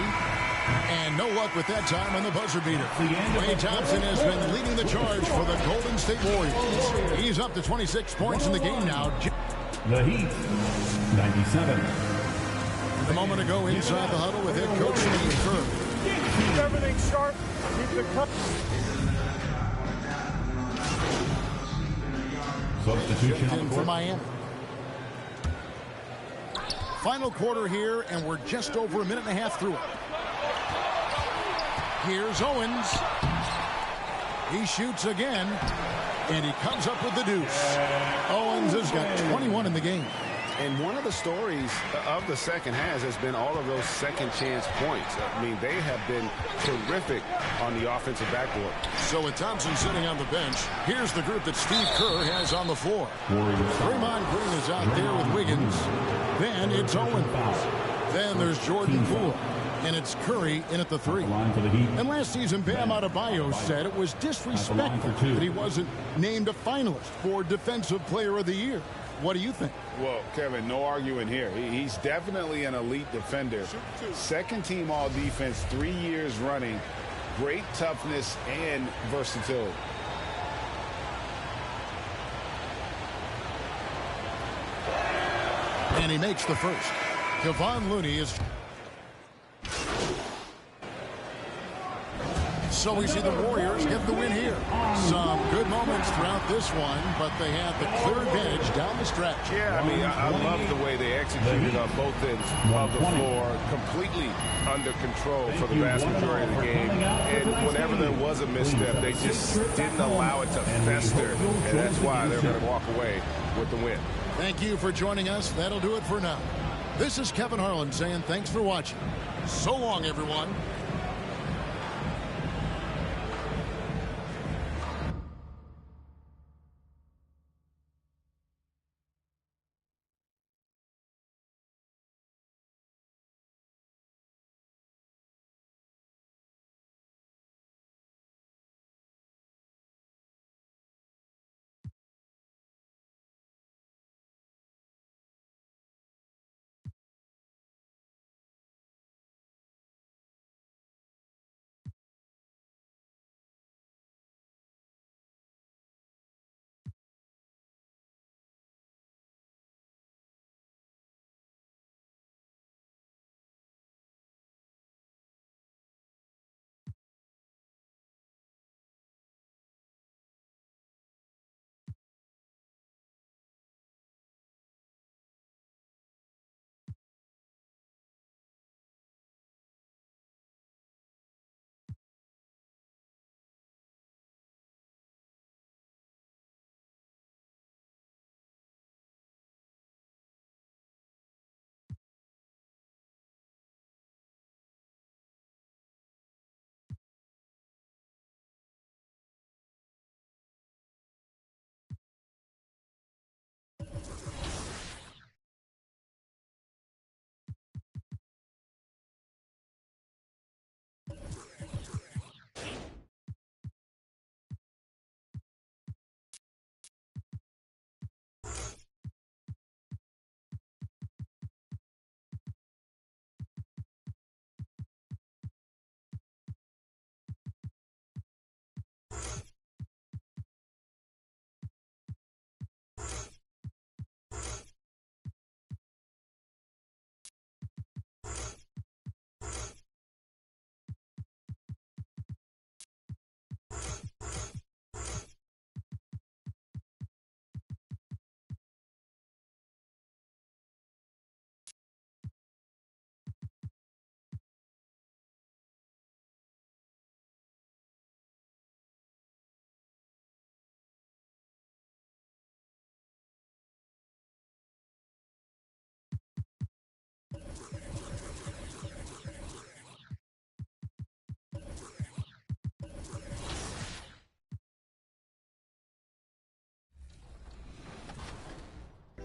And no luck with that time on the buzzer beater. Klay Thompson has been leading the charge for the Golden State Warriors. He's up to 26 points in the game now. The Heat, 97. A moment ago inside the huddle with head coach Steve Kerr. Keep everything sharp. Keep the cup. Substitution for Miami. Final quarter here, and we're just over a minute and a half through it. Here's Owens. He shoots again, and he comes up with the deuce. Owens has got 21 in the game. And one of the stories of the second half has been all of those second chance points. I mean, they have been terrific on the offensive backboard. So with Thompson sitting on the bench, here's the group that Steve Kerr has on the floor. Draymond Green is out there with Wiggins. Then it's Owens. Then there's Jordan Poole. And it's Curry in at the 3. And last season, Bam Adebayo said it was disrespectful that he wasn't named a finalist for Defensive Player of the Year. What do you think? Well, Kevin, no arguing here. He's definitely an elite defender. Second team all defense, 3 years running. Great toughness and versatility. And he makes the first. Kevon Looney is... So we see the Warriors get the win here. Some good moments throughout this one, but they had the clear advantage down the stretch. Yeah, I mean, I love the way they executed on both ends of the floor. Completely under control for the vast majority of the game. And whenever there was a misstep, they just didn't allow it to fester. And that's why they're going to walk away with the win. Thank you for joining us. That'll do it for now. This is Kevin Harlan saying thanks for watching. So long, everyone.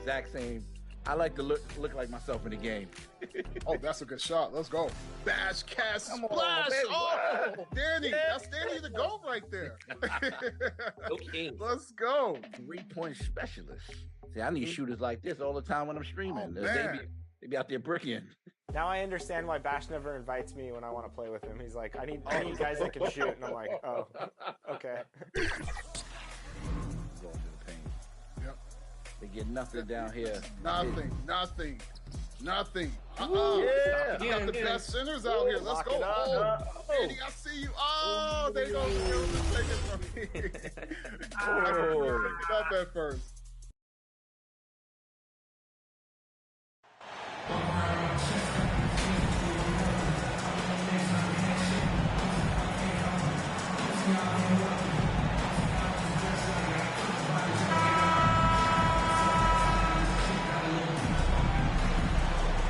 exact same. I like to look like myself in the game. Oh, that's a good shot. Let's go. Bash, cast, Come on, splash. baby. Oh, Danny. That's Danny the goal right there. Okay. Let's go. 3-point specialist. See, I need shooters like this all the time when I'm streaming. man. They be out there bricking. Now I understand why Bash never invites me when I want to play with him. He's like, I need guys that can shoot. And I'm like, oh, okay. Going to the paint. Yep. They get nothing down here. Nothing. Yeah. You got the best centers out here. Let's go. Oh, Danny, I see you. Oh, they go take it from me. Pick it up at first.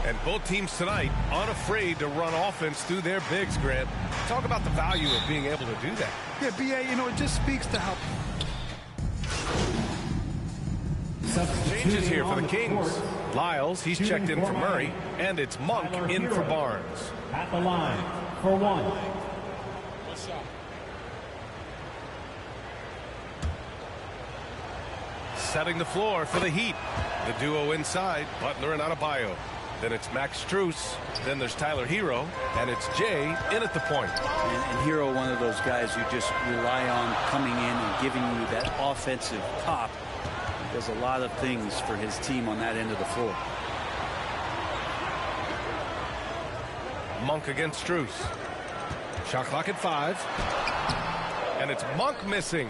And both teams tonight unafraid to run offense through their bigs, Grant. Talk about the value of being able to do that. Yeah, BA, you know, it just speaks to how... Changes here for the Kings. Lyles, he's checked in for Murray, and it's Monk in for Barnes. At the line for one. Setting the floor for the Heat. The duo inside, Butler and Adebayo. Then it's Max Strus. Then there's Tyler Hero, and it's Jay in at the point. And Hero, one of those guys you just rely on coming in and giving you that offensive pop. He does a lot of things for his team on that end of the floor. Monk against Strus. Shot clock at 5. And it's Monk missing.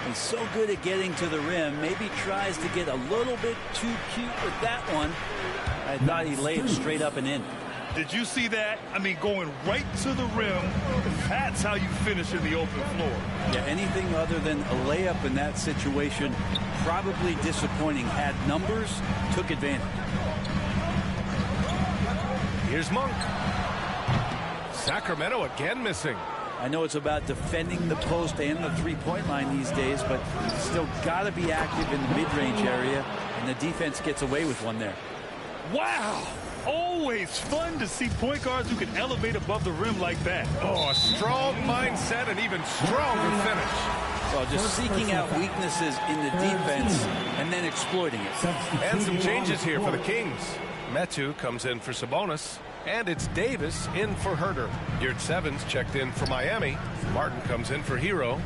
He's so good at getting to the rim. Maybe tries to get a little bit too cute with that one. I thought he laid straight up and in. Did you see that? I mean, going right to the rim. That's how you finish in the open floor. Yeah, anything other than a layup in that situation, probably disappointing. Had numbers, took advantage. Here's Monk. Sacramento again missing. I know it's about defending the post and the three-point line these days, but still got to be active in the mid-range area, and the defense gets away with one there. Wow! Always fun to see point guards who can elevate above the rim like that. Oh, a strong mindset and even stronger finish. So just seeking out weaknesses in the defense and then exploiting it. And some changes here for the Kings. Metu comes in for Sabonis. And it's Davis in for Herter. Yurt Sevens checked in for Miami. Martin comes in for Hero.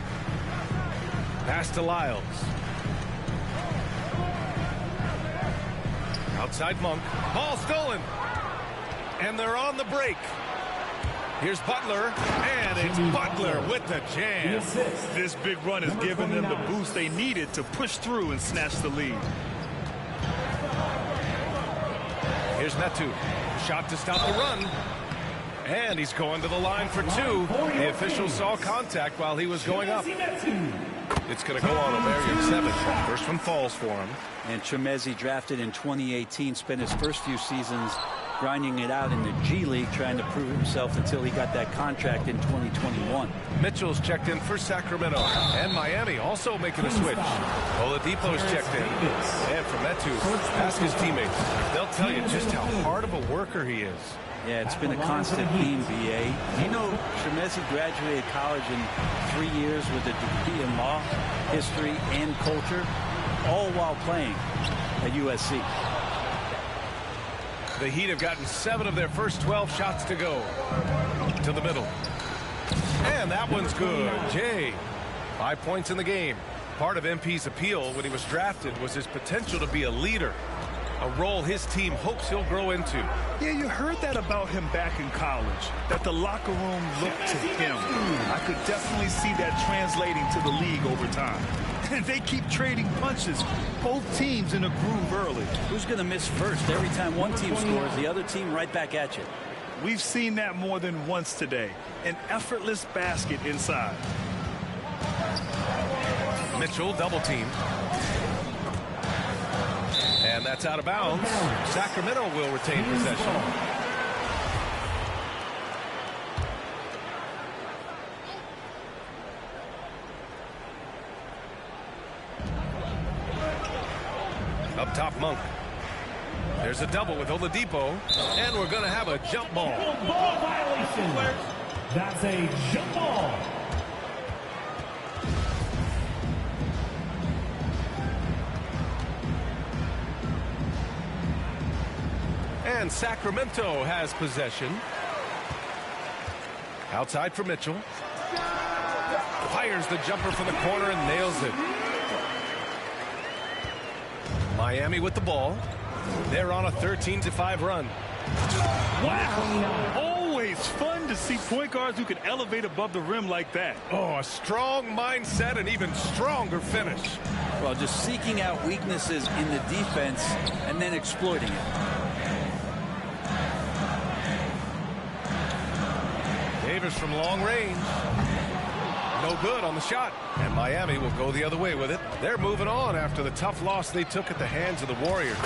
Pass to Lyles. Outside Monk. Ball stolen. And they're on the break. Here's Butler. And it's Butler with the jam. This big run has given them the boost they needed to push through and snatch the lead. Here's Metu. Shot to stop the run. And he's going to the line for 2. The official saw contact while he was going up. It's going to go on Omer Yurtseven. First one falls for him. And Chemezi, drafted in 2018, spent his first few seasons grinding it out in the G League, trying to prove himself until he got that contract in 2021. Mitchell's checked in for Sacramento. And Miami also making a switch. Oladipo's checked in. And for Metu, ask his teammates. They'll tell you just how hard of a worker he is. Yeah, it's been a constant theme, BA. You know, Chemezi graduated college in 3 years with a degree in law, history, and culture, all while playing at USC. The Heat have gotten 7 of their first 12 shots to go. To the middle. And that one's good. Jay, 5 points in the game. Part of MP's appeal when he was drafted was his potential to be a leader. A role his team hopes he'll grow into. Yeah, you heard that about him back in college, that the locker room looked to him. I could definitely see that translating to the league over time. And they keep trading punches, both teams in a groove early. Who's going to miss first? Every time one team scores, the other team right back at you. We've seen that more than once today. An effortless basket inside. Mitchell double team. And that's out of bounds. Sacramento will retain possession. Up Up top, Monk. There's a double with Oladipo, and we're going to have a jump ball. Ball violation. That's a jump ball. And Sacramento has possession. Outside for Mitchell. Fires the jumper from the corner and nails it. Miami with the ball. They're on a 13-5 run. Wow. Always fun to see point guards who can elevate above the rim like that. Oh, a strong mindset and even stronger finish. Well, just seeking out weaknesses in the defense and then exploiting it. Davis from long range. No good on the shot. And Miami will go the other way with it. They're moving on after the tough loss they took at the hands of the Warriors.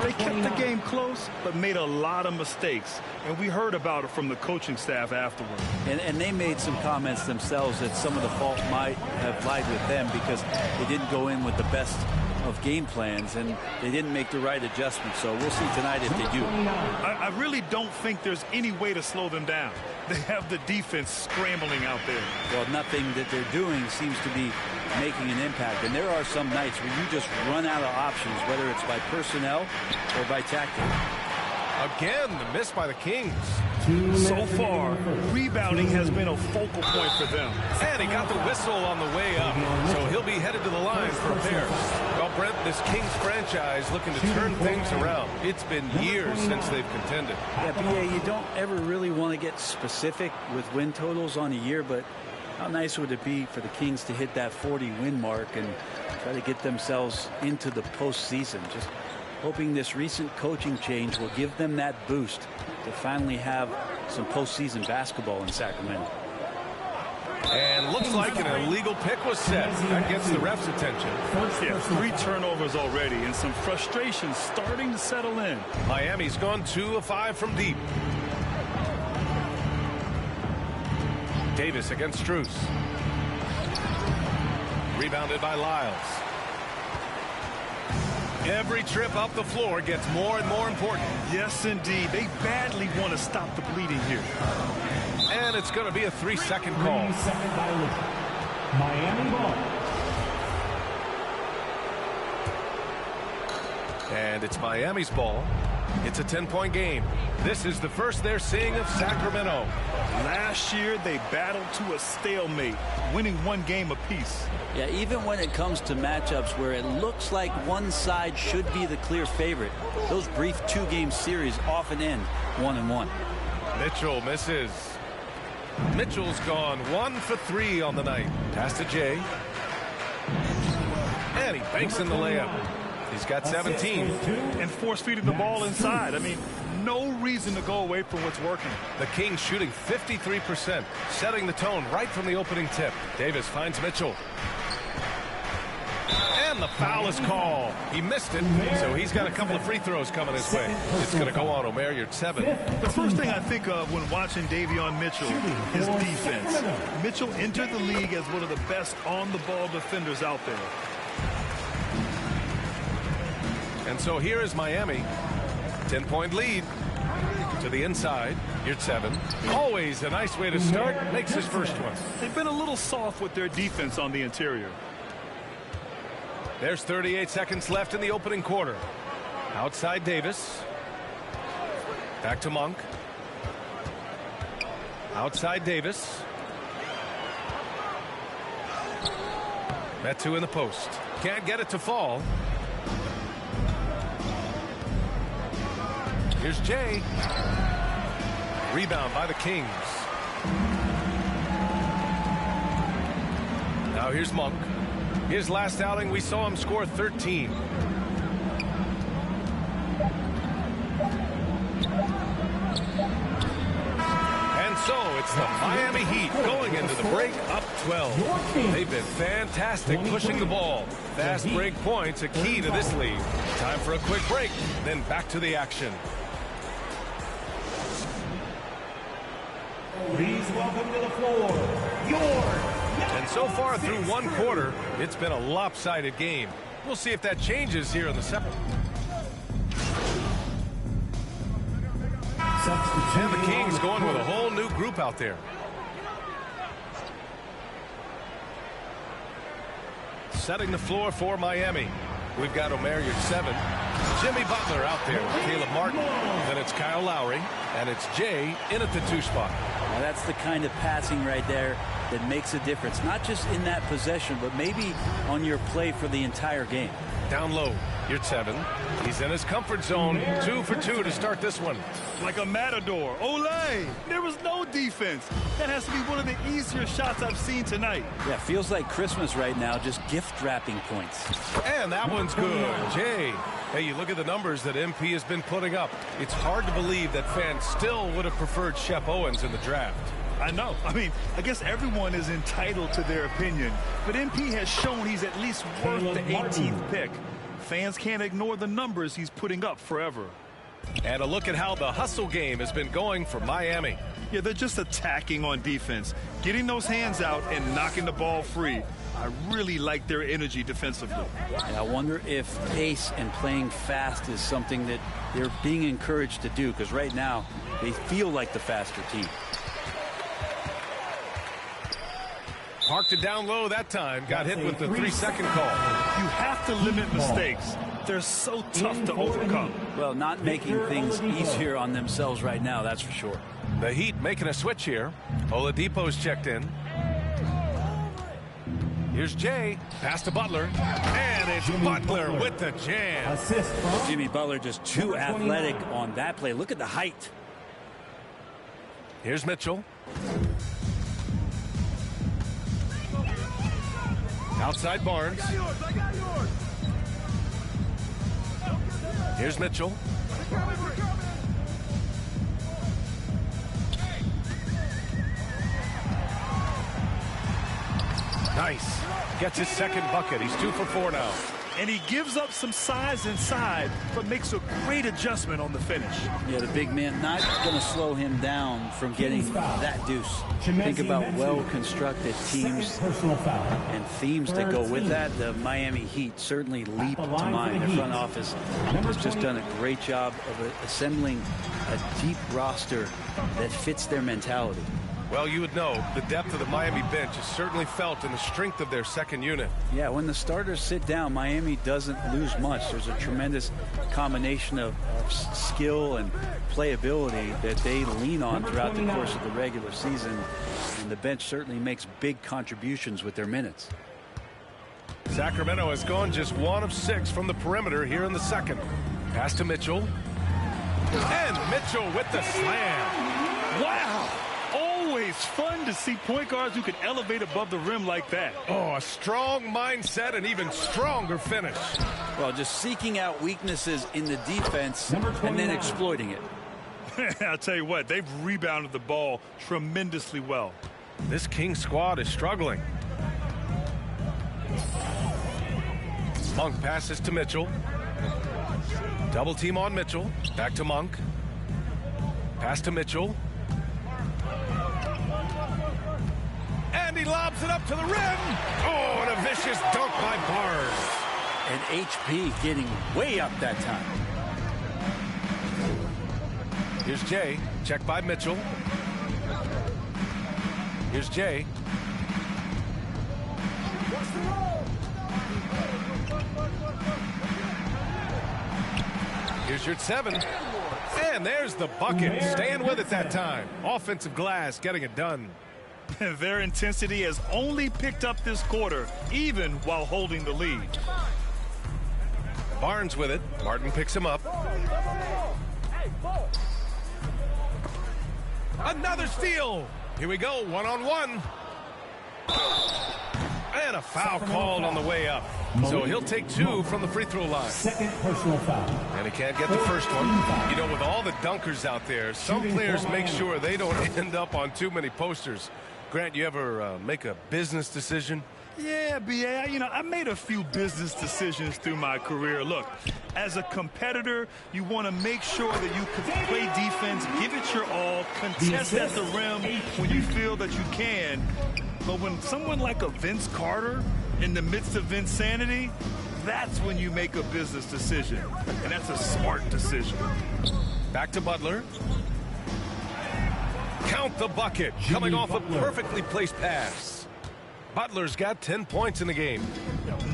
They kept the game close, but made a lot of mistakes. And we heard about it from the coaching staff afterward. And they made some comments themselves that some of the fault might have lied with them because they didn't go in with the best of game plans and they didn't make the right adjustments. So we'll see tonight if they do. I really don't think there's any way to slow them down. They have the defense scrambling out there. Well, nothing that they're doing seems to be making an impact. And there are some nights where you just run out of options, whether it's by personnel or by tactic. Again, the miss by the Kings. So far, rebounding has been a focal point for them. And he got the whistle on the way up, so he'll be headed to the line for a pair. Well, Brent, this Kings franchise looking to turn things around. It's been years since they've contended. Yeah, BA, you don't ever really want to get specific with win totals on a year, but how nice would it be for the Kings to hit that 40-win mark and try to get themselves into the postseason? Just hoping this recent coaching change will give them that boost to finally have some postseason basketball in Sacramento. And looks like an illegal pick was set. That gets the ref's attention. Yeah, 3 turnovers already and some frustration starting to settle in. Miami's gone 2 of 5 from deep. Davis against Strus. Rebounded by Lyles. Every trip up the floor gets more and more important. Yes, indeed. They badly want to stop the bleeding here. And it's going to be a 3-second call. 3-second violation. Miami ball. And it's Miami's ball. It's a 10-point game. This is the first they're seeing of Sacramento. Last year, they battled to a stalemate, winning 1 game apiece. Yeah, even when it comes to matchups where it looks like one side should be the clear favorite, those brief 2-game series often end 1-1. Mitchell misses. Mitchell's gone 1 for 3 on the night. Pass to Jay. And he banks in the layup. He's got 17. And force-feeding the ball inside. I mean, no reason to go away from what's working. The Kings shooting 53%, setting the tone right from the opening tip. Davis finds Mitchell. And the foul is called. He missed it, so he's got a couple of free throws coming his way. It's going to go on Omer, you're 7. The first thing I think of when watching Davion Mitchell is defense. Mitchell entered the league as one of the best on-the-ball defenders out there. And so here is Miami. 10-point lead. To the inside. You're 7. Always a nice way to start. Makes his first one. They've been a little soft with their defense on the interior. There's 38 seconds left in the opening quarter. Outside Davis. Back to Monk. Outside Davis. Metu in the post. Can't get it to fall. Here's Jay. Rebound by the Kings. Now here's Monk. His last outing, we saw him score 13. And so it's the Miami Heat going into the break up 12. They've been fantastic pushing the ball. Fast break points a key to this lead. Time for a quick break, then back to the action. Please welcome to the floor, And so far through 1 quarter, it's been a lopsided game. We'll see if that changes here in the second. And the Kings going with a whole new group out there. Setting the floor for Miami. We've got Omer Yurtseven, Jimmy Butler out there with Caleb Martin. Then it's Kyle Lowry, and it's Jay in at the 2 spot. Now that's the kind of passing right there that makes a difference, not just in that possession, but maybe on your play for the entire game. Down low, Yurtseven. He's in his comfort zone. 2 for 2 to start this one. Like a matador. Olay! There was no defense. That has to be one of the easier shots I've seen tonight. Yeah, feels like Christmas right now, just gift wrapping points. And that one's good. Jay. Hey, you look at the numbers that MP has been putting up. It's hard to believe that fans still would have preferred Shep Owens in the draft. I know. I mean, I guess everyone is entitled to their opinion, but MP has shown he's at least worth the 18th pick. Fans can't ignore the numbers he's putting up forever. And a look at how the hustle game has been going for Miami. Yeah, they're just attacking on defense, getting those hands out and knocking the ball free. I really like their energy defensively. And I wonder if pace and playing fast is something that they're being encouraged to do, because right now they feel like the faster team. Parked it down low that time. Got hit with the 3-second call. You have to limit mistakes. They're so tough to overcome. Well, not making things easier on themselves right now, that's for sure. The Heat making a switch here. Oladipo's checked in. Here's Jay. Pass to Butler. And it's Butler with the jam. Jimmy Butler just too athletic on that play. Look at the height. Here's Mitchell. Outside Barnes. Here's Mitchell. Nice. Gets his second bucket. He's 2 for 4 now. And he gives up some size inside, but makes a great adjustment on the finish. Yeah, the big man not going to slow him down from getting that deuce. Think about well-constructed teams and themes that go with that. The Miami Heat certainly leap to mind. Their front office has just done a great job of assembling a deep roster that fits their mentality. Well, you would know the depth of the Miami bench is certainly felt in the strength of their second unit. Yeah, when the starters sit down, Miami doesn't lose much. There's a tremendous combination of skill and playability that they lean on throughout the course of the regular season. And the bench certainly makes big contributions with their minutes. Sacramento has gone just 1 of 6 from the perimeter here in the second. Pass to Mitchell. And Mitchell with the slam. Wow. Always fun to see point guards who can elevate above the rim like that. Oh, a strong mindset and even stronger finish. Well, just seeking out weaknesses in the defense and then exploiting it. I'll tell you what, they've rebounded the ball tremendously well. This King squad is struggling. Monk passes to Mitchell. Double team on Mitchell. Back to Monk. Pass to Mitchell. And he lobs it up to the rim. Oh, and a vicious dunk by Barnes. And HP getting way up that time. Here's Jay. Check by Mitchell. Here's Jay. Here's your 7. And there's the bucket. Staying with it that time. Offensive glass getting it done. Their intensity has only picked up this quarter, even while holding the lead. Barnes with it. Martin picks him up. Another steal. Here we go, 1-on-1. And a foul called on the way up. So he'll take 2 from the free throw line. Second personal foul. And he can't get the first one. You know, with all the dunkers out there, some players make sure they don't end up on too many posters. Grant, you ever make a business decision? Yeah, B.A., I made a few business decisions through my career. Look, as a competitor, you want to make sure that you can play defense, give it your all, contest at the rim when you feel that you can. But when someone like a Vince Carter in the midst of insanity, that's when you make a business decision. And that's a smart decision. Back to Butler. Count the bucket, coming off a perfectly placed pass. Butler's got 10 points in the game.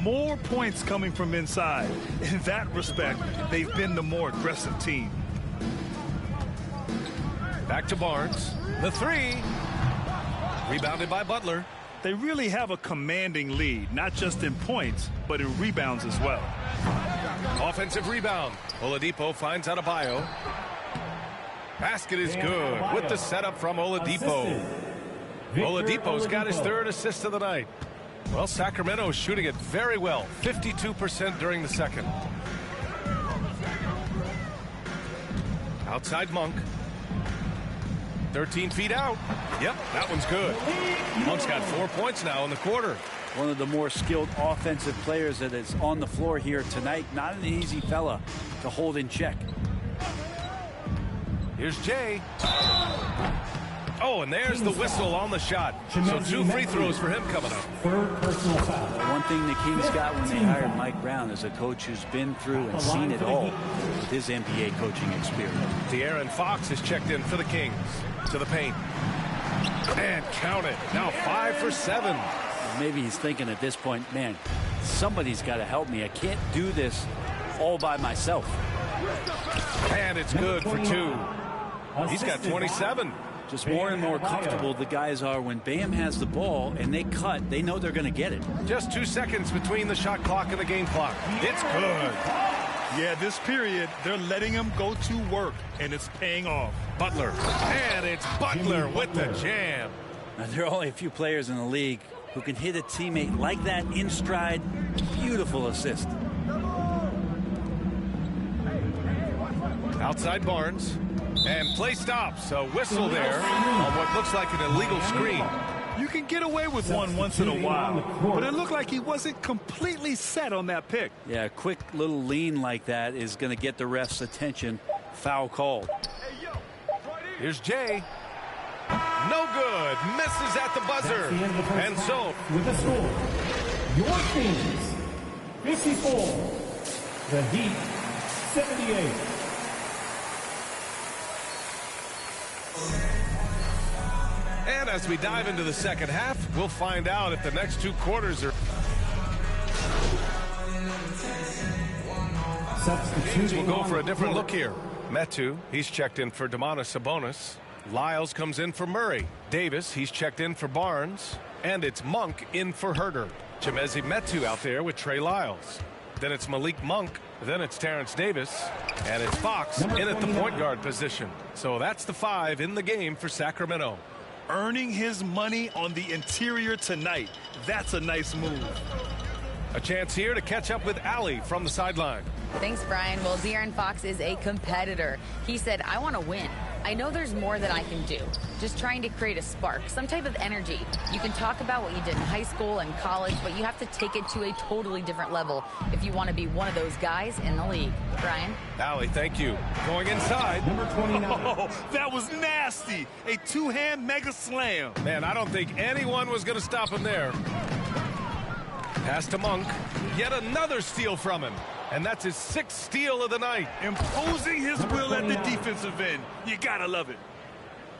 More points coming from inside. In that respect, they've been the more aggressive team. Back to Barnes. The three. Rebounded by Butler. They really have a commanding lead, not just in points, but in rebounds as well. Offensive rebound. Oladipo finds Adebayo. Basket is good with the setup from Oladipo. Oladipo's got his third assist of the night. Well, Sacramento's shooting it very well. 52% during the second. Outside Monk. 13 feet out. Yep, that one's good. Monk's got 4 points now in the quarter. One of the more skilled offensive players that is on the floor here tonight. Not an easy fella to hold in check. Here's Jay. Oh, and there's the whistle on the shot. So 2 free throws for him coming up. Third personal foul. One thing the Kings got when they hired Mike Brown is a coach who's been through and seen it all with his NBA coaching experience. De'Aaron Fox is checked in for the Kings. To the paint. And count it. Now 5 for 7. Maybe he's thinking at this point, man, somebody's got to help me. I can't do this all by myself. And it's good for 2. He's got 27. Just more and more comfortable the guys are when Bam has the ball and they cut, they know they're going to get it. Just 2 seconds between the shot clock and the game clock. It's good. Yeah, this period, they're letting him go to work, and it's paying off. Butler. And it's Butler with the jam. Now, there are only a few players in the league who can hit a teammate like that in stride. Beautiful assist. Outside Barnes. And play stops. A whistle there on what looks like an illegal screen. You can get away with one once in a while, but it looked like he wasn't completely set on that pick. Yeah, a quick little lean like that is going to get the ref's attention. Foul called. Here's Jay. No good. Misses at the buzzer. And so, with the score, your Kings 54, the Heat 78. And as we dive into the second half, we'll find out if the next 2 quarters are... Substitutes will go for a different look here. Metu, he's checked in for Domantas Sabonis. Lyles comes in for Murray. Davis, he's checked in for Barnes. And it's Monk in for Herter. Chimezie Metu out there with Trey Lyles. Then it's Malik Monk. Then it's Terrence Davis. And it's Fox in at the point guard position. So that's the 5 in the game for Sacramento. Earning his money on the interior tonight. That's a nice move. A chance here to catch up with Allie from the sideline. Thanks, Brian. Well, De'Aaron Fox is a competitor. He said, I want to win. I know there's more that I can do. Just trying to create a spark, some type of energy. You can talk about what you did in high school and college, but you have to take it to a totally different level if you want to be one of those guys in the league. Brian? Allie, thank you. Going inside. Number 29. Oh, that was nasty. A 2-hand mega slam. Man, I don't think anyone was going to stop him there. Pass to Monk. Yet another steal from him. And that's his 6th steal of the night. Imposing his will at the defensive end. You gotta love it.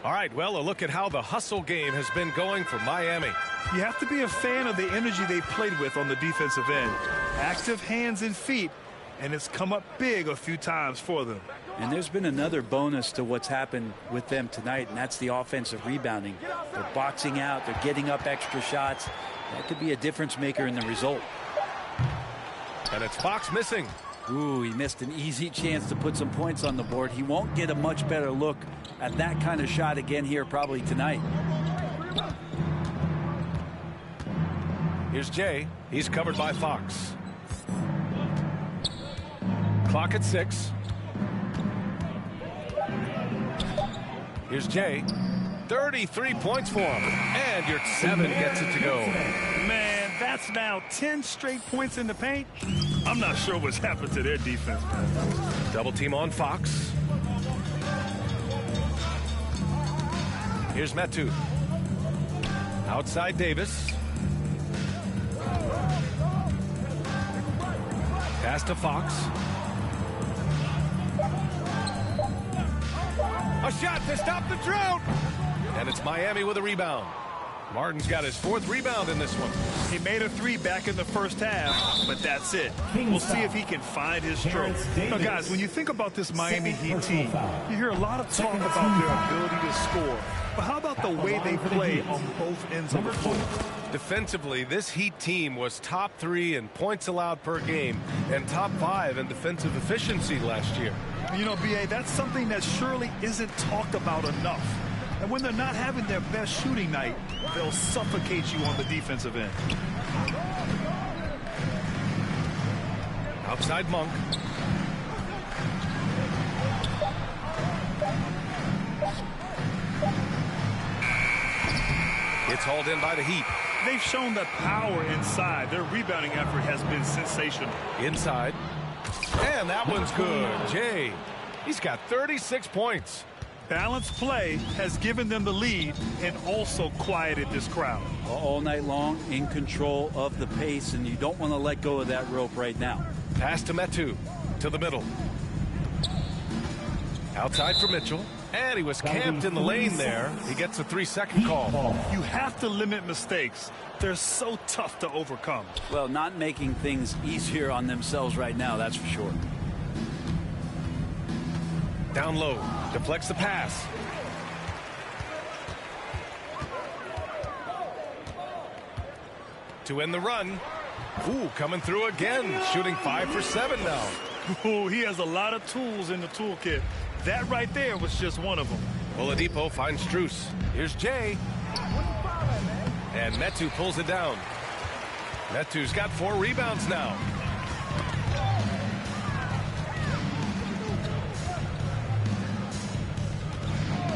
All right, well, a look at how the hustle game has been going for Miami. You have to be a fan of the energy they played with on the defensive end. Active hands and feet, and it's come up big a few times for them. And there's been another bonus to what's happened with them tonight, and that's the offensive rebounding. They're boxing out, they're getting up extra shots. That could be a difference maker in the result. And it's Fox missing. Ooh, he missed an easy chance to put some points on the board. He won't get a much better look at that kind of shot again here probably tonight. Here's Jay. He's covered by Fox. Clock at 6. Here's Jay. 33 points for him. And your 7 gets it to go. Man, that's now 10 straight points in the paint. I'm not sure what's happened to their defense, man. Double team on Fox. Here's Metu. Outside Davis. Pass to Fox. A shot to stop the drought. And it's Miami with a rebound. Martin's got his 4th rebound in this one. He made a 3 back in the first half, but that's it. We'll see if he can find his stroke. Now, guys, when you think about this Miami Heat team, you hear a lot of talk about their ability to score. But how about the way they play on both ends of the floor? Defensively, this Heat team was top 3 in points allowed per game and top 5 in defensive efficiency last year. You know, B.A., that's something that surely isn't talked about enough. And when they're not having their best shooting night, they'll suffocate you on the defensive end. Outside Monk. It's hauled in by the Heat. They've shown that power inside. Their rebounding effort has been sensational. Inside. And that one's good. Jay, he's got 36 points. Balanced play has given them the lead and also quieted this crowd. All night long, in control of the pace, and you don't want to let go of that rope right now. Pass to Metu, to the middle. Outside for Mitchell, and he was camped in the lane there. He gets a 3-second call. You have to limit mistakes. They're so tough to overcome. Well, not making things easier on themselves right now, that's for sure. Down low, deflects the pass. To end the run. Ooh, coming through again, shooting 5 for 7 now. Ooh, he has a lot of tools in the toolkit. That right there was just one of them. Oladipo finds Strus. Here's Jay. And Metu pulls it down. Metu's got 4 rebounds now.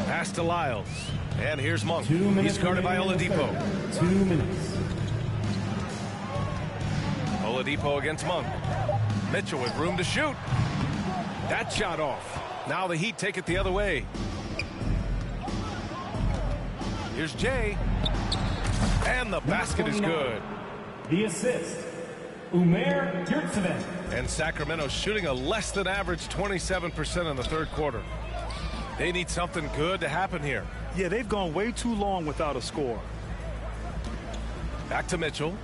Pass to Lyles. And here's Monk. He's guarded by Oladipo. 2 minutes. Oladipo against Monk. Mitchell with room to shoot. That shot off. Now the Heat take it the other way. Here's Jay. And the basket is good. The assist, Umair Yurtseven. And Sacramento shooting a less than average 27% in the 3rd quarter. They need something good to happen here. Yeah, they've gone way too long without a score. Back to Mitchell.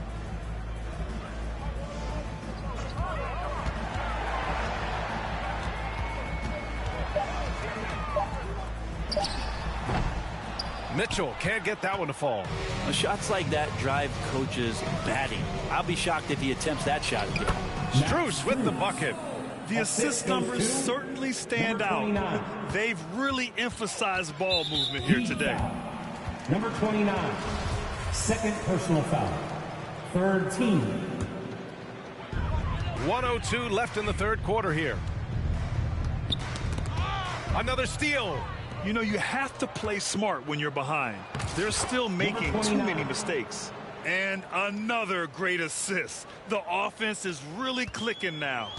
Mitchell can't get that one to fall. Well, shots like that drive coaches batting. I'll be shocked if he attempts that shot again. Strus with the bucket. The assist numbers certainly stand out. They've really emphasized ball movement here today. Number 29, 2nd personal foul. 3rd team. 1:02 left in the 3rd quarter here. Another steal. You know, you have to play smart when you're behind. They're still making too many mistakes. And another great assist. The offense is really clicking now.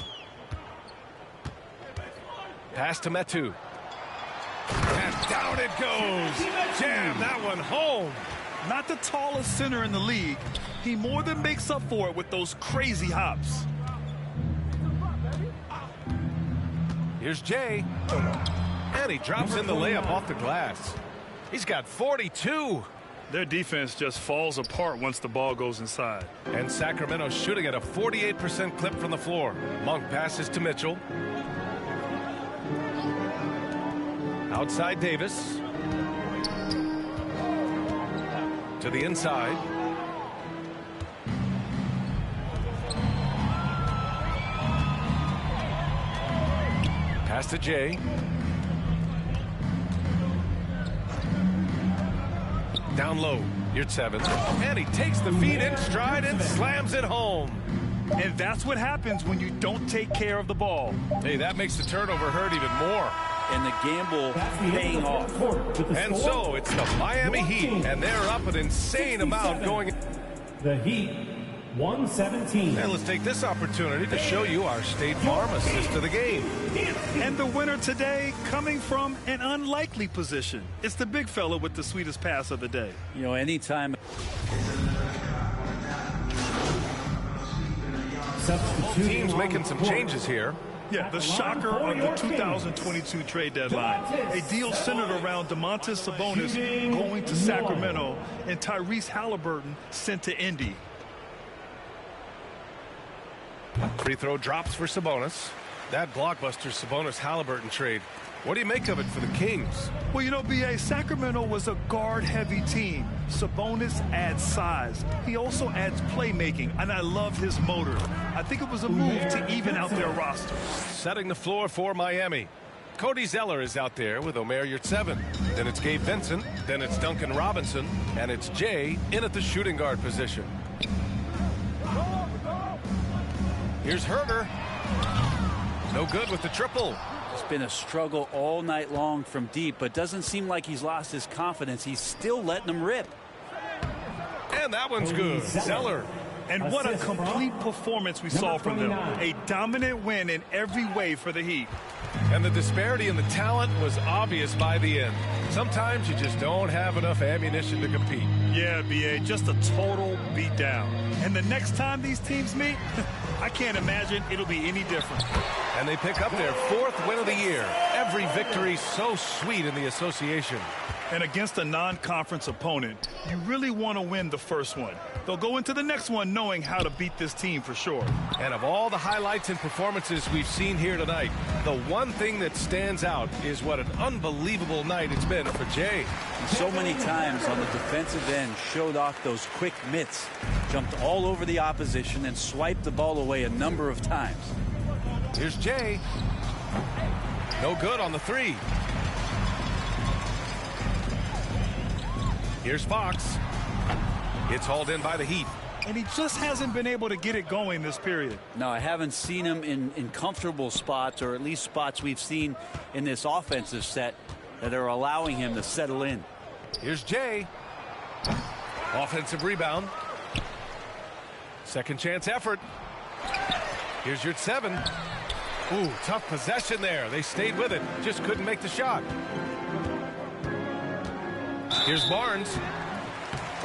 Pass to Metu. And down it goes. Jam that one home. Not the tallest center in the league. He more than makes up for it with those crazy hops. Here's Jay. And he drops in the layup off the glass. He's got 42. Their defense just falls apart once the ball goes inside. And Sacramento shooting at a 48% clip from the floor. Monk passes to Mitchell. Outside Davis. To the inside. Pass to Jay. Down low, Yurtseven. And he takes the feed in stride and slams it home. And that's what happens when you don't take care of the ball. Hey, that makes the turnover hurt even more. And the gamble paying off. And so it's the Miami Heat, and they're up an insane amount going. The Heat, 117. And let's take this opportunity to show you our State Farm assist of the game. And the winner today coming from an unlikely position. It's the big fella with the sweetest pass of the day. You know, anytime. Both teams making some changes here. Yeah, the shocker of the 2022 trade deadline. A deal centered around Domantas Sabonis going to Sacramento and Tyrese Halliburton sent to Indy. Free throw drops for Sabonis. That blockbuster Sabonis-Halliburton trade. What do you make of it for the Kings? Well, you know, B.A., Sacramento was a guard-heavy team. Sabonis adds size. He also adds playmaking, and I love his motor. I think it was a move to even out their roster. Setting the floor for Miami. Cody Zeller is out there with Omer Yurtseven. Then it's Gabe Vincent. Then it's Duncan Robinson. And it's Jay in at the shooting guard position. Here's Herder. No good with the triple. It's been a struggle all night long from deep, but doesn't seem like he's lost his confidence. He's still letting them rip. And that one's good. Zeller. And what a complete performance we saw from them. A dominant win in every way for the Heat. And the disparity in the talent was obvious by the end. Sometimes you just don't have enough ammunition to compete. Yeah, B.A., just a total beatdown. And the next time these teams meet, I can't imagine it'll be any different. And they pick up their 4th win of the year. Every victory so sweet in the association. And against a non-conference opponent, you really want to win the first one. They'll go into the next one knowing how to beat this team for sure. And of all the highlights and performances we've seen here tonight, the one thing that stands out is what an unbelievable night it's been for Jay. So many times on the defensive end, showed off those quick mitts, jumped all over the opposition and swiped the ball away a number of times. Here's Jay. No good on the 3. Here's Fox. It's hauled in by the Heat. And he just hasn't been able to get it going this period. No, I haven't seen him in comfortable spots, or at least spots we've seen in this offensive set that are allowing him to settle in. Here's Jay. Offensive rebound. Second chance effort. Here's your 7. Ooh, tough possession there. They stayed with it. Just couldn't make the shot. Here's Barnes.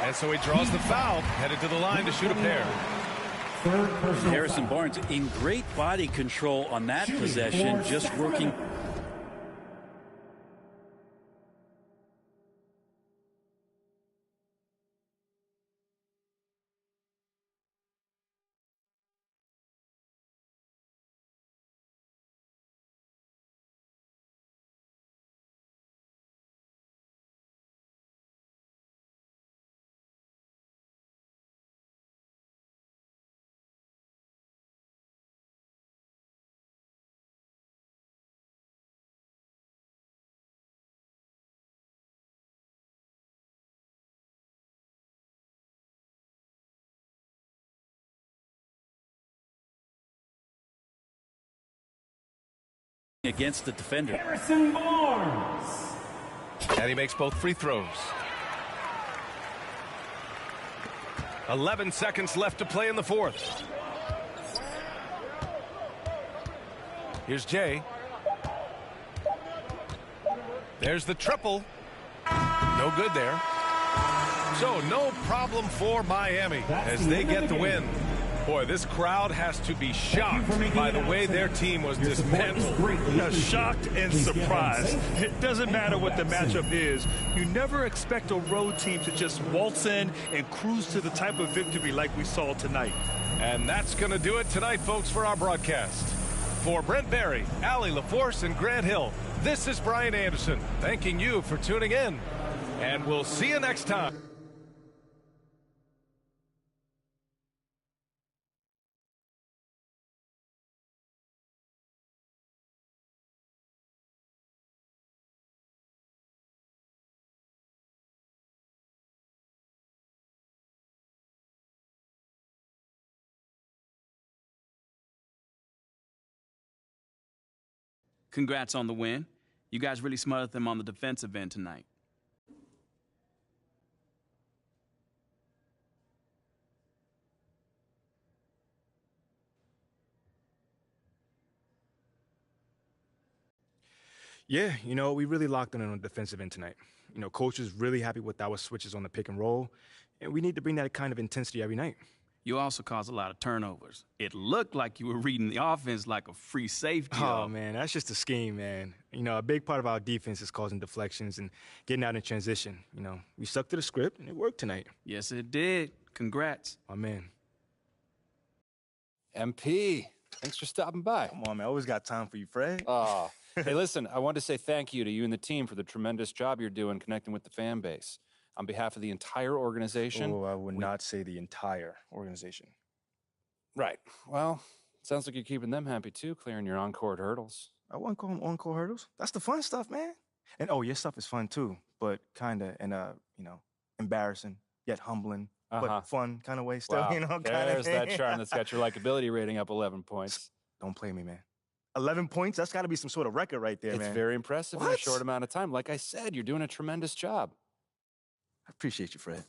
And so he draws the foul, headed to the line to shoot a pair. Harrison Barnes in great body control on that possession, just working. Against the defender. Harrison Barnes. And he makes both free throws. 11 seconds left to play in the 4th. Here's Jay. There's the triple. No good there. So no problem for Miami as they get the win. Boy, this crowd has to be shocked by the way their team was dismantled. Shocked and surprised. It doesn't matter what the matchup is. You never expect a road team to just waltz in and cruise to the type of victory like we saw tonight. And that's going to do it tonight, folks, for our broadcast. For Brent Barry, Allie LaForce, and Grant Hill, this is Brian Anderson thanking you for tuning in. And we'll see you next time. Congrats on the win. You guys really smothered them on the defensive end tonight. Yeah, you know, we really locked in on the defensive end tonight. You know, coach is really happy with our switches on the pick and roll, and we need to bring that kind of intensity every night. You also caused a lot of turnovers. It looked like you were reading the offense like a free safety. Oh, man, that's just a scheme, man. You know, a big part of our defense is causing deflections and getting out in transition. You know, we stuck to the script, and it worked tonight. Yes, it did. Congrats. My man. MP, thanks for stopping by. Come on, man. I always got time for you, Fred. Oh, hey, listen, I want to say thank you to you and the team for the tremendous job you're doing connecting with the fan base. On behalf of the entire organization. Oh, I would not say the entire organization. Right. Well, sounds like you're keeping them happy too, clearing your on-court hurdles. I wouldn't call them on-court hurdles. That's the fun stuff, man. And oh, your stuff is fun too, but kind of in a, you know, embarrassing yet humbling, but fun kind of way still. Wow. You know, there's that charm that's got your likability rating up 11 points. Don't play me, man. 11 points? That's got to be some sort of record right there, man. It's very impressive in a short amount of time. Like I said, you're doing a tremendous job. I appreciate you, Fred.